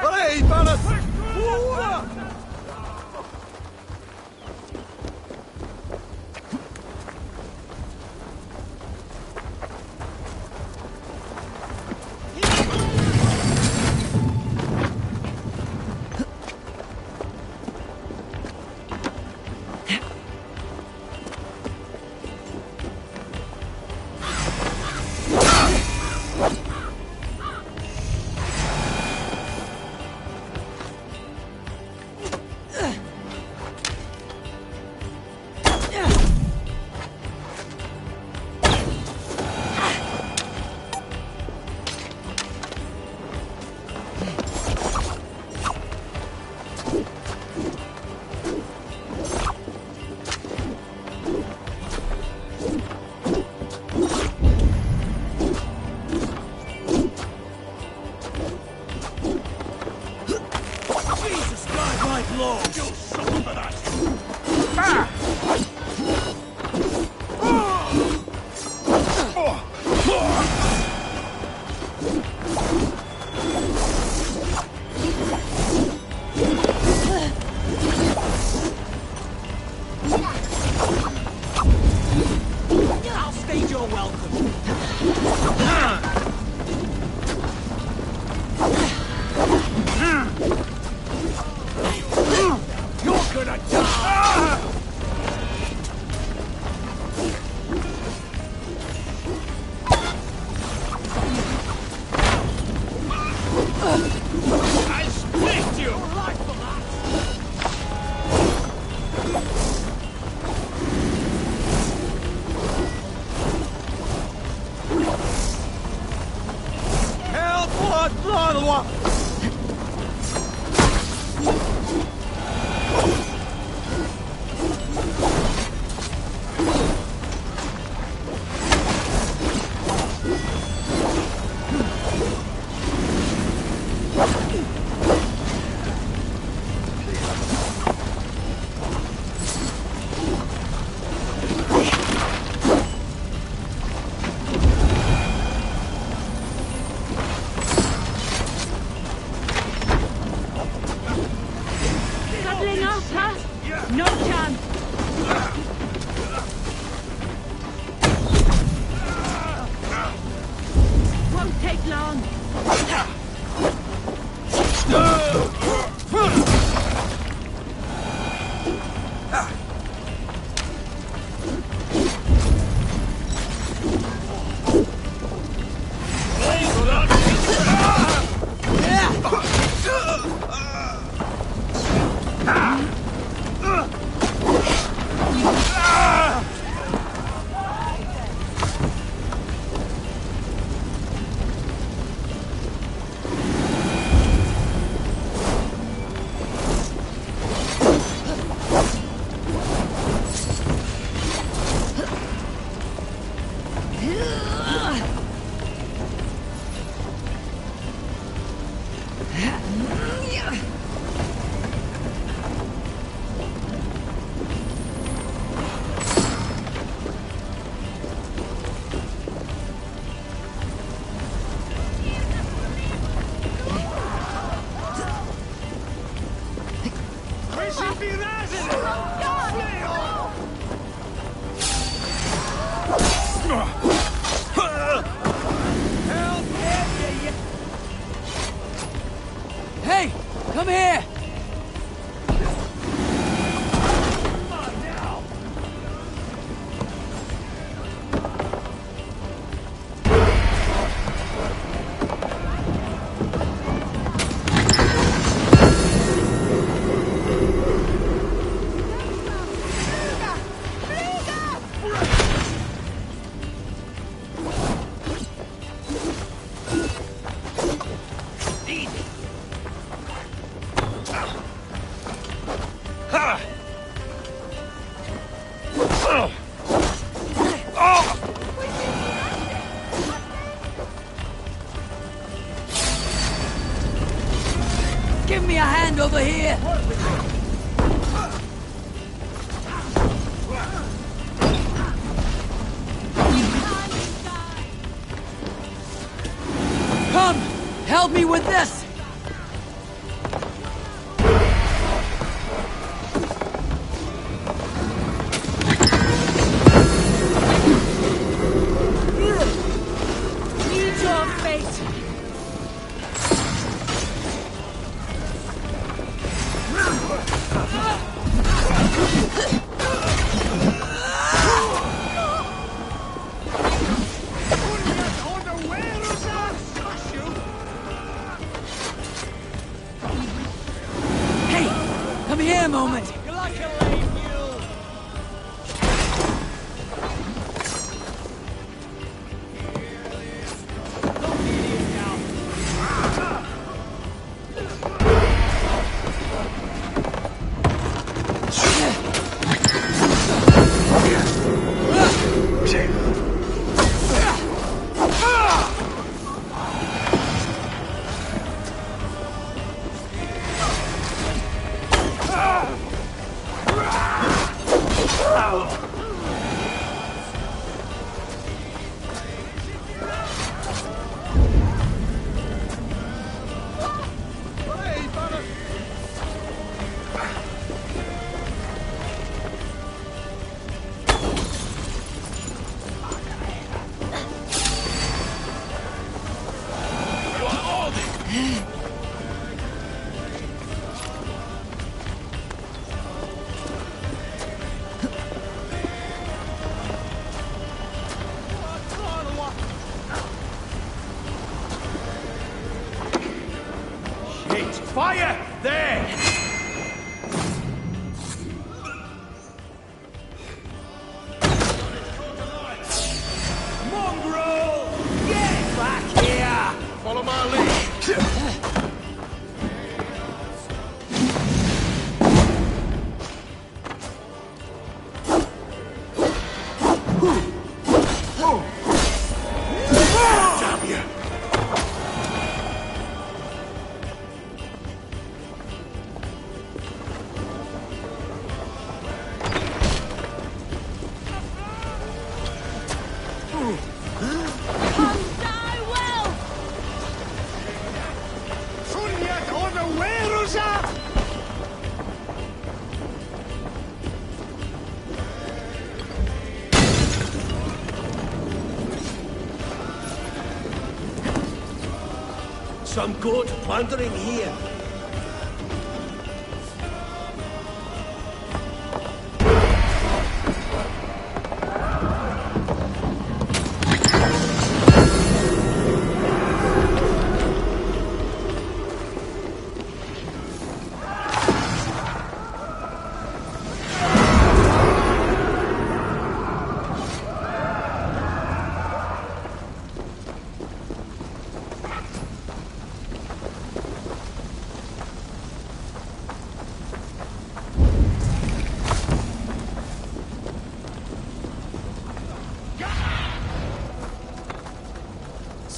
Hurray, fellas! I'll stage your Doubling up, huh? No chance. Won't take long. Hey, come here! Give me a hand over here! Come! Help me with this! Need your fate! Hey, come here a moment. Fire! There! Mongrel! Get back here! Follow my lead. Some goat plundering here.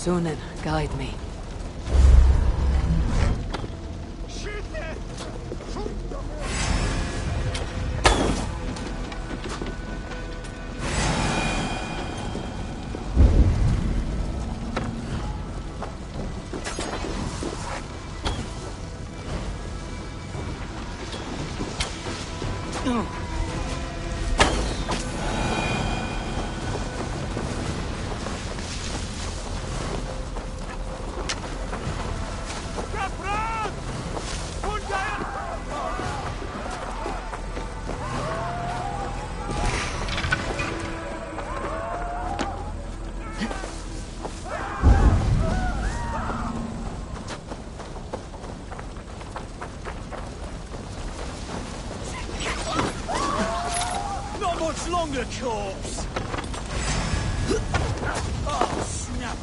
Sunan, guide me. Not much longer, corpse! Oh, snap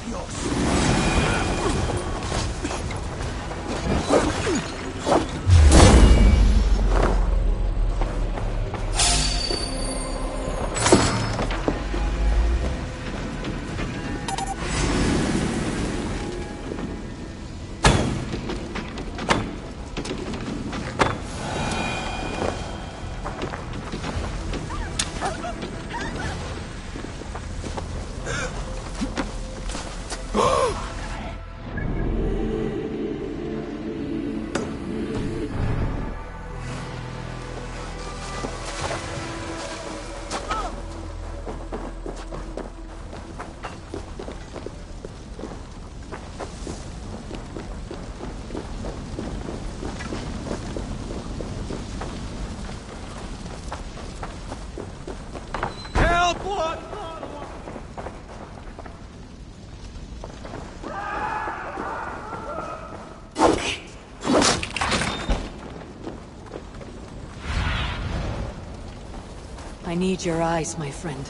I need your eyes, my friend.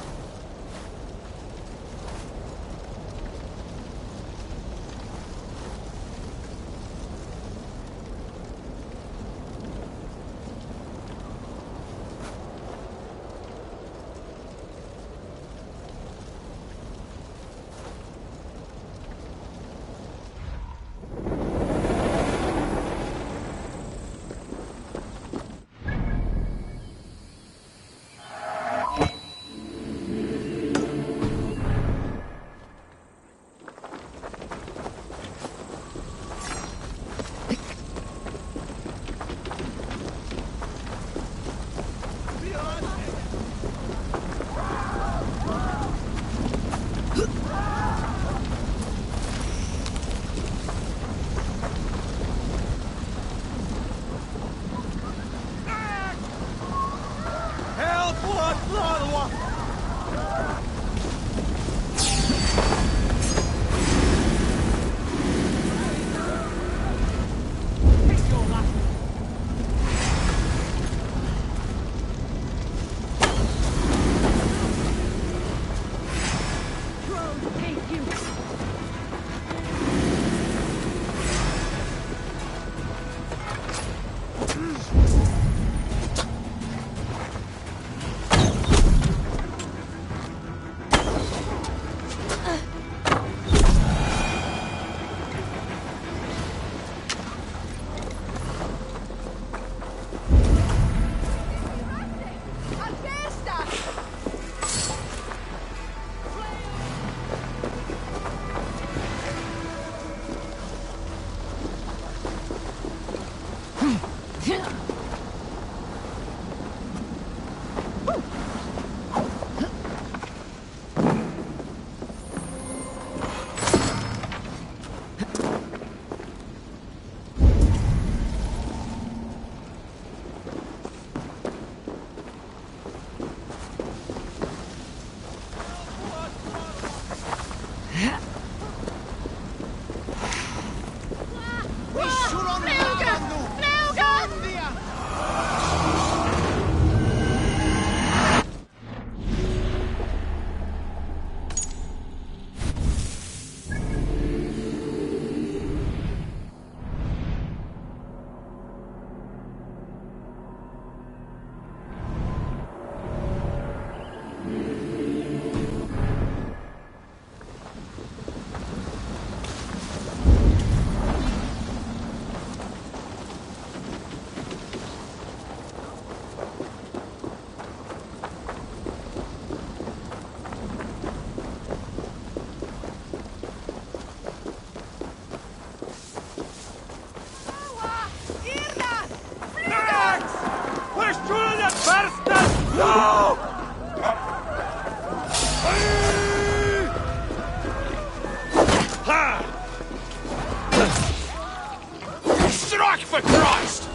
back, for Christ!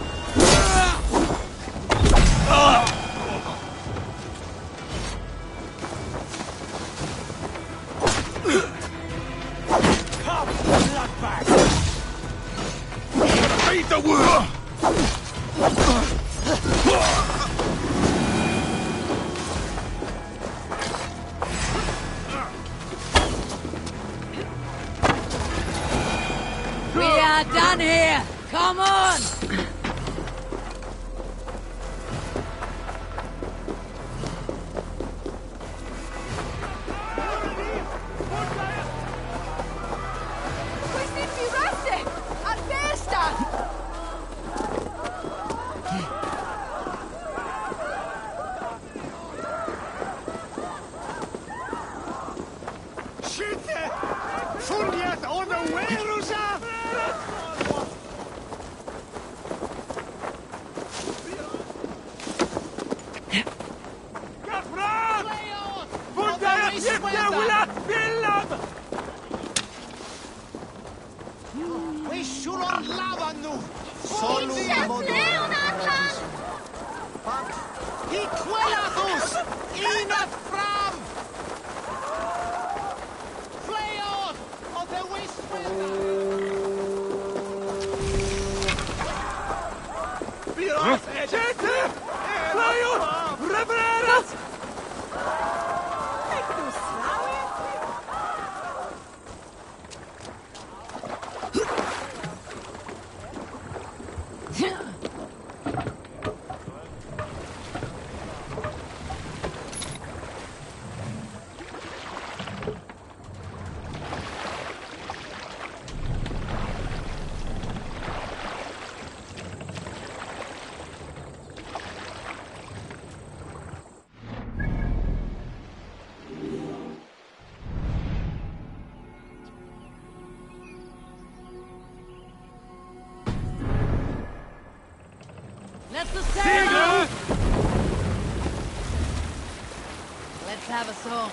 Come, bloodbag! Read the word! We are done here! Come on! Questi pirate! A testa! Skytte! Funnet unawarerusa! Kapran! Funnet gifte ulat billam! Vissuron lavannu! Solum Hiquelathus! Inat fram! Fleon of the Whisper! Skytte! Fleon! Revererat! Let's the sail! Let's have a song.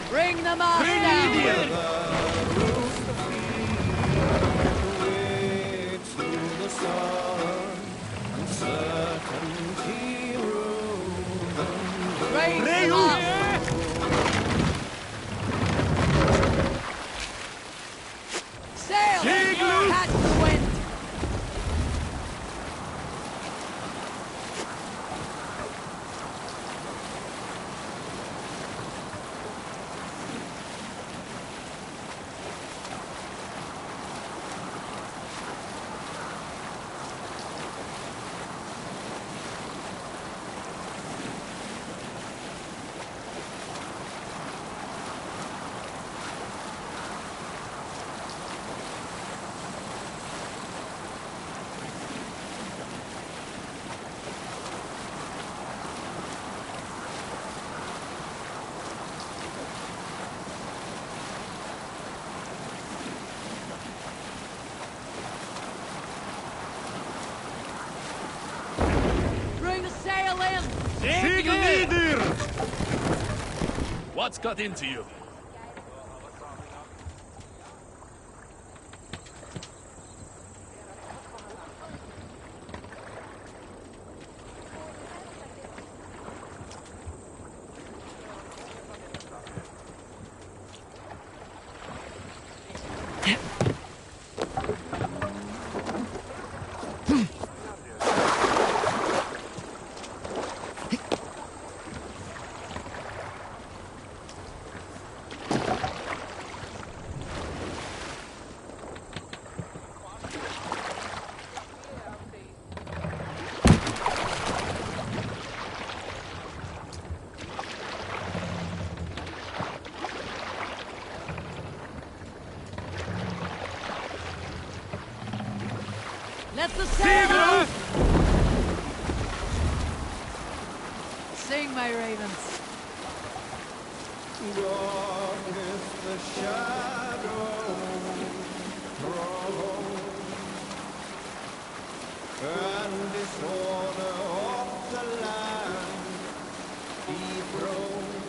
Bring the mast down! Raise the mast! Sail! Catch the wind! Bring the sail in! What's got into you? Let the sail! Sing, my ravens. Dark is the shadow thrown, and disorder of the land dethroned.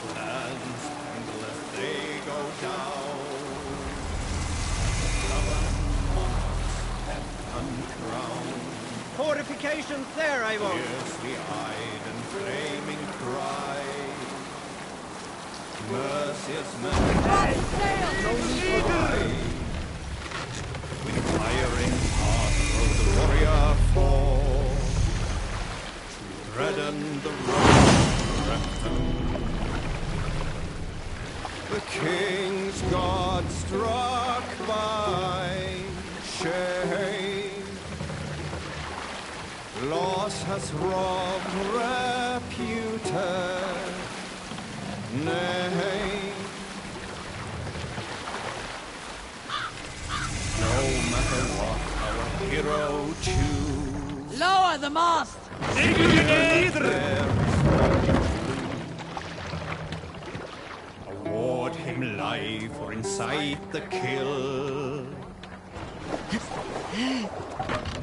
Plans endless they go down, stubborn monarchs have uncrowned. Fortifications there, I won't. Fiercely eyed and flaming cry. Mercious men, no need for I. With firing heart rode the warrior forth, to threaten the road. The king's god struck by shame. Loss has robbed reputed name. No matter what our hero choose, Lower the mast! award him life or incite the kill.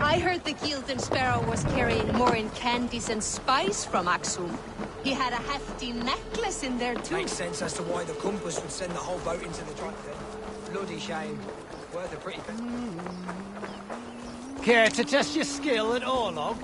I heard the Gilded Sparrow was carrying more in candies and spice from Aksum. He had a hefty necklace in there too. Makes sense as to why the compass would send the whole boat into the drop then. Bloody shame. Worth a pretty bit. Care to test your skill at Orlog?